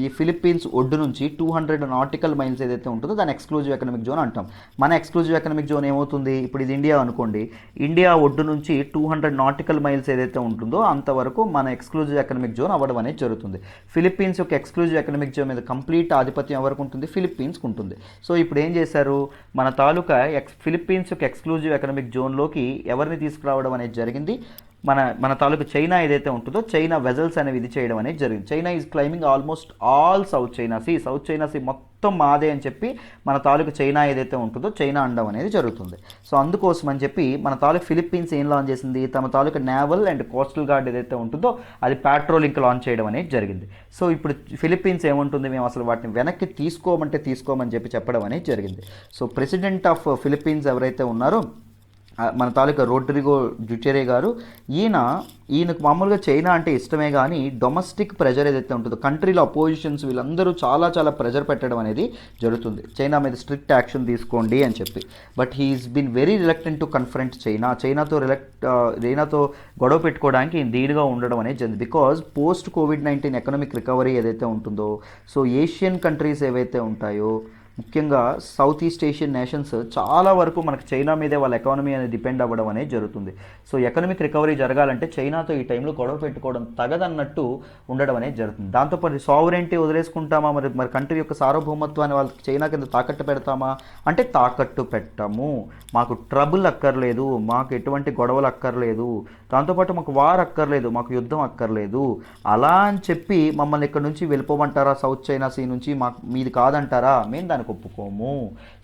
ఈ ఫిలిప్పీన్స్ ఒడ్డు నుంచి 200 నాటికల్ మైల్స్ ఏదైతే ఉంటుందో దాన్ని ఎక్స్క్లూజివ్ ఎకనామిక్ జోన్ అంటాం. మన ఎక్స్క్లూజివ్ ఎకనామిక్ జోన్ ఏమవుతుంది, ఇప్పుడు ఇది ఇండియా అనుకోండి, ఇండియా ఒడ్డు నుంచి 200 నాటికల్ మైల్స్ ఏదైతే ఉంటుందో అంతవరకు మన ఎక్స్క్లూజివ్ ఎకనామిక్ జోన్ అవ్వడం అనేది జరుగుతుంది. ఫిలిప్పీన్స్ యొక్క ఎక్స్క్లూజివ్ ఎకనామిక్ జోన్ మీద కంప్లీట్ ఆధిపత్యం ఎవరికి ఉంటుంది, ఫిలిప్పీన్స్కి ఉంటుంది. సో ఇప్పుడు ఏం చేశారు మన తాలూకా ఫిలిప్పీన్స్ యొక్క ఎక్స్క్లూజివ్ ఎకనామిక్ జోన్లోకి ఎవరిని తీసుకురావడం అనేది జరిగింది, మన తాలూకు చైనా ఏదైతే ఉంటుందో చైనా వెజల్స్ అనేవి ఇది చేయడం అనేది జరిగింది. China is claiming almost all South China Sea మొత్తం మాదే అని చెప్పి మన తాలూకు చైనా ఏదైతే ఉంటుందో చైనా అండం అనేది జరుగుతుంది. సో అందుకోసం అని చెప్పి మన తాలూకు ఫిలిప్పీన్స్ ఏం లాంచ్ చేసింది, తమ తాలూకు నేవల్ అండ్ కోస్టల్ గార్డ్ ఏదైతే ఉంటుందో అది ప్యాట్రోలింగ్ లాంచ్ చేయడం అనేది జరిగింది. సో ఇప్పుడు ఫిలిప్పీన్స్ ఏముంటుంది, మేము అసలు వాటిని వెనక్కి తీసుకోమని చెప్పడం అనేది జరిగింది. సో ప్రెసిడెంట్ ఆఫ్ ఫిలిప్పీన్స్ ఎవరైతే ఉన్నారో మన తాలూకా రోడ్రిగో డ్యూటెరే గారు ఈయనకు మామూలుగా చైనా అంటే ఇష్టమే కానీ డొమెస్టిక్ ప్రెజర్ ఏదైతే ఉంటుందో కంట్రీలో అపోజిషన్స్ వీళ్ళందరూ చాలా ప్రెజర్ పెట్టడం అనేది జరుగుతుంది. చైనా మీద స్ట్రిక్ట్ యాక్షన్ తీసుకోండి అని చెప్పి. But he is been very reluctant to confront చైనాతో గొడవ పెట్టుకోవడానికి ఈయన ధీటుగా ఉండడం అనేది జరిగింది. బికాజ్ పోస్ట్ కోవిడ్-19 ఎకనామిక్ రికవరీ ఏదైతే ఉంటుందో సో ఏషియన్ కంట్రీస్ ఏవైతే ఉంటాయో ముఖ్యంగా సౌత్ ఈస్ట్ ఏషియన్ నేషన్స్ చాలా వరకు మనకు చైనా మీదే వాళ్ళ ఎకానమీ అనేది డిపెండ్ అవ్వడం అనేది జరుగుతుంది. సో ఎకనామిక్ రికవరీ జరగాలంటే చైనాతో ఈ టైంలో గొడవ పెట్టుకోవడం తగదన్నట్టు ఉండడం అనేది జరుగుతుంది. దాంతోపాటు సావరెంటీ వదిలేసుకుంటామా, మరి కంట్రీ యొక్క సార్వభౌమత్వాన్ని వాళ్ళకి చైనా కింద తాకట్టు పెడతామా అంటే తాకట్టు పెట్టము. మాకు ట్రబుల్ అక్కర్లేదు, మాకు ఎటువంటి గొడవలు అక్కర్లేదు, దాంతోపాటు మాకు వార్ అక్కర్లేదు, మాకు యుద్ధం అక్కర్లేదు. అలా అని చెప్పి మమ్మల్ని ఇక్కడ నుంచి వెళ్ళిపోమంటారా, సౌత్ చైనా సీ నుంచి మీది కాదంటారా, మేము దానికి ఒప్పుకోము,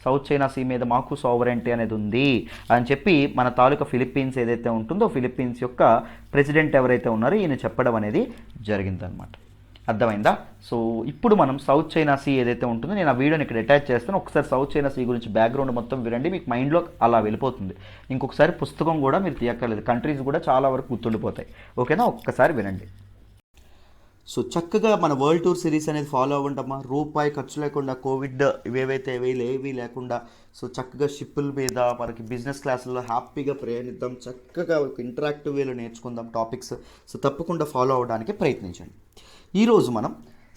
సౌత్ చైనా సీ మీద మాకు సావరెంటీ అనేది ఉంది అని చెప్పి మన తాలూకా ఫిలిప్పీన్స్ ఏదైతే ఉంటుందో ఫిలిప్పీన్స్ యొక్క ప్రెసిడెంట్ ఎవరైతే ఉన్నారో ఈయన చెప్పడం అనేది జరిగిందనమాట. అర్థమైందా? సో ఇప్పుడు మనం సౌత్ చైనా సీ ఏదైతే ఉంటుందో నేను ఆ వీడియోని ఇక్కడ అటాచ్ చేస్తాను. ఒకసారి సౌత్ చైనా సీ గురించి బ్యాక్గ్రౌండ్ మొత్తం వినండి, మీకు మైండ్లో అలా వెళ్ళిపోతుంది. ఇంకొకసారి పుస్తకం కూడా మీరు తీయక్కర్లేదు, కంట్రీస్ కూడా చాలా వరకు గుర్తుండిపోతాయి. ఓకేనా? ఒక్కసారి వినండి. సో చక్కగా మన వరల్డ్ టూర్ సిరీస్ అనేది ఫాలో అవ్వంటమ్మా. రూపాయి ఖర్చు లేకుండా, కోవిడ్ ఇవేవైతే ఏవి లేకుండా, సో చక్కగా షిప్పుల మీద మనకి బిజినెస్ క్లాసుల్లో హ్యాపీగా ప్రయాణిద్దాం, చక్కగా ఒక ఇంటరాక్టివ్ వేలో నేర్చుకుందాం టాపిక్స్. సో తప్పకుండా ఫాలో అవ్వడానికి ప్రయత్నించండి. ఈరోజు మనం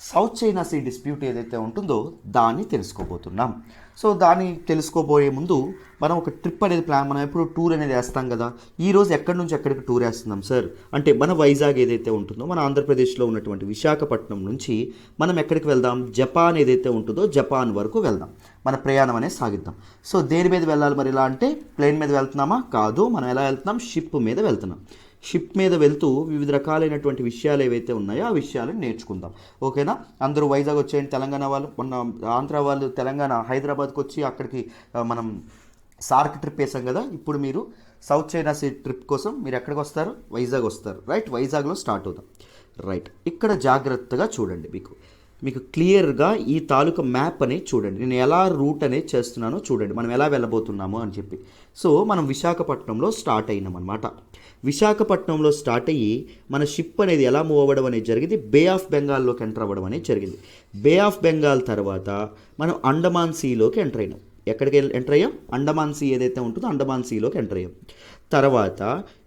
సౌత్ చైనా సీ డిస్ప్యూట్ ఏదైతే ఉంటుందో దాన్ని తెలుసుకోబోతున్నాం. సో దాన్ని తెలుసుకోబోయే ముందు మనం ఒక ట్రిప్ అనేది మనం ఎప్పుడు టూర్ అనేది వేస్తాం కదా. ఈరోజు ఎక్కడి నుంచి ఎక్కడికి టూర్ వేస్తున్నాం సార్ అంటే, మన వైజాగ్ ఏదైతే ఉంటుందో మన ఆంధ్రప్రదేశ్లో ఉన్నటువంటి విశాఖపట్నం నుంచి మనం ఎక్కడికి వెళ్దాం, జపాన్ ఏదైతే ఉంటుందో జపాన్ వరకు వెళ్దాం, మన ప్రయాణం అనేది సాగిద్దాం. సో దేని మీద వెళ్ళాలి మరి? ఇలా అంటే ప్లేన్ మీద వెళ్తున్నామా? కాదు, మనం ఎలా వెళ్తున్నాం? షిప్ మీద వెళ్తున్నాం. షిప్ మీద వెళ్తూ వివిధ రకాలైనటువంటి విషయాలు ఏవైతే ఉన్నాయో ఆ విషయాలను నేర్చుకుందాం. ఓకేనా? అందరూ వైజాగ్ వచ్చేయండి. తెలంగాణ వాళ్ళు, మొన్న ఆంధ్ర వాళ్ళు తెలంగాణ హైదరాబాద్కి వచ్చి అక్కడికి మనం సార్క్ ట్రిప్ వేసాం కదా. ఇప్పుడు మీరు సౌత్ చైనా సీ ట్రిప్ కోసం మీరు ఎక్కడికి వస్తారు? వైజాగ్ వస్తారు. రైట్, వైజాగ్లో స్టార్ట్ అవుదాం. రైట్, ఇక్కడ జాగ్రత్తగా చూడండి. మీకు క్లియర్గా ఈ తాలూకా మ్యాప్ అనేది చూడండి. నేను ఎలా రూట్ అనేది చేస్తున్నానో చూడండి, మనం ఎలా వెళ్ళబోతున్నామో అని చెప్పి. సో మనం విశాఖపట్నంలో స్టార్ట్ అయినాం అనమాట. విశాఖపట్నంలో స్టార్ట్ అయ్యి మన షిప్ అనేది ఎలా మూవ్ అవ్వడం అనేది జరిగింది, బే ఆఫ్ బెంగాల్లోకి ఎంటర్ అవ్వడం అనేది జరిగింది. బే ఆఫ్ బెంగాల్ తర్వాత మనం అండమాన్ సీలోకి ఎంటర్ అయినాం. ఎక్కడికి ఎంటర్ అయ్యాం? అండమాన్ సీ ఏదైతే ఉంటుందో అండమాన్ సీలోకి ఎంటర్ అయ్యాం. తర్వాత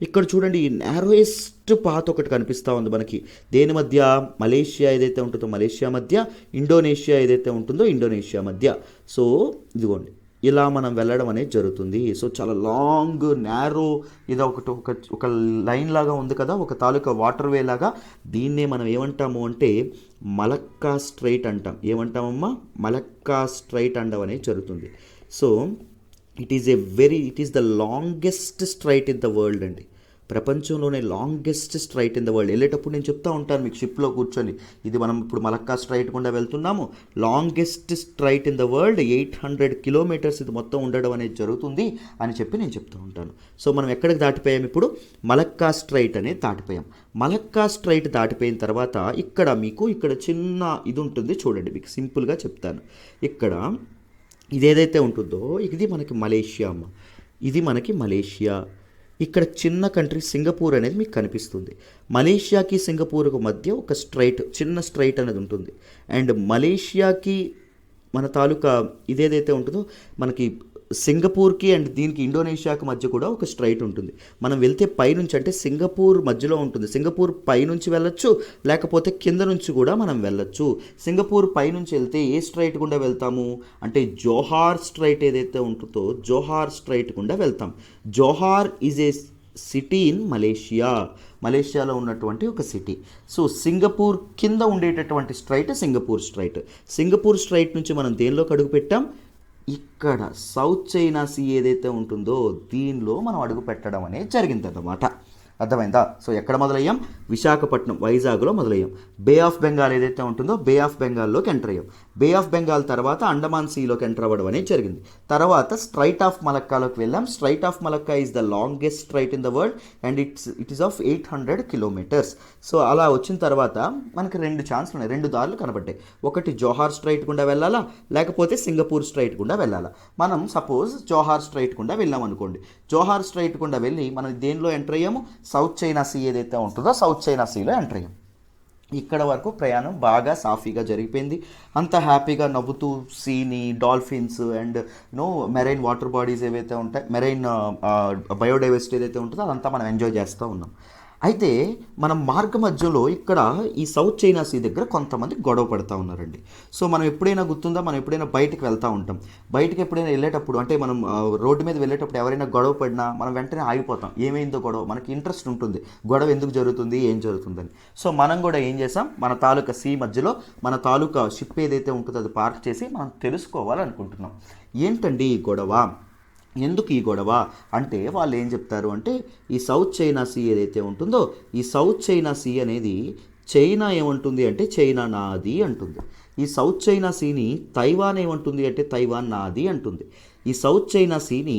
ఇక్కడ చూడండి, ఈ నారోయెస్ట్ పాత్ ఒకటి కనిపిస్తూ ఉంది మనకి. దేని మధ్య? మలేషియా ఏదైతే ఉంటుందో మలేషియా మధ్య, ఇండోనేషియా ఏదైతే ఉంటుందో ఇండోనేషియా మధ్య. సో ఇదిగోండి, ఇలా మనం వెళ్ళడం అనేది జరుగుతుంది. సో చాలా లాంగ్ నారో ఇది ఒక లైన్ లాగా ఉంది కదా, ఒక తాలూకా వాటర్ వే లాగా. దీన్నే మనం ఏమంటాము అంటే మలక్కా స్ట్రైట్ అంటాం. ఏమంటామమ్మా? మలక్కా స్ట్రైట్ అనడం అనేది జరుగుతుంది. So it is the longest straight in the world అండి. ప్రపంచంలోనే longest straight in the world. వెళ్ళేటప్పుడు నేను చెప్తా ఉంటాను మీకు షిప్లో కూర్చొని, ఇది మనం ఇప్పుడు మలక్కా స్ట్రైట్ గుండా వెళ్తున్నాము, longest straight in the world, 800 kilometres ఇది మొత్తం ఉండడం అనేది జరుగుతుంది అని చెప్పి నేను చెప్తూ ఉంటాను. సో మనం ఎక్కడికి దాటిపోయాం ఇప్పుడు? మలక్కా స్ట్రైట్ అనేది దాటిపోయాం. మలక్కా స్ట్రైట్ దాటిపోయిన తర్వాత ఇక్కడ చిన్న ఇది ఉంటుంది చూడండి, మీకు సింపుల్గా చెప్తాను. ఇక్కడ ఇదేదైతే ఉంటుందో ఇది మనకి మలేషియా అమ్మ, ఇది మనకి మలేషియా. ఇక్కడ చిన్న కంట్రీ సింగపూర్ అనేది మీకు కనిపిస్తుంది. మలేషియాకి సింగపూర్కు మధ్య ఒక చిన్న స్ట్రైట్ అనేది ఉంటుంది. అండ్ మలేషియాకి మన తాలూకా ఇదేదైతే ఉంటుందో మనకి సింగపూర్కి అండ్ దీనికి ఇండోనేషియాకి మధ్య కూడా ఒక స్ట్రైట్ ఉంటుంది. మనం వెళ్తే పైనుంచి, అంటే సింగపూర్ మధ్యలో ఉంటుంది, సింగపూర్ పైనుంచి వెళ్ళొచ్చు, లేకపోతే కింద నుంచి కూడా మనం వెళ్ళొచ్చు. సింగపూర్ పైనుంచి వెళ్తే ఏ స్ట్రైట్ గుండా వెళ్తాము అంటే జోహార్ స్ట్రైట్ ఏదైతే ఉంటుందో జోహార్ స్ట్రైట్ గుండా వెళ్తాం. జోహార్ ఈజ్ ఏ సిటీ ఇన్ మలేషియాలో ఉన్నటువంటి ఒక సిటీ. సో సింగపూర్ కింద ఉండేటటువంటి స్ట్రైట్ సింగపూర్ స్ట్రైట్ నుంచి మనం దేనిలోకి అడుగు పెట్టాం? ఇక్కడ సౌత్ చైనా సీ ఏదైతే ఉంటుందో దీనిలో మనం అడుగు పెట్టడం అనేది జరిగిందన్నమాట. అర్థమైందా? సో ఎక్కడ మొదలయ్యాం? విశాఖపట్నం, వైజాగ్లో మొదలయ్యాం. బే ఆఫ్ బెంగాల్ ఏదైతే ఉంటుందో బే ఆఫ్ బెంగాల్లోకి ఎంటర్ అయ్యాం. బే ఆఫ్ బెంగాల్ తర్వాత అండమాన్ సీలోకి ఎంటర్ అవ్వడం అనేది జరిగింది. తర్వాత స్ట్రైట్ ఆఫ్ మలక్కాలోకి వెళ్ళాం. Straight of Malacca is the longest straight in the world and it is of 800 kilometres. So అలా వచ్చిన తర్వాత మనకి 2 ఛాన్స్లు ఉన్నాయి, 2 దారులు కనబడ్డాయి. ఒకటి జోహార్ స్ట్రైట్ గుండా వెళ్ళాలా, లేకపోతే సింగపూర్ స్ట్రైట్ గుండా వెళ్ళాలా. మనం సపోజ్ జోహార్ స్ట్రైట్ గుండా వెళ్ళాం అనుకోండి. జోహార్ స్ట్రైట్ గుండా వెళ్ళి మనం దేనిలో ఎంటర్ అయ్యాము? సౌత్ చైనా సీ ఏదైతే ఉంటుందో సౌత్ చైనా సీలో ఎంటర్ అయ్యాం. ఇక్కడ వరకు ప్రయాణం బాగా సాఫీగా జరిగిపోయింది. అంత హ్యాపీగా నవ్వుతూ సీని, dolphins and marine water bodies ఏవైతే ఉంటాయి, మెరైన్ బయోడైవర్సిటీ ఏదైతే ఉంటుందో అదంతా మనం ఎంజాయ్ చేస్తూ ఉన్నాం. అయితే మనం మార్గ మధ్యలో ఇక్కడ ఈ సౌత్ చైనా సీ దగ్గర కొంతమంది గొడవ పడుతూ ఉన్నారండి. సో మనం ఎప్పుడైనా గుర్తుందా, మనం ఎప్పుడైనా బయటకు వెళ్తూ ఉంటాం. బయటకు ఎప్పుడైనా వెళ్ళేటప్పుడు అంటే మనం రోడ్డు మీద వెళ్ళేటప్పుడు ఎవరైనా గొడవ పడినా మనం వెంటనే ఆగిపోతాం. ఏమైందో గొడవ, మనకి ఇంట్రెస్ట్ ఉంటుంది గొడవ ఎందుకు జరుగుతుంది, ఏం జరుగుతుందని. సో మనం కూడా ఏం చేసాం, మన తాలూకా సీ మధ్యలో మన తాలూకా షిప్ ఏదైతే ఉంటుందో అది పార్క్ చేసి మనం తెలుసుకోవాలనుకుంటున్నాం. ఏంటండి ఈ గొడవ, ఎందుకు ఈ గొడవ అంటే వాళ్ళు ఏం చెప్తారు అంటే, ఈ సౌత్ చైనా సీ ఏదైతే ఉంటుందో ఈ సౌత్ చైనా సీ అనేది చైనా ఏమంటుంది అంటే చైనా నాది అంటుంది. ఈ సౌత్ చైనా సీని తైవాన్ ఏమంటుంది అంటే తైవాన్ నాది అంటుంది. ఈ సౌత్ చైనా సీని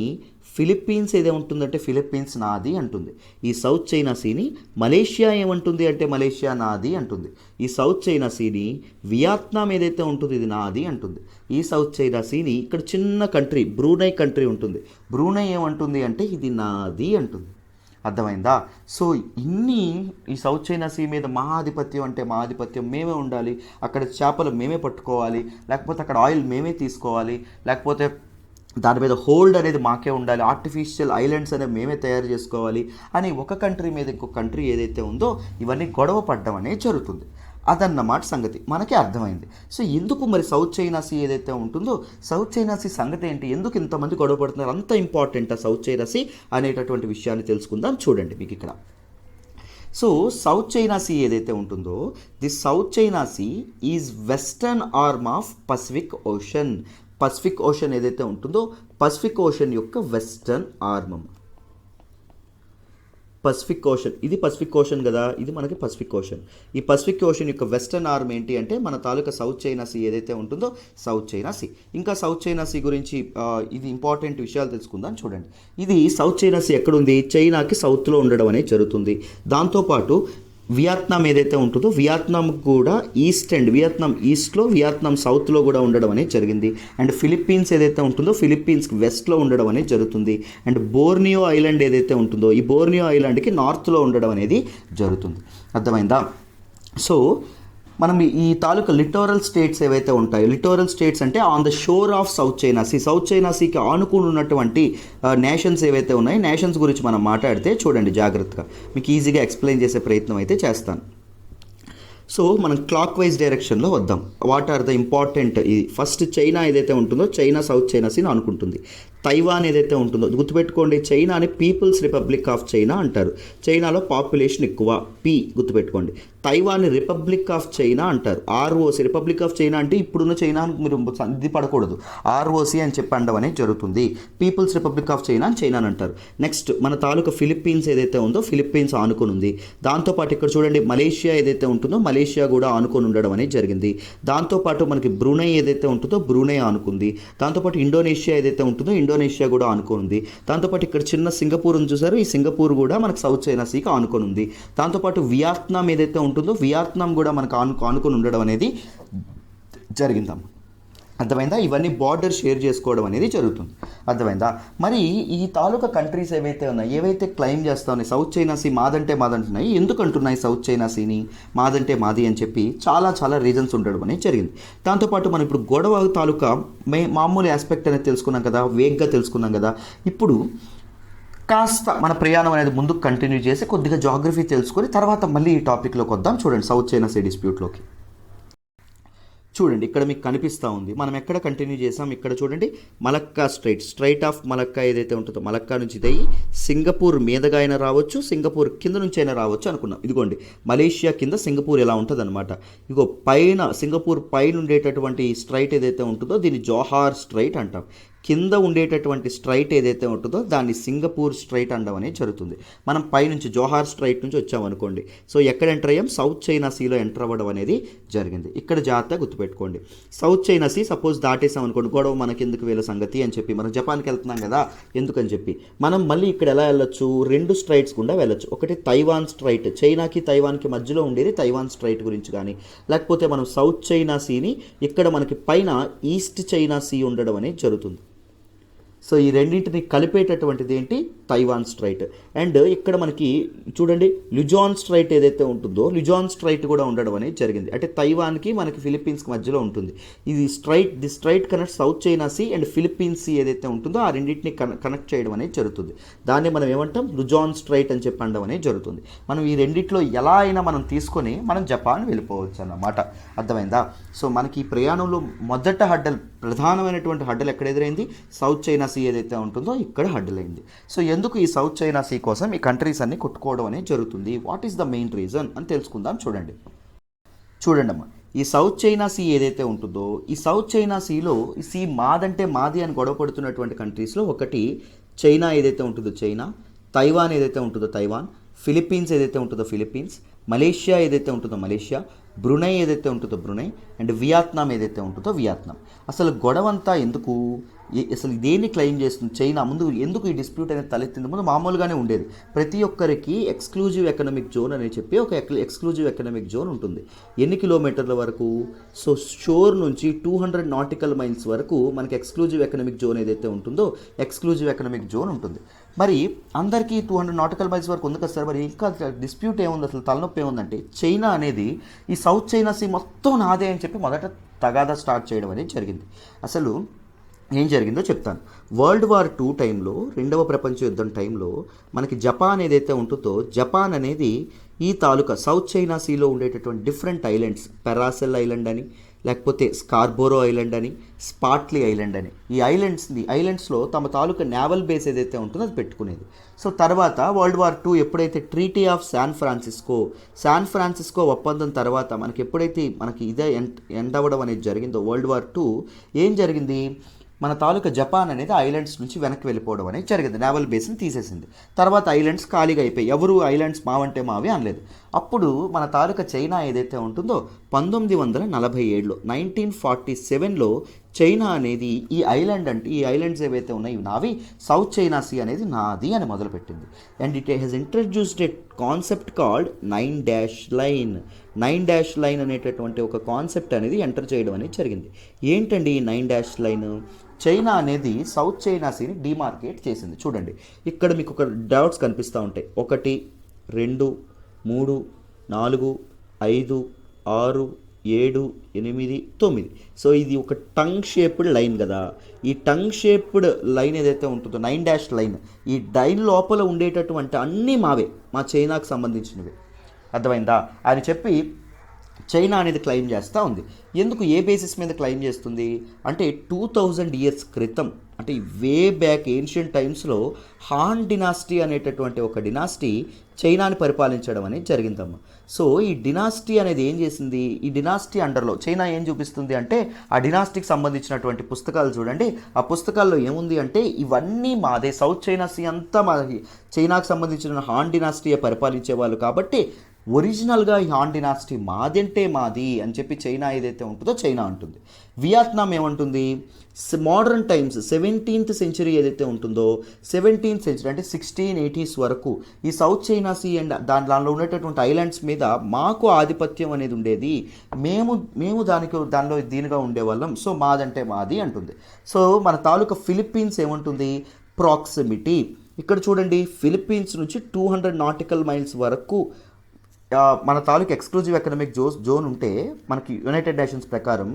ఫిలిప్పీన్స్ ఏదేముంటుందంటే ఫిలిప్పీన్స్ నాది అంటుంది. ఈ సౌత్ చైనా సీని మలేషియా ఏమంటుంది అంటే మలేషియా నాది అంటుంది. ఈ సౌత్ చైనా సీని వియత్నాం ఏదైతే ఉంటుంది ఇది నాది అంటుంది. ఈ సౌత్ చైనా సీని ఇక్కడ చిన్న కంట్రీ బ్రూనై కంట్రీ ఉంటుంది. బ్రూనై ఏమంటుంది అంటే ఇది నాది అంటుంది. అర్థమైందా? సో ఇన్ని ఈ సౌత్ చైనా సీ మీద మహాధిపత్యం అంటే మహాధిపత్యం మేమే ఉండాలి, అక్కడ చేపలు మేమే పట్టుకోవాలి, లేకపోతే అక్కడ ఆయిల్ మేమే తీసుకోవాలి, లేకపోతే దాని మీద హోల్డ్ అనేది మాకే ఉండాలి, ఆర్టిఫిషియల్ ఐలాండ్స్ అనేవి మేమే తయారు చేసుకోవాలి అని ఒక కంట్రీ మీద ఇంకొక కంట్రీ ఏదైతే ఉందో ఇవన్నీ గొడవ పడడం అనేది జరుగుతుంది. అదన్నమాట సంగతి, మనకి అర్థమైంది. సో ఎందుకు మరి సౌత్ చైనా సీ ఏదైతే ఉంటుందో సౌత్ చైనా సీ సంగతి ఏంటి, ఎందుకు ఇంతమంది గొడవ పడుతున్నారు, అంత ఇంపార్టెంట్ ఆ సౌత్ చైనా సీ అనేటటువంటి విషయాన్ని తెలుసుకుందాం. చూడండి మీకు ఇక్కడ. సో సౌత్ చైనా సీ ఏదైతే ఉంటుందో the South China Sea is western arm of Pacific Ocean. Pacific Ocean ఏదైతే ఉంటుందో పసిఫిక్ ఓషన్ యొక్క వెస్టర్న్ ఆర్మ్. పసిఫిక్ ఓషన్, ఇది పసిఫిక్ ఓషన్ కదా, ఇది మనకి పసిఫిక్ ఓషన్. ఈ పసిఫిక్ ఓషన్ యొక్క వెస్టర్న్ ఆర్మ్ ఏంటి అంటే మన తాలూకా సౌత్ చైనా సీ ఏదైతే ఉంటుందో సౌత్ చైనా సీ. ఇంకా సౌత్ చైనా సీ గురించి ఇది ఇంపార్టెంట్ విషయాలు తెలుసుకుందాం. చూడండి, ఇది సౌత్ చైనా సీ ఎక్కడుంది, చైనాకి సౌత్లో ఉండడం అనేది జరుగుతుంది. దాంతోపాటు వియత్నాం ఏదైతే ఉంటుందో వియత్నాం కూడా ఈస్ట్ అండ్ వియత్నాం ఈస్ట్లో వియత్నాం సౌత్లో కూడా ఉండడం అనేది జరిగింది. అండ్ ఫిలిప్పీన్స్ ఏదైతే ఉంటుందో ఫిలిప్పీన్స్కి వెస్ట్లో ఉండడం అనేది జరుగుతుంది. అండ్ బోర్నియో ఐలాండ్ ఏదైతే ఉంటుందో ఈ బోర్నియో ఐలాండ్కి నార్త్లో ఉండడం అనేది జరుగుతుంది. అర్థమైందా? సో మనం ఈ తాలూకా లిటోరల్ స్టేట్స్ ఏవైతే ఉంటాయో, లిటోరల్ స్టేట్స్ అంటే on the shore of South China Sea, South China సీకి ఆనుకుని ఉన్నటువంటి నేషన్స్ ఏవైతే ఉన్నాయో నేషన్స్ గురించి మనం మాట్లాడితే చూడండి జాగ్రత్తగా, మీకు ఈజీగా ఎక్స్ప్లెయిన్ చేసే ప్రయత్నం అయితే చేస్తాను. సో మనం క్లాక్ వైజ్ డైరెక్షన్లో వద్దాం. వాట్ ఆర్ ద ఇంపార్టెంట్, ఇది ఫస్ట్ చైనా ఏదైతే ఉంటుందో చైనా సౌత్ చైనా సీని అనుకుంటుంది. తైవాన్ ఏదైతే ఉంటుందో గుర్తుపెట్టుకోండి, చైనాని పీపుల్స్ రిపబ్లిక్ ఆఫ్ చైనా అంటారు. చైనాలో పాపులేషన్ ఎక్కువ, పి గుర్తుపెట్టుకోండి. తైవాన్ని రిపబ్లిక్ ఆఫ్ చైనా అంటారు, ఆర్ఓసి. రిపబ్లిక్ ఆఫ్ చైనా అంటే ఇప్పుడున్న చైనాను మీరు ఇది పడకూడదు, ఆర్ఓసి అని చెప్పి అనడం అనేది జరుగుతుంది. పీపుల్స్ రిపబ్లిక్ ఆఫ్ చైనా అని చైనా అంటారు. నెక్స్ట్ మన తాలూకా ఫిలిప్పీన్స్ ఏదైతే ఉందో ఫిలిప్పీన్స్ ఆనుకొని ఉంది. దాంతోపాటు ఇక్కడ చూడండి మలేషియా ఏదైతే ఉంటుందో మలేషియా కూడా ఆనుకొని ఉండడం అనేది జరిగింది. దాంతోపాటు మనకి బ్రూనై ఏదైతే ఉంటుందో బ్రూనై ఆనుకుంది. దాంతోపాటు ఇండోనేషియా ఏదైతే ఉంటుందో ఇండోనేషియా కూడా ఆనుకుంది. దాంతోపాటు ఇక్కడ చిన్న సింగపూర్ ఉంది చూసారు, ఈ సింగపూర్ కూడా మనకు సౌత్ చైనా సీకి ఆనుకొని ఉంది. దాంతోపాటు వియత్నాం ఏదైతే ఉంటుందో వియత్నాం కూడా మనకు ఆనుకొని ఉండడం అనేది జరిగిందమ్మ. అర్థమైందా? ఇవన్నీ బార్డర్ షేర్ చేసుకోవడం అనేది జరుగుతుంది. అర్థమైందా? మరి ఈ తాలూకా కంట్రీస్ ఏవైతే ఉన్నాయి, ఏవైతే క్లెయిమ్ చేస్తా ఉన్నాయి సౌత్ చైనా సీ మాదంటే మాదంటున్నాయి, ఎందుకు అంటున్నాయి సౌత్ చైనా సీని మాదంటే మాది అని చెప్పి చాలా రీజన్స్ ఉండడం అనేది జరిగింది. దాంతోపాటు మనం ఇప్పుడు గొడవ తాలూకా మామూలు ఆస్పెక్ట్ అనేది తెలుసుకున్నాం కదా, వేగ్గా తెలుసుకున్నాం కదా. ఇప్పుడు కాస్త మన ప్రయాణం అనేది ముందుకు కంటిన్యూ చేసి కొద్దిగా జాగ్రఫీ తెలుసుకొని తర్వాత మళ్ళీ ఈ టాపిక్లోకి వద్దాం. చూడండి సౌత్ చైనా సీ డిస్ప్యూట్లోకి. చూడండి ఇక్కడ మీకు కనిపిస్తూ ఉంది, మనం ఎక్కడ కంటిన్యూ చేసాం, ఇక్కడ చూడండి మలక్కా స్ట్రైట్ ఆఫ్ మలక్కా ఏదైతే ఉంటుందో మలక్కా నుంచి దయ్యి సింగపూర్ మీదగా అయినా రావచ్చు, సింగపూర్ కింద నుంచి అయినా రావచ్చు అనుకున్నాం. ఇదిగోండి మలేషియా కింద సింగపూర్ ఎలా ఉంటుంది అనమాట. ఇగో పైన సింగపూర్ పైన ఉండేటటువంటి స్ట్రైట్ ఏదైతే ఉంటుందో దీన్ని జోహార్ స్ట్రైట్ అంటాం. కింద ఉండేటటువంటి స్ట్రైట్ ఏదైతే ఉంటుందో దాన్ని సింగపూర్ స్ట్రైట్ అనడం అనేది జరుగుతుంది. మనం పైనుంచి జోహార్ స్ట్రైట్ నుంచి వచ్చామనుకోండి, సో ఎక్కడ ఎంటర్ అయ్యాం, సౌత్ చైనా సీలో ఎంటర్ అవ్వడం అనేది జరిగింది. ఇక్కడ జాగ్రత్తగా గుర్తుపెట్టుకోండి, సౌత్ చైనా సీ సపోజ్ దాటేసాం అనుకోండి, గొడవ మనకి ఎందుకు వీళ్ళ సంగతి అని చెప్పి మనం జపాన్కి వెళ్తున్నాం కదా ఎందుకని చెప్పి మనం మళ్ళీ ఇక్కడ ఎలా వెళ్ళొచ్చు, రెండు స్ట్రైట్స్ గుండా వెళ్ళొచ్చు. ఒకటి తైవాన్ స్ట్రైట్, చైనాకి తైవాన్కి మధ్యలో ఉండేది తైవాన్ స్ట్రైట్ గురించి కానీ, లేకపోతే మనం సౌత్ చైనా సీని ఇక్కడ మనకి పైన ఈస్ట్ చైనా సీ ఉండడం అనేది జరుగుతుంది. సో ఈ రెండింటిని కలిపేటటువంటిది ఏంటి, తైవాన్ స్ట్రైట్. అండ్ ఇక్కడ మనకి చూడండి లుజాన్ స్ట్రైట్ ఏదైతే ఉంటుందో లుజాన్ స్ట్రైట్ కూడా ఉండడం అనేది జరిగింది. అంటే తైవాన్కి మనకి ఫిలిప్పీన్స్కి మధ్యలో ఉంటుంది. ఇది the strait connect South China Sea and Philippines Sea ఏదైతే ఉంటుందో ఆ రెండింటిని కనెక్ట్ చేయడం అనేది జరుగుతుంది. దాన్ని మనం ఏమంటాం, లుజాన్ స్ట్రైట్ అని చెప్పి అనడం అనేది జరుగుతుంది. మనం ఈ రెండిట్లో ఎలా అయినా మనం తీసుకొని మనం జపాన్ వెళ్ళిపోవచ్చు అన్నమాట. అర్థమైందా? సో మనకి ఈ ప్రయాణంలో మొదట ప్రధానమైనటువంటి హడ్డల్ ఎక్కడ ఎదురైంది, సౌత్ చైనా సీ ఏదైతే ఉంటుందో ఇక్కడ హడ్డల్ అయింది. సో ఎందుకు ఈ సౌత్ చైనా సీ కోసం ఈ కంట్రీస్ అన్ని కొట్టుకోవడం అనేది జరుగుతుంది, what is the main reason అని తెలుసుకుందాం. చూడండి అమ్మా, ఈ సౌత్ చైనా సీ ఏదైతే ఉంటుందో ఈ సౌత్ చైనా సీలో ఈ సీ మాదంటే మాది అని గొడవ పడుతున్నటువంటి కంట్రీస్లో ఒకటి చైనా ఏదైతే ఉంటుందో చైనా, తైవాన్ ఏదైతే ఉంటుందో తైవాన్, ఫిలిప్పీన్స్ ఏదైతే ఉంటుందో ఫిలిప్పీన్స్, మలేషియా ఏదైతే ఉంటుందో మలేషియా, బ్రునై ఏదైతే ఉంటుందో బ్రునై, అండ్ వియత్నాం ఏదైతే ఉంటుందో వియత్నాం. అసలు గొడవంతా ఎందుకు, అసలు దేన్ని క్లెయిమ్ చేస్తుంది చైనా? ముందు ఎందుకు ఈ డిస్ప్యూట్ అనేది తలెత్తింది? ముందు మామూలుగానే ఉండేది, ప్రతి ఒక్కరికి ఎక్స్క్లూజివ్ ఎకనామిక్ జోన్ అని చెప్పి ఒక ఎక్స్క్లూజివ్ ఎకనామిక్ జోన్ ఉంటుంది. ఎన్ని కిలోమీటర్ల వరకు? సో షోర్ నుంచి 200 నాటికల్ మైల్స్ వరకు మనకి ఎక్స్క్లూజివ్ ఎకనామిక్ జోన్ ఏదైతే ఉంటుందో ఎక్స్క్లూజివ్ ఎకనామిక్ జోన్ ఉంటుంది. మరి అందరికీ 200 నాటికల్ మైల్స్ వరకు ఉంది కదా సార్, మరి ఇంకా డిస్ప్యూట్ ఏముంది, అసలు తలనొప్పి ఏముందంటే చైనా అనేది ఈ సౌత్ చైనా సీ మొత్తం నాదే అని చెప్పి మొదట తగాదా స్టార్ట్ చేయడం అనేది జరిగింది. అసలు ఏం జరిగిందో చెప్తాను. వరల్డ్ వార్ 2 టైంలో, రెండవ ప్రపంచ యుద్ధం టైంలో మనకి జపాన్ ఏదైతే ఉంటుందో జపాన్ అనేది ఈ తాలూకా సౌత్ చైనా సీలో ఉండేటటువంటి డిఫరెంట్ ఐలాండ్స్, పెరాసెల్ ఐలాండ్ అని, లేకపోతే స్కార్బోరో ఐలాండ్ అని, స్పాట్లీ ఐలాండ్ అని, ఈ ఐలాండ్స్లో తమ తాలూకా నేవల్ బేస్ ఏదైతే ఉంటుందో అది పెట్టుకునేది. సో తర్వాత వరల్డ్ వార్ 2 ఎప్పుడైతే ట్రీటీ ఆఫ్ శాన్ ఫ్రాన్సిస్కో ఒప్పందం తర్వాత మనకి ఎప్పుడైతే ఇదే ఎండ్ అవ్వడం అనేది జరిగిందో వరల్డ్ వార్ 2 ఏం జరిగింది, మన తాలూకా జపాన్ అనేది ఐలాండ్స్ నుంచి వెనక్కి వెళ్ళిపోవడం అనేది జరిగింది, నేవల్ బేస్ని తీసేసింది. తర్వాత ఐలాండ్స్ ఖాళీగా అయిపోయి ఎవరు ఐలాండ్స్ మావంటే మావి అనలేదు. అప్పుడు మన తాలూకా చైనా ఏదైతే ఉంటుందో 1947లో 1947లో చైనా అనేది ఈ ఐలాండ్స్ ఏవైతే ఉన్నాయో ఇవి నావి, సౌత్ చైనా సీ అనేది నాది అని మొదలుపెట్టింది. And it has introduced a concept called 9 dash line అనేటటువంటి ఒక కాన్సెప్ట్ అనేది ఎంటర్ చేయడం అనేది జరిగింది. ఏంటండి ఈ 9 డాష్ లైన్? చైనా అనేది సౌత్ చైనా సీని డిమార్కేట్ చేసింది. చూడండి ఇక్కడ మీకు ఒక డాట్స్ కనిపిస్తూ ఉంటాయి, 1 2 3 4 5 6 7 8 9. సో ఇది ఒక టంగ్ షేప్డ్ లైన్ కదా. ఈ టంగ్ షేప్డ్ లైన్ ఏదైతే ఉంటుందో 9 డాష్ లైన్, ఈ లైన్ లోపల ఉండేటటువంటి అన్నీ మావే, మా చైనాకు సంబంధించినవి. అర్థమైందా అని చెప్పి చైనా అనేది క్లెయిమ్ చేస్తూ ఉంది. ఎందుకు, ఏ బేసిస్ మీద క్లెయిమ్ చేస్తుంది అంటే 2000 ఇయర్స్ క్రితం, అంటే వే బ్యాక్ ఏన్షియంట్ టైమ్స్లో హాన్ డినాస్టీ అనేటటువంటి ఒక డినాస్టీ చైనాని పరిపాలించడం అనేది జరిగిందమ్మా. సో ఈ డినాస్టీ అనేది ఏం చేసింది, ఈ డినాస్టీ అండర్లో చైనా ఏం చూపిస్తుంది అంటే ఆ డినాస్టీకి సంబంధించినటువంటి పుస్తకాలు చూడండి. ఆ పుస్తకాల్లో ఏముంది అంటే ఇవన్నీ మాదే, సౌత్ చైనా సీ అంతా మాది, చైనాకు సంబంధించిన హాన్ డినాస్టీయే పరిపాలించే వాళ్ళు కాబట్టి ఒరిజినల్గా ఈ హాన్ డినాస్టీ మాదంటే మాది అని చెప్పి చైనా ఏదైతే ఉంటుందో చైనా అంటుంది. వియత్నాం ఏమంటుంది, మోడర్న్ టైమ్స్ 17th సెంచరీ ఏదైతే ఉంటుందో 17th సెంచరీ అంటే 1680s వరకు ఈ సౌత్ చైనా సీ అండ్ దానిలో ఉండేటటువంటి ఐలాండ్స్ మీద మాకు ఆధిపత్యం అనేది ఉండేది, మేము దానిలో దీనిగా ఉండేవాళ్ళం, సో మాదంటే మాది అంటుంది. సో మన తాలూకా ఫిలిప్పీన్స్ ఏమంటుంది, ప్రాక్సిమిటీ. ఇక్కడ చూడండి ఫిలిప్పీన్స్ నుంచి 200 నాటికల్ మైల్స్ వరకు మన తాలూకు ఎక్స్క్లూజివ్ ఎకనామిక్ జోన్ ఉంటే మనకి యునైటెడ్ నేషన్స్ ప్రకారం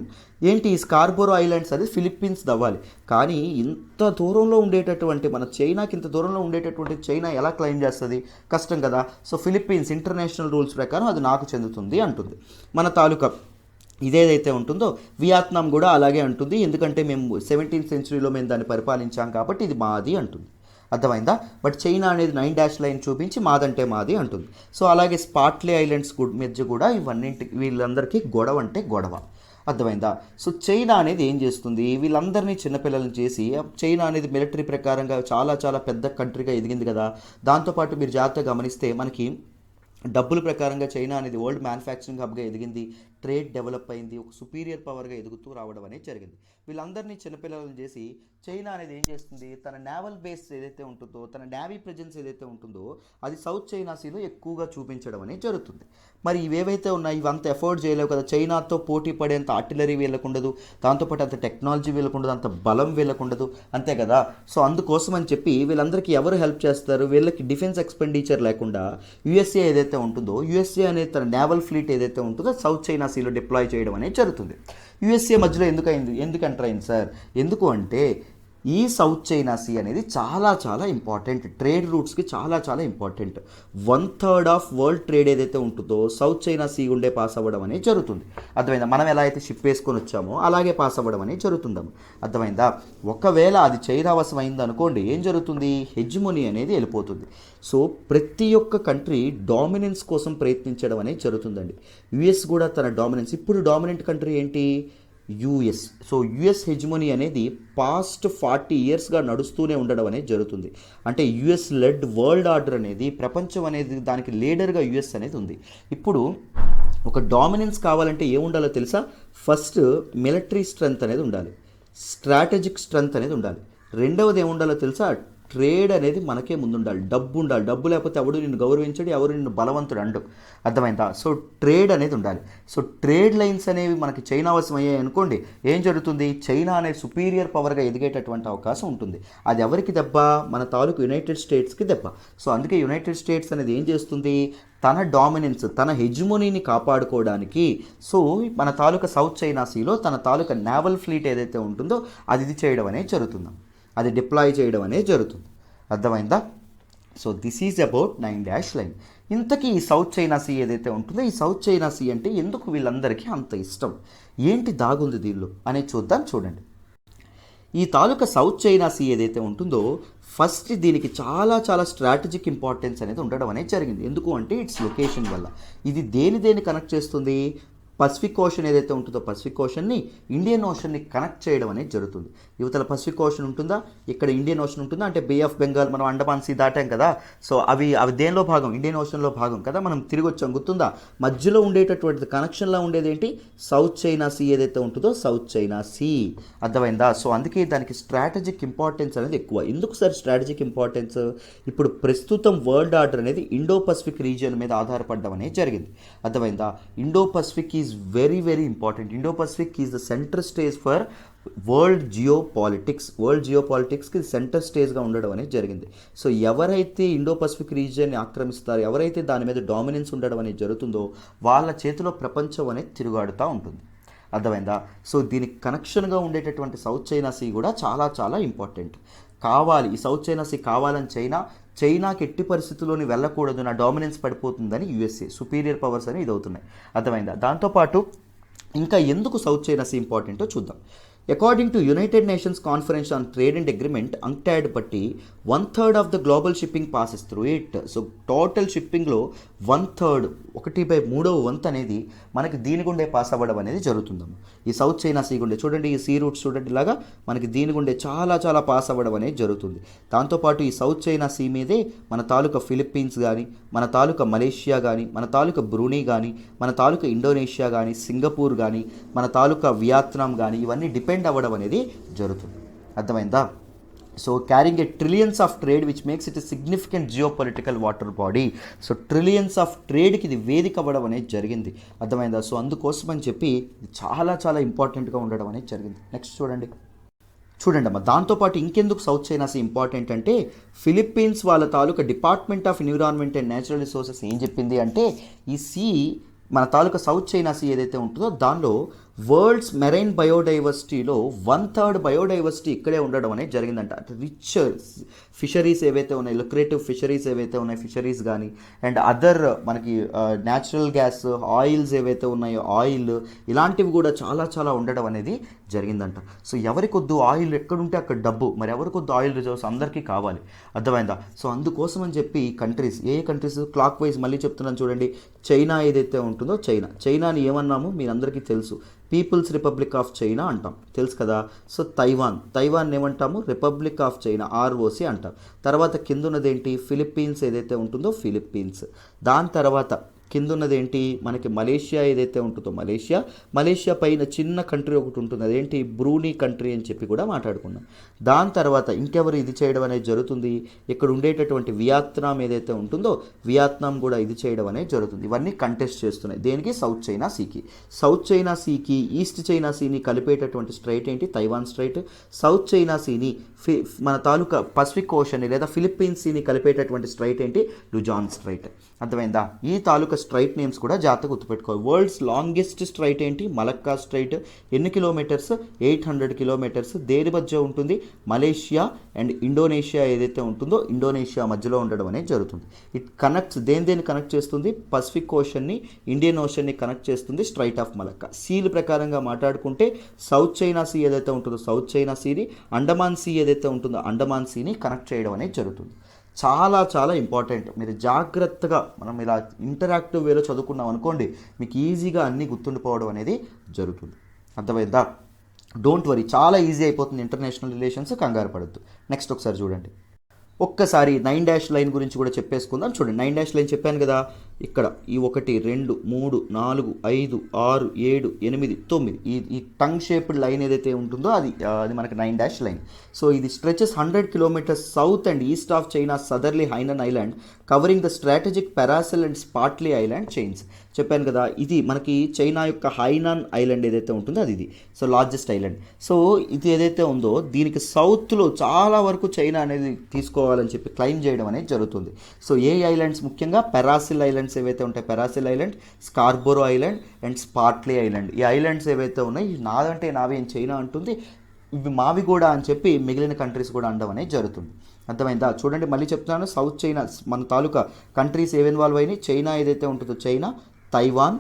ఏంటి ఈ స్కార్బోరో ఐలాండ్స్ అనేది ఫిలిప్పీన్స్ దవ్వాలి. కానీ ఇంత దూరంలో ఉండేటటువంటి మన చైనాకి ఇంత దూరంలో ఉండేటటువంటి చైనా ఎలా క్లెయిమ్ చేస్తుంది, కష్టం కదా. సో ఫిలిప్పీన్స్ ఇంటర్నేషనల్ రూల్స్ ప్రకారం అది నాకు చెందుతుంది అంటుంది. మన తాలూకా ఇదేదైతే ఉంటుందో వియత్నాం కూడా అలాగే అంటుంది, ఎందుకంటే మేము 17th సెంచరీలో మేము దాన్ని పరిపాలించాం కాబట్టి ఇది మాది అంటుంది. అర్థమైందా. బట్ చైనా అనేది 9 డాష్ లైన్ చూపించి మాదంటే మాది అంటుంది. సో అలాగే స్పాట్లీ ఐలాండ్స్ మధ్య కూడా వీళ్ళందరికీ గొడవ అంటే గొడవ. అర్థమైందా. సో చైనా అనేది ఏం చేస్తుంది, వీళ్ళందరినీ చిన్నపిల్లలను చేసి, చైనా అనేది మిలిటరీ ప్రకారంగా చాలా చాలా పెద్ద కంట్రీగా ఎదిగింది కదా. దాంతోపాటు మీరు జాగ్రత్తగా గమనిస్తే మనకి డబ్బుల ప్రకారంగా చైనా అనేది వరల్డ్ మ్యానుఫ్యాక్చరింగ్ హబ్గా ఎదిగింది, ట్రేడ్ డెవలప్ అయింది, ఒక సుపీరియర్ పవర్గా ఎదుగుతూ రావడం అనేది జరిగింది. వీళ్ళందరినీ చిన్నపిల్లలను చేసి చైనా అనేది ఏం చేస్తుంది, తన నేవల్ బేస్ ఏదైతే ఉంటుందో, తన నేవీ ప్రెజెన్స్ ఏదైతే ఉంటుందో అది సౌత్ చైనా సీలో ఎక్కువగా చూపించడం అనేది జరుగుతుంది. మరి ఇవేవైతే ఉన్నాయి ఇవంతా ఎఫోర్డ్ చేయలేవు కదా, చైనాతో పోటీ పడేంత ఆర్టిలరీ వీళ్ళకుండదు, దాంతోపాటు అంత టెక్నాలజీ వీళ్ళకుండదు, అంత బలం వీళ్ళకుండదు, అంతే కదా. సో అందుకోసం అని చెప్పి వీళ్ళందరికీ ఎవరు హెల్ప్ చేస్తారు, వీళ్ళకి డిఫెన్స్ ఎక్స్పెండిచర్ లేకుండా యుఎస్ఏ ఏదైతే ఉంటుందో, యుఎస్ఏ అనేది తన నేవల్ ఫ్లీట్ ఏదైతే ఉంటుందో సౌత్ చైనా సీలో డిప్లాయ్ చేయడం అనేది జరుగుతుంది. యుఎస్ఏ మధ్యలో ఎందుకు ఎంటర్ అయింది సార్, ఎందుకు అంటే ఈ సౌత్ చైనా సీ అనేది చాలా చాలా ఇంపార్టెంట్, ట్రేడ్ రూట్స్కి చాలా చాలా ఇంపార్టెంట్. 1/3 ఆఫ్ వరల్డ్ ట్రేడ్ ఏదైతే ఉంటుందో సౌత్ చైనా సీ గుండే పాస్ అవ్వడం అనేది జరుగుతుంది. అర్థమైందా. మనం ఎలా అయితే షిప్ వేసుకొని వచ్చామో అలాగే పాస్ అవ్వడం అనేది జరుగుతుందాము. అర్థమైందా. ఒకవేళ అది చైనా వశం అయింది అనుకోండి, ఏం జరుగుతుంది, హెజ్మోనీ అనేది వెళ్ళిపోతుంది. సో ప్రతి ఒక్క కంట్రీ డామినెన్స్ కోసం ప్రయత్నించడం అనేది జరుగుతుందండి. యుఎస్ కూడా తన డామినెన్స్, ఇప్పుడు డామినెంట్ కంట్రీ ఏంటి, యుఎస్. సో యుఎస్ హెజ్మోనీ అనేది పాస్ట్ 40 ఇయర్స్గా నడుస్తూనే ఉండడం అనేది జరుగుతుంది. అంటే యుఎస్ లెడ్ వరల్డ్ ఆర్డర్ అనేది, ప్రపంచం అనేది దానికి లీడర్గా యుఎస్ అనేది ఉంది. ఇప్పుడు ఒక డామినెన్స్ కావాలంటే ఏముండాలో తెలుసా, ఫస్ట్ మిలిటరీ స్ట్రెంగ్త్ అనేది ఉండాలి. స్ట్రాటజిక్ స్ట్రెంగ్త్ అనేది ఉండాలి. రెండవది ఏముండాలో తెలుసా, ట్రేడ్ అనేది మనకే ముందు ఉండాలి. డబ్బు ఉండాలి. డబ్బు లేకపోతే ఎవడు నిన్ను గౌరవించడు, ఎవరు నిన్ను బలవంతుడు అండు. అర్థమైందా? సో ట్రేడ్ అనేది ఉండాలి. సో ట్రేడ్ లైన్స్ అనేవి మనకి చైనా అవసరం అయ్యాయి అనుకోండి, ఏం జరుగుతుంది, చైనా అనే సుపీరియర్ పవర్గా ఎదిగేటటువంటి అవకాశం ఉంటుంది. అది ఎవరికి దెబ్బ, మన తాలూకు యునైటెడ్ స్టేట్స్కి దెబ్బ. సో అందుకే యునైటెడ్ స్టేట్స్ అనేది ఏం చేస్తుంది, తన డామినెన్స్, తన హెజ్మోనీని కాపాడుకోవడానికి సో మన తాలూకా సౌత్ చైనా సీలో తన తాలూకా నేవల్ ఫ్లీట్ ఏదైతే ఉంటుందో అది ఇది చేయడం అనేది జరుగుతుంది, అది డిప్లాయ్ చేయడం అనేది జరుగుతుంది. అర్థమైందా? So this is about 9 line. ఇంతకీ ఈ సౌత్ చైనా సీ ఏదైతే ఉంటుందో, ఈ సౌత్ చైనా సీ అంటే ఎందుకు వీళ్ళందరికీ అంత ఇష్టం, ఏంటి దాగుంది దీనిలో అనేది చూద్దాం. చూడండి, ఈ తాలూకా సౌత్ చైనా సీ ఏదైతే ఉంటుందో ఫస్ట్ దీనికి చాలా చాలా స్ట్రాటజిక్ ఇంపార్టెన్స్ అనేది ఉండడం అనేది జరిగింది. ఎందుకు అంటే ఇట్స్ లొకేషన్ వల్ల. ఇది దేని కనెక్ట్ చేస్తుంది, పసిఫిక్ ఓషన్ ఏదైతే ఉంటుందో పసిఫిక్ ఓషన్ని ఇండియన్ ఓషన్ని కనెక్ట్ చేయడం అనేది జరుగుతుంది. యువతల పసిఫిక్ ఓషన్ ఉంటుందా, ఇక్కడ ఇండియన్ ఓషన్ ఉంటుందా, అంటే బే ఆఫ్ బెంగాల్ మనం అండమాన్ సీ దాటాం కదా, సో అవి దేనిలో భాగం, ఇండియన్ ఓషన్లో భాగం కదా, మనం తిరిగి వచ్చాం గుర్తుందా. మధ్యలో ఉండేటటువంటి కనెక్షన్లో ఉండేది ఏంటి, సౌత్ చైనా సీ ఏదైతే ఉంటుందో సౌత్ చైనా సీ. అర్థమైందా? సో అందుకే దానికి స్ట్రాటజిక్ ఇంపార్టెన్స్ అనేది ఎక్కువ. ఎందుకు సార్ స్ట్రాటజిక్ ఇంపార్టెన్స్, ఇప్పుడు ప్రస్తుతం వరల్డ్ ఆర్డర్ అనేది ఇండో పసిఫిక్ రీజియన్ మీద ఆధారపడడం అనేది జరిగింది. అర్థమైందా? Indo Pacific is very important. Indo Pacific is the centre stage for world geo పాలిటిక్స్కి సెంటర్ స్టేజ్గా ఉండడం అనేది జరిగింది. సో ఎవరైతే ఇండో పసిఫిక్ రీజియన్ని ఆక్రమిస్తారో, ఎవరైతే దాని మీద డామినెన్స్ ఉండడం అనేది జరుగుతుందో వాళ్ళ చేతిలో ప్రపంచం అనేది తిరుగాడుతూ ఉంటుంది. అర్థమైందా? సో దీనికి కనెక్షన్గా ఉండేటటువంటి సౌత్ చైనా సీ కూడా చాలా చాలా ఇంపార్టెంట్. కావాలి, ఈ సౌత్ చైనా సీ కావాలని చైనాకి ఎట్టి పరిస్థితుల్లోని వెళ్ళకూడదు, నా డామినెన్స్ పడిపోతుందని యుఎస్ఏ సుపీరియర్ పవర్స్ అని ఇది అవుతున్నాయి. అర్థమైందా? దాంతోపాటు ఇంకా ఎందుకు సౌత్ చైనా సీ ఇంపార్టెంటో చూద్దాం. According to United Nations Conference on Trade and agreement UNCTAD బట్టి 1/3 of the global shipping passes through it. So total షిప్పింగ్లో 1/3, 1/3 అనేది మనకి దీని గుండే పాస్ అవ్వడం అనేది జరుగుతుందమ్మ. ఈ సౌత్ చైనా సీ గుండే చూడండి, ఈ సీ రూట్స్ చూడండి, ఇలాగా మనకి దీని గుండే చాలా చాలా పాస్ అవ్వడం అనేది జరుగుతుంది. దాంతోపాటు ఈ సౌత్ చైనా సీ మీదే మన తాలూకా ఫిలిప్పీన్స్ కానీ, మన తాలూకా మలేషియా కానీ, మన తాలూకా బ్రూనీ కానీ, మన తాలూకా ఇండోనేషియా కానీ, సింగపూర్ కానీ, మన తాలూకా వియత్నాం కానీ, ఇవన్నీ డిపెండ్ అవ్వడం అనేది జరుగుతుంది. అర్థమైందా? So carrying a trillions of trade which makes it a significant geo political water body. So trillions of ట్రేడ్కి ఇది వేదిక అవ్వడం అనేది జరిగింది. అర్థమైందా? సో అందుకోసం అని చెప్పి చాలా చాలా ఇంపార్టెంట్గా ఉండడం అనేది జరిగింది. నెక్స్ట్ చూడండి అమ్మా, దాంతోపాటు ఇంకెందుకు సౌత్ చైనా సీ ఇంపార్టెంట్ అంటే, ఫిలిప్పీన్స్ వాళ్ళ తాలూకా department of environment and natural resources ఏం చెప్పింది అంటే, ఈ సీ మన తాలూకా సౌత్ చైనా సీ ఏదైతే ఉంటుందో దానిలో వరల్డ్స్ మెరైన్ బయోడైవర్సిటీలో 1/3 బయోడైవర్సిటీ ఇక్కడే ఉండడం అనేది జరిగిందంట. రిచ్ ఫిషరీస్ ఏవైతే ఉన్నాయి, లుక్రేటివ్ ఫిషరీస్ ఏవైతే ఉన్నాయి, ఫిషరీస్ కానీ అండ్ అదర్ మనకి న్యాచురల్ గ్యాస్, ఆయిల్స్ ఏవైతే ఉన్నాయో ఆయిల్, ఇలాంటివి కూడా చాలా చాలా ఉండడం అనేది జరిగిందంట. సో ఎవరికొద్దు ఆయిల్, ఎక్కడుంటే అక్కడ డబ్బు, మరి ఎవరికొద్దు ఆయిల్ రిజర్వ్స్, అందరికీ కావాలి. అర్థమైందా? సో అందుకోసం అని చెప్పి కంట్రీస్, ఏ కంట్రీస్, క్లాక్ వైజ్ మళ్ళీ చెప్తున్నాను చూడండి. చైనా ఏదైతే ఉంటుందో చైనాని ఏమన్నాము మీరు అందరికీ తెలుసు, పీపుల్స్ రిపబ్లిక్ ఆఫ్ చైనా అంటాం, తెలుసు కదా. సో తైవాన్ ఏమంటాము, రిపబ్లిక్ ఆఫ్ చైనా, ఆర్ఓసి అంటాం. తర్వాత కింద ఉన్నదేంటి, ఫిలిప్పీన్స్ ఏదైతే ఉంటుందో ఫిలిప్పీన్స్. దాని తర్వాత కింద ఉన్నది ఏంటి మనకి మలేషియా ఏదైతే ఉంటుందో మలేషియా పైన చిన్న కంట్రీ ఒకటి ఉంటుంది, అదేంటి బ్రూనీ కంట్రీ అని చెప్పి కూడా మాట్లాడుకున్నాం. దాని తర్వాత ఇంకెవరు ఇది చేయడం అనేది జరుగుతుంది, ఇక్కడ ఉండేటటువంటి వియత్నాం ఏదైతే ఉంటుందో వియత్నాం కూడా ఇది చేయడం అనేది జరుగుతుంది. ఇవన్నీ కంటెస్ట్ చేస్తున్నాయి దేనికి, సౌత్ చైనా సీకి ఈస్ట్ చైనా సీని కలిపేటటువంటి స్ట్రైట్ ఏంటి, తైవాన్ స్ట్రైట్. సౌత్ చైనా సీని మన తాలూకా పసిఫిక్ ఓషన్ లేదా ఫిలిప్పీన్స్ సీని కలిపేటటువంటి స్ట్రైట్ ఏంటి, లుజాన్ స్ట్రైట్. అర్థమైందా? ఈ తాలూకా స్ట్రైట్ నేమ్స్ కూడా జాగ్రత్తగా గుర్తుపెట్టుకోవాలి. వరల్డ్స్ లాంగెస్ట్ స్ట్రైట్ ఏంటి, మలక్కా స్ట్రైట్. ఎన్ని కిలోమీటర్స్, 800 కిలోమీటర్స్. దేని మధ్య ఉంటుంది, మలేషియా అండ్ ఇండోనేషియా ఏదైతే ఉంటుందో ఇండోనేషియా మధ్యలో ఉండడం అనేది జరుగుతుంది. ఇట్ కనెక్ట్స్, దేని కనెక్ట్ చేస్తుంది, పసిఫిక్ ఓషన్ని ఇండియన్ ఓషన్ని కనెక్ట్ చేస్తుంది స్ట్రైట్ ఆఫ్ మలక్కా. సీల ప్రకారంగా మాట్లాడుకుంటే సౌత్ చైనా సీ ఏదైతే ఉంటుందో సౌత్ చైనా సీని, అండమాన్ సీ ఏదైతే ఉంటుందో అండమాన్ సీని కనెక్ట్ చేయడం అనేది జరుగుతుంది. చాలా చాలా ఇంపార్టెంట్. మీరు జాగ్రత్తగా మనం ఇలా ఇంటరాక్టివ్ వేలో చదువుకున్నాం అనుకోండి, మీకు ఈజీగా అన్నీ గుర్తుండిపోవడం అనేది జరుగుతుంది. అర్థమైందా? డోంట్ వరీ, చాలా ఈజీ అయిపోతుంది ఇంటర్నేషనల్ రిలేషన్స్, కంగారు పడద్దు. నెక్స్ట్ ఒకసారి చూడండి. ఒక్కసారి 9 డాష్ లైన్ గురించి కూడా చెప్పేసుకుందాం. చూడండి 9 డాష్ లైన్ చెప్పాను కదా, ఇక్కడ ఈ 1 2 3 4 5 6 7 8 9 ఈ టంగ్ షేప్డ్ లైన్ ఏదైతే ఉంటుందో అది మనకి 9 డాష్ లైన్. సో ఇది stretches 100 kilometres south and east of China southerly Hainan Island covering the strategic Paracel and Spratly island chains. చెప్పాను కదా, ఇది మనకి చైనా యొక్క హైనాన్ ఐలాండ్ ఏదైతే ఉంటుందో అది సో లార్జెస్ట్ ఐలాండ్. సో ఇది ఏదైతే ఉందో దీనికి సౌత్లో చాలా వరకు చైనా అనేది తీసుకోవాలని చెప్పి క్లైమ్ చేయడం అనేది జరుగుతుంది. సో ఏ ఐలాండ్స్ ముఖ్యంగా పెరాసిల్ ఐలాండ్స్ ఏవైతే ఉంటాయి, Paracel island, Scarborough island and Spratly island, ఈ ఐలాండ్స్ ఏవైతే ఉన్నాయి నాదంటే నావి అని చైనా అంటుంది, ఇవి మావి కూడా అని చెప్పి మిగిలిన కంట్రీస్ కూడా అనడం అనేది జరుగుతుంది. అర్థమైందా? చూడండి మళ్ళీ చెప్తున్నాను, సౌత్ చైనా మన తాలూకా కంట్రీస్ ఏవి ఇన్వాల్వ్ అయినాయి, చైనా ఏదైతే ఉంటుందో చైనా, తైవాన్,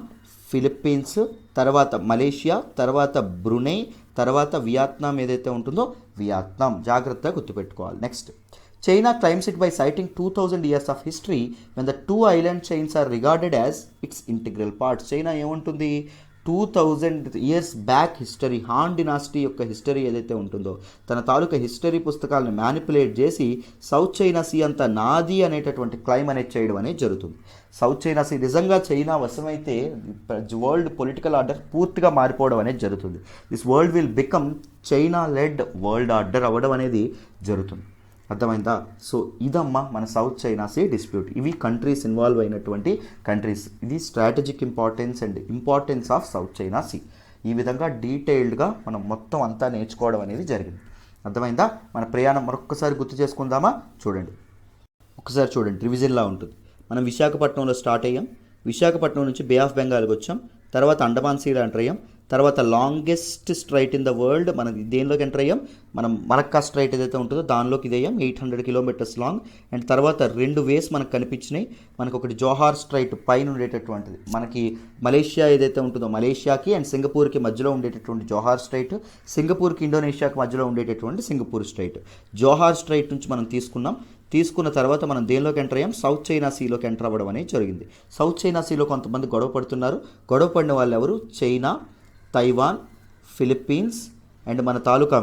ఫిలిప్పీన్స్, తర్వాత మలేషియా, తర్వాత బ్రునై, తర్వాత వియత్నాం ఏదైతే ఉంటుందో వియత్నాం. జాగ్రత్తగా గుర్తుపెట్టుకోవాలి. Next, China claims it by citing 2000 years of history when the two island chains are regarded as its integral parts. China ఏముంటుంది, 2000 years back history, Han dynasty యొక్క history ఏదైతే ఉంటుందో తన తాలూకా హిస్టరీ పుస్తకాలను మ్యానిపులేట్ చేసి సౌత్ చైనా సీ అంతా నాది అనేటటువంటి క్లైమ్ అనేది చేయడం అనేది జరుగుతుంది. సౌత్ చైనా సీ నిజంగా చైనా వశమైతే వరల్డ్ పొలిటికల్ ఆర్డర్ పూర్తిగా మారిపోవడం అనేది జరుగుతుంది. This world will become China led world order అవ్వడం అనేది జరుగుతుంది. అర్థమైందా? సో ఇదమ్మా మన సౌత్ చైనా సీ డిస్ప్యూట్. ఇవి కంట్రీస్ ఇన్వాల్వ్ అయినటువంటి కంట్రీస్. ఇది strategic importance of South China Sea. ఈ విధంగా డీటెయిల్డ్గా మనం మొత్తం అంతా నేర్చుకోవడం అనేది జరిగింది. అర్థమైందా? మన ప్రయాణం మరొక్కసారి గుర్తు చేసుకుందామా? చూడండి, ఒకసారి చూడండి, రివిజన్లా ఉంటుంది. మనం విశాఖపట్నంలో స్టార్ట్ అయ్యాం, విశాఖపట్నం నుంచి బే ఆఫ్ బెంగాల్కి వచ్చాం, తర్వాత అండమాన్ సీలో ఎంటర్ అయ్యాం, తర్వాత longest straight in the world మనం దేనిలోకి ఎంటర్ అయ్యాం, మనం మలక్కా స్ట్రైట్ ఏదైతే ఉంటుందో దానిలోకి ఇదయ్యాం, 800 కిలోమీటర్స్ లాంగ్. అండ్ తర్వాత 2 వేస్ మనకు కనిపించినాయి. మనకు ఒకటి జోహార్ స్ట్రైట్ పైన ఉండేటటువంటిది, మనకి మలేషియా ఏదైతే ఉంటుందో మలేషియాకి అండ్ సింగపూర్కి మధ్యలో ఉండేటటువంటి జోహార్ స్ట్రైట్, సింగపూర్కి ఇండోనేషియాకి మధ్యలో ఉండేటటువంటి సింగపూర్ స్ట్రైట్. జోహార్ స్ట్రైట్ నుంచి మనం తీసుకున్న తర్వాత మనం దేనిలోకి ఎంటర్ అయ్యాం, సౌత్ చైనా సీలోకి ఎంటర్ అవ్వడం అనేది జరిగింది. సౌత్ చైనా సీలో కొంతమంది గొడవ పడుతున్నారు. గొడవ పడిన వాళ్ళు ఎవరు? చైనా, తైవాన్, ఫిలిప్పీన్స్ అండ్ మన తాలూకా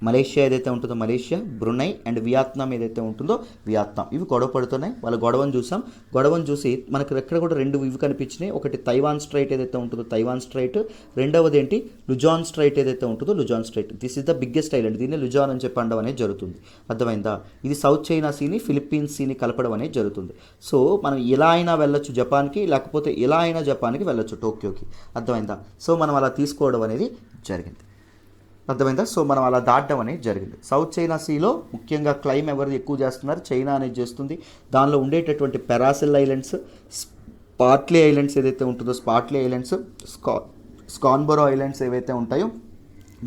మలేషియా ఏదైతే ఉంటుందో మలేషియా, బ్రునై అండ్ వియత్నాం ఏదైతే ఉంటుందో వియత్నాం. ఇవి గొడవ పడుతున్నాయి. వాళ్ళ గొడవను చూసాం. గొడవను చూసి మనకు ఎక్కడ కూడా 2 ఇవి కనిపించినాయి. ఒకటి తైవాన్ స్ట్రైట్ ఏదైతే ఉంటుందో తైవాన్ స్ట్రైట్, రెండవది ఏంటి లుజాన్ స్ట్రైట్ ఏదైతే ఉంటుందో Luzon strait. This is the biggest island, దీన్ని లుజాన్ అని చెప్పి అనడం అనేది జరుగుతుంది. అర్థమైందా? ఇది సౌత్ చైనా సీని ఫిలిప్పీన్స్ సీని కలపడం అనేది జరుగుతుంది. సో మనం ఎలా అయినా వెళ్ళొచ్చు జపాన్కి, లేకపోతే ఎలా అయినా జపాన్కి వెళ్ళొచ్చు, టోక్యోకి. అర్థమైందా? సో మనం అలా తీసుకోవడం అనేది జరిగింది. అర్థమైందా? సో మనం అలా దాటడం అనేది జరిగింది. సౌత్ చైనా సీలో ముఖ్యంగా క్లైమ్ ఎవరు ఎక్కువ చేస్తున్నారు, చైనా అనేది చేస్తుంది. దానిలో ఉండేటటువంటి పెరాసిల్ ఐలాండ్స్, స్పాట్లీ ఐలాండ్స్ ఏదైతే ఉంటుందో స్పాట్లీ ఐలాండ్స్, స్కార్బోరో ఐలాండ్స్ ఏవైతే ఉంటాయో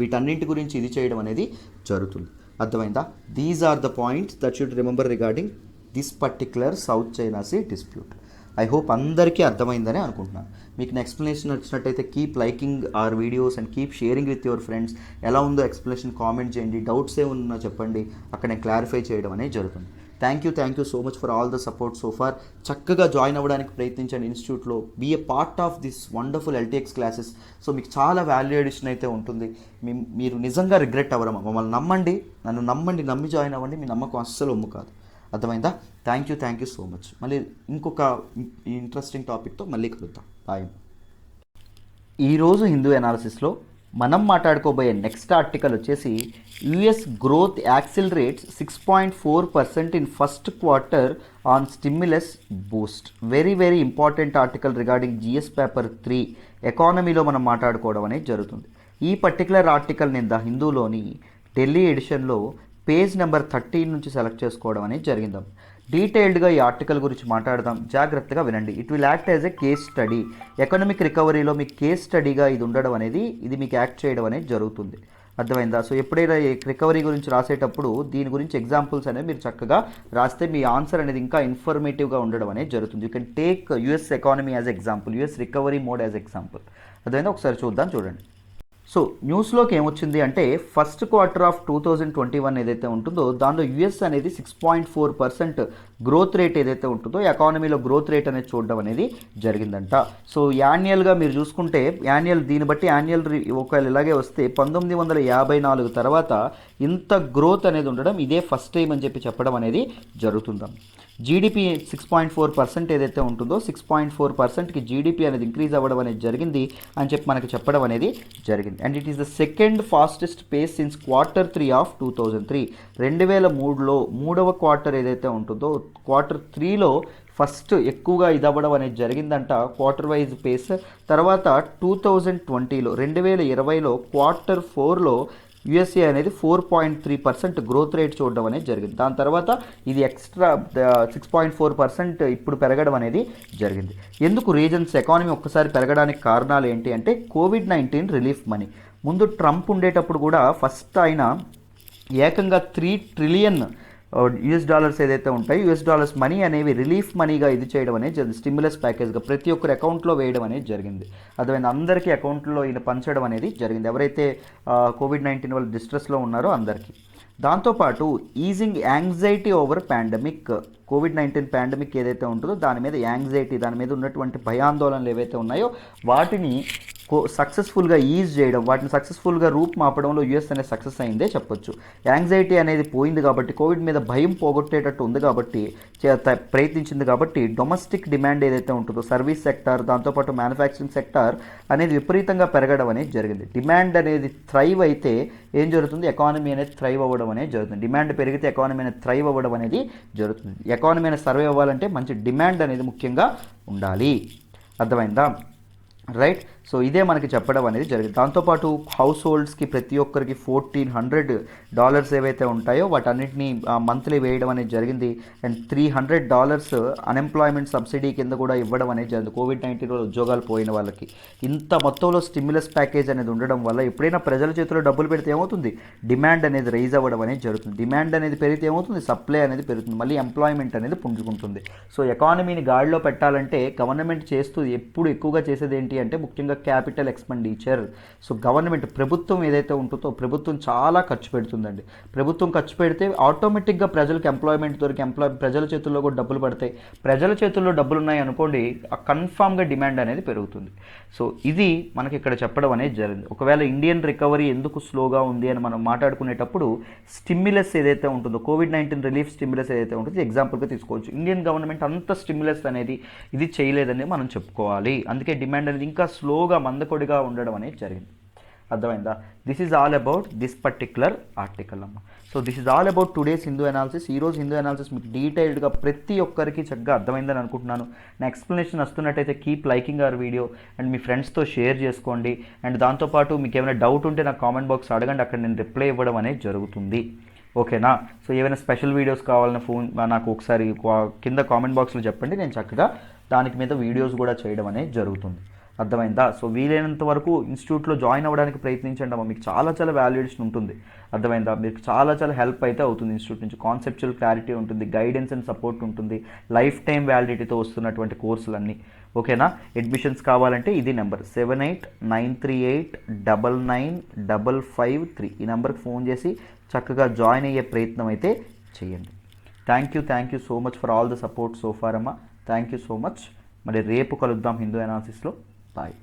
వీటన్నింటి గురించి ఇది చేయడం అనేది జరుగుతుంది. అర్థమైందా? These are the points that should remember regarding this particular South China Sea dispute. I hope అందరికీ అర్థమైందని అనుకుంటున్నాను. మీకు ఎక్స్ప్లెనేషన్ వచ్చినట్టయితే keep liking our videos and keep sharing with your friends. ఎలా ఉందో ఎక్స్ప్లెనేషన్ కామెంట్ చేయండి, డౌట్స్ ఏమున్నా చెప్పండి, అక్కడ నేను క్లారిఫై చేయడం అనేది జరుగుతుంది. Thank you so much for all the support so far. చక్కగా జాయిన్ అవ్వడానికి ప్రయత్నించండి ఇన్స్టిట్యూట్లో. Be a part of this wonderful LTX classes. So మీకు చాలా వాల్యూ ఎడిషన్ అయితే ఉంటుంది. మీరు నిజంగా రిగ్రెట్ అవ్వరమ్మా. మమ్మల్ని నమ్మండి, నన్ను నమ్మండి, నమ్మి జాయిన్ అవ్వండి. మీ నమ్మకం అస్సలు ఒమ్ము కాదు. అర్థమైందా? Thank you so much. మళ్ళీ ఇంకొక ఇంట్రెస్టింగ్ టాపిక్తో మళ్ళీ కలుద్దాం. బాయ్. ఈరోజు హిందూ అనాలిసిస్లో మనం మాట్లాడుకోబోయే నెక్స్ట్ ఆర్టికల్ వచ్చేసి US growth accelerates 6.4% in first quarter on stimulus boost. Very important article regarding GS paper 3 ఎకానమీలో మనం మాట్లాడుకోవడం అనేది జరుగుతుంది. ఈ పర్టికులర్ ఆర్టికల్ నేను ద హిందూలోని ఢిల్లీ ఎడిషన్లో పేజ్ నెంబర్ 13 నుంచి సెలెక్ట్ చేసుకోవడం అనేది జరిగింది. డీటెయిల్డ్గా ఈ ఆర్టికల్ గురించి మాట్లాడదాం, జాగ్రత్తగా వినండి. It will act as a case study. Economic రికవరీలో మీకు కేస్ స్టడీగా ఇది ఉండడం అనేది, ఇది మీకు యాక్ట్ చేయడం అనేది జరుగుతుంది. అర్థమైందా? సో ఎప్పుడైనా రికవరీ గురించి రాసేటప్పుడు దీని గురించి ఎగ్జాంపుల్స్ అనేవి మీరు చక్కగా రాస్తే మీ ఆన్సర్ అనేది ఇంకా ఇన్ఫర్మేటివ్గా ఉండడం అనేది జరుగుతుంది. You can take US economy as example, US recovery mode as example. అర్థమైందా? ఒకసారి చూద్దాం, చూడండి. సో న్యూస్లోకి ఏమొచ్చింది అంటే ఫస్ట్ క్వార్టర్ ఆఫ్ 2021 ఏదైతే ఉంటుందో దానిలో యుఎస్ అనేది 6.4% గ్రోత్ రేట్ ఏదైతే ఉంటుందో ఎకానమీలో గ్రోత్ రేట్ అనేది చూడడం అనేది జరిగిందంట. సో యాన్యువల్గా మీరు చూసుకుంటే దీన్ని బట్టి యాన్యువల్ ఒకవేళ ఇలాగే వస్తే 1954 తర్వాత ఇంత గ్రోత్ అనేది ఉండడం ఇదే ఫస్ట్ టైం అని చెప్పడం అనేది జరుగుతుందాం. జీడిపి 6.4% ఏదైతే ఉంటుందో 6.4%కి జీడిపి అనేది ఇంక్రీజ్ అవ్వడం అనేది జరిగింది అని మనకి చెప్పడం అనేది జరిగింది. And it is the second fastest pace since Q3 of 2003. 2003లో మూడవ క్వార్టర్ ఏదైతే ఉంటుందో Q3లో ఫస్ట్ ఎక్కువగా ఇది అవ్వడం అనేది జరిగిందంట క్వార్టర్ వైజ్ పేస్. తర్వాత 2020లో 2020లో Q4లో యుఎస్ఏ అనేది 4.3% గ్రోత్ రేట్ చూడడం అనేది జరిగింది. దాని తర్వాత ఇది ఎక్స్ట్రా 6.4% ఇప్పుడు పెరగడం అనేది జరిగింది. ఎందుకు రీజన్స్ ఎకానమీ ఒక్కసారి పెరగడానికి కారణాలు ఏంటి అంటే COVID-19 రిలీఫ్ మనీ. ముందు ట్రంప్ ఉండేటప్పుడు కూడా ఫస్ట్ ఆయన ఏకంగా 3 ట్రిలియన్ యూఎస్ డాలర్స్ ఏదైతే ఉంటాయి యూఎస్ డాలర్స్ మనీ అనేవి రిలీఫ్ మనీగా ఇది చేయడం అనేది జరిగింది. స్టిమ్యులస్ ప్యాకేజ్గా ప్రతి ఒక్కరి అకౌంట్లో వేయడం అనేది జరిగింది. అదేవిధంగా అందరికీ అకౌంట్లో ఈయన పంచడం అనేది జరిగింది, ఎవరైతే COVID-19 వల్ల డిస్ట్రెస్లో ఉన్నారో అందరికీ. దాంతోపాటు easing anxiety over pandemic. COVID-19 pandemic ఏదైతే ఉంటుందో దాని మీద యాంగ్జైటీ, దాని మీద ఉన్నటువంటి భయాందోళనలు ఏవైతే ఉన్నాయో వాటిని సక్సెస్ఫుల్గా ఈజ్ చేయడం, వాటిని సక్సెస్ఫుల్గా రూపుమాపడంలో యుఎస్ అనేది సక్సెస్ అయిందే చెప్పొచ్చు. యాంగ్జైటీ అనేది పోయింది కాబట్టి, కోవిడ్ మీద భయం పోగొట్టేటట్టు ఉంది కాబట్టి ప్రయత్నించింది కాబట్టి డొమెస్టిక్ డిమాండ్ ఏదైతే ఉంటుందో సర్వీస్ సెక్టార్ దాంతోపాటు మ్యానుఫ్యాక్చరింగ్ సెక్టార్ అనేది విపరీతంగా పెరగడం అనేది జరిగింది. డిమాండ్ అనేది థ్రైవ్ అయితే ఏం జరుగుతుంది, ఎకానమీ అనేది థ్రైవ్ అవ్వడం అనేది జరుగుతుంది. డిమాండ్ పెరిగితే ఎకానమీ అనేది థ్రైవ్ అవ్వడం అనేది జరుగుతుంది. ఎకానమీ అనేది సర్వే అవ్వాలంటే మంచి డిమాండ్ అనేది ముఖ్యంగా ఉండాలి. అర్థమైందా? రైట్. సో ఇదే మనకి చెప్పడం అనేది జరిగింది. దాంతోపాటు హౌస్ హోల్డ్స్కి ప్రతి ఒక్కరికి $1,400 ఏవైతే ఉంటాయో వాటన్నిటిని మంత్లీ వేయడం అనేది జరిగింది. అండ్ $300 అన్ఎంప్లాయ్మెంట్ సబ్సిడీ కింద కూడా ఇవ్వడం అనేది జరిగింది COVID-19 వల్ల ఉద్యోగాలు పోయిన వాళ్ళకి. ఇంత మొత్తంలో స్టిమ్యులస్ ప్యాకేజ్ అనేది ఉండడం వల్ల ఎప్పుడైనా ప్రజల చేతిలో డబ్బులు పెడితే ఏమవుతుంది, డిమాండ్ అనేది రైజ్ అవ్వడం అనేది జరుగుతుంది. డిమాండ్ అనేది పెరిగితే ఏమవుతుంది, సప్లై అనేది పెరుగుతుంది, మళ్ళీ ఎంప్లాయ్మెంట్ అనేది పుంజుకుంటుంది. సో ఎకానమీని గాడిలో పెట్టాలంటే గవర్నమెంట్ చేస్తూ ఎప్పుడు ఎక్కువగా చేసేది ఏంటి అంటే ముఖ్యంగా క్యాపిటల్ ఎక్స్పెండిచర్. సో గవర్నమెంట్ ప్రభుత్వం ఏదైతే ఉంటుందో ప్రభుత్వం చాలా ఖర్చు పెడుతుందండి. ప్రభుత్వం ఖర్చు పెడితే ఆటోమేటిక్గా ప్రజలకు ఎంప్లాయ్మెంట్ దొరికి ప్రజల చేతుల్లో కూడా డబ్బులు పడతాయి. ప్రజల చేతుల్లో డబ్బులు ఉన్నాయి అనుకోండి, కన్ఫామ్గా డిమాండ్ అనేది పెరుగుతుంది. సో ఇది మనకి ఇక్కడ చెప్పడం అనేది జరిగింది. ఒకవేళ ఇండియన్ రికవరీ ఎందుకు స్లోగా ఉంది అని మనం మాట్లాడుకునేటప్పుడు స్టిమ్యులస్ ఏదైతే ఉంటుందో COVID-19 రిలీఫ్ స్టిమ్యులస్ ఏదైతే ఉంటుందో ఎగ్జాంపుల్గా తీసుకోవచ్చు. ఇండియన్ గవర్నమెంట్ అంత స్టిమ్యులస్ అనేది ఇది చేయలేదని మనం చెప్పుకోవాలి. అందుకే డిమాండ్ అనేది ఇంకా స్లోగా మందకొడిగా ఉండడం అనేది జరిగింది. అర్థమైందా? This is all about this particular article అమ్మ. So this is all about today's Hindu analysis. ఈరోజు హిందూ అనాలిసిస్ మీకు డీటెయిల్డ్గా ప్రతి ఒక్కరికి చక్కగా అర్థమైందని అనుకుంటున్నాను. నా ఎక్స్ప్లెనేషన్ వస్తున్నట్టయితే keep liking our video and మీ ఫ్రెండ్స్తో షేర్ చేసుకోండి. అండ్ దాంతోపాటు మీకు ఏమైనా డౌట్ ఉంటే నాకు కామెంట్ బాక్స్ అడగండి, అక్కడ నేను రిప్లై ఇవ్వడం అనేది జరుగుతుంది. ఓకేనా? సో ఏమైనా స్పెషల్ వీడియోస్ కావాలన్న నాకు ఒకసారి కింద కామెంట్ బాక్స్లో చెప్పండి, నేను చక్కగా దానికి మీద వీడియోస్ కూడా చేయడం అనేది జరుగుతుంది. అర్థమైందా? సో వీలైనంత వరకు ఇన్స్టిట్యూట్లో జాయిన్ అవ్వడానికి ప్రయత్నించండి అమ్మ, మీకు చాలా వాల్యుయేషన్ ఉంటుంది. అర్థమైందా? మీకు చాలా హెల్ప్ అయితే అవుతుంది. ఇన్స్టిట్యూట్ నుంచి కాన్సెప్చువల్ క్లారిటీ ఉంటుంది, గైడెన్స్ అండ్ సపోర్ట్ ఉంటుంది, లైఫ్ టైం వ్యాలిడిటీతో వస్తున్నటువంటి కోర్సులన్నీ. ఓకేనా? అడ్మిషన్స్ కావాలంటే ఇది నెంబర్ 7893899553. ఈ నెంబర్కి ఫోన్ చేసి చక్కగా జాయిన్ అయ్యే ప్రయత్నం అయితే చేయండి. Thank you so much for all the support so far అమ్మ. Thank you so much. మరి రేపు కలుద్దాం హిందూ అనాలిసిస్లో. బాయ్.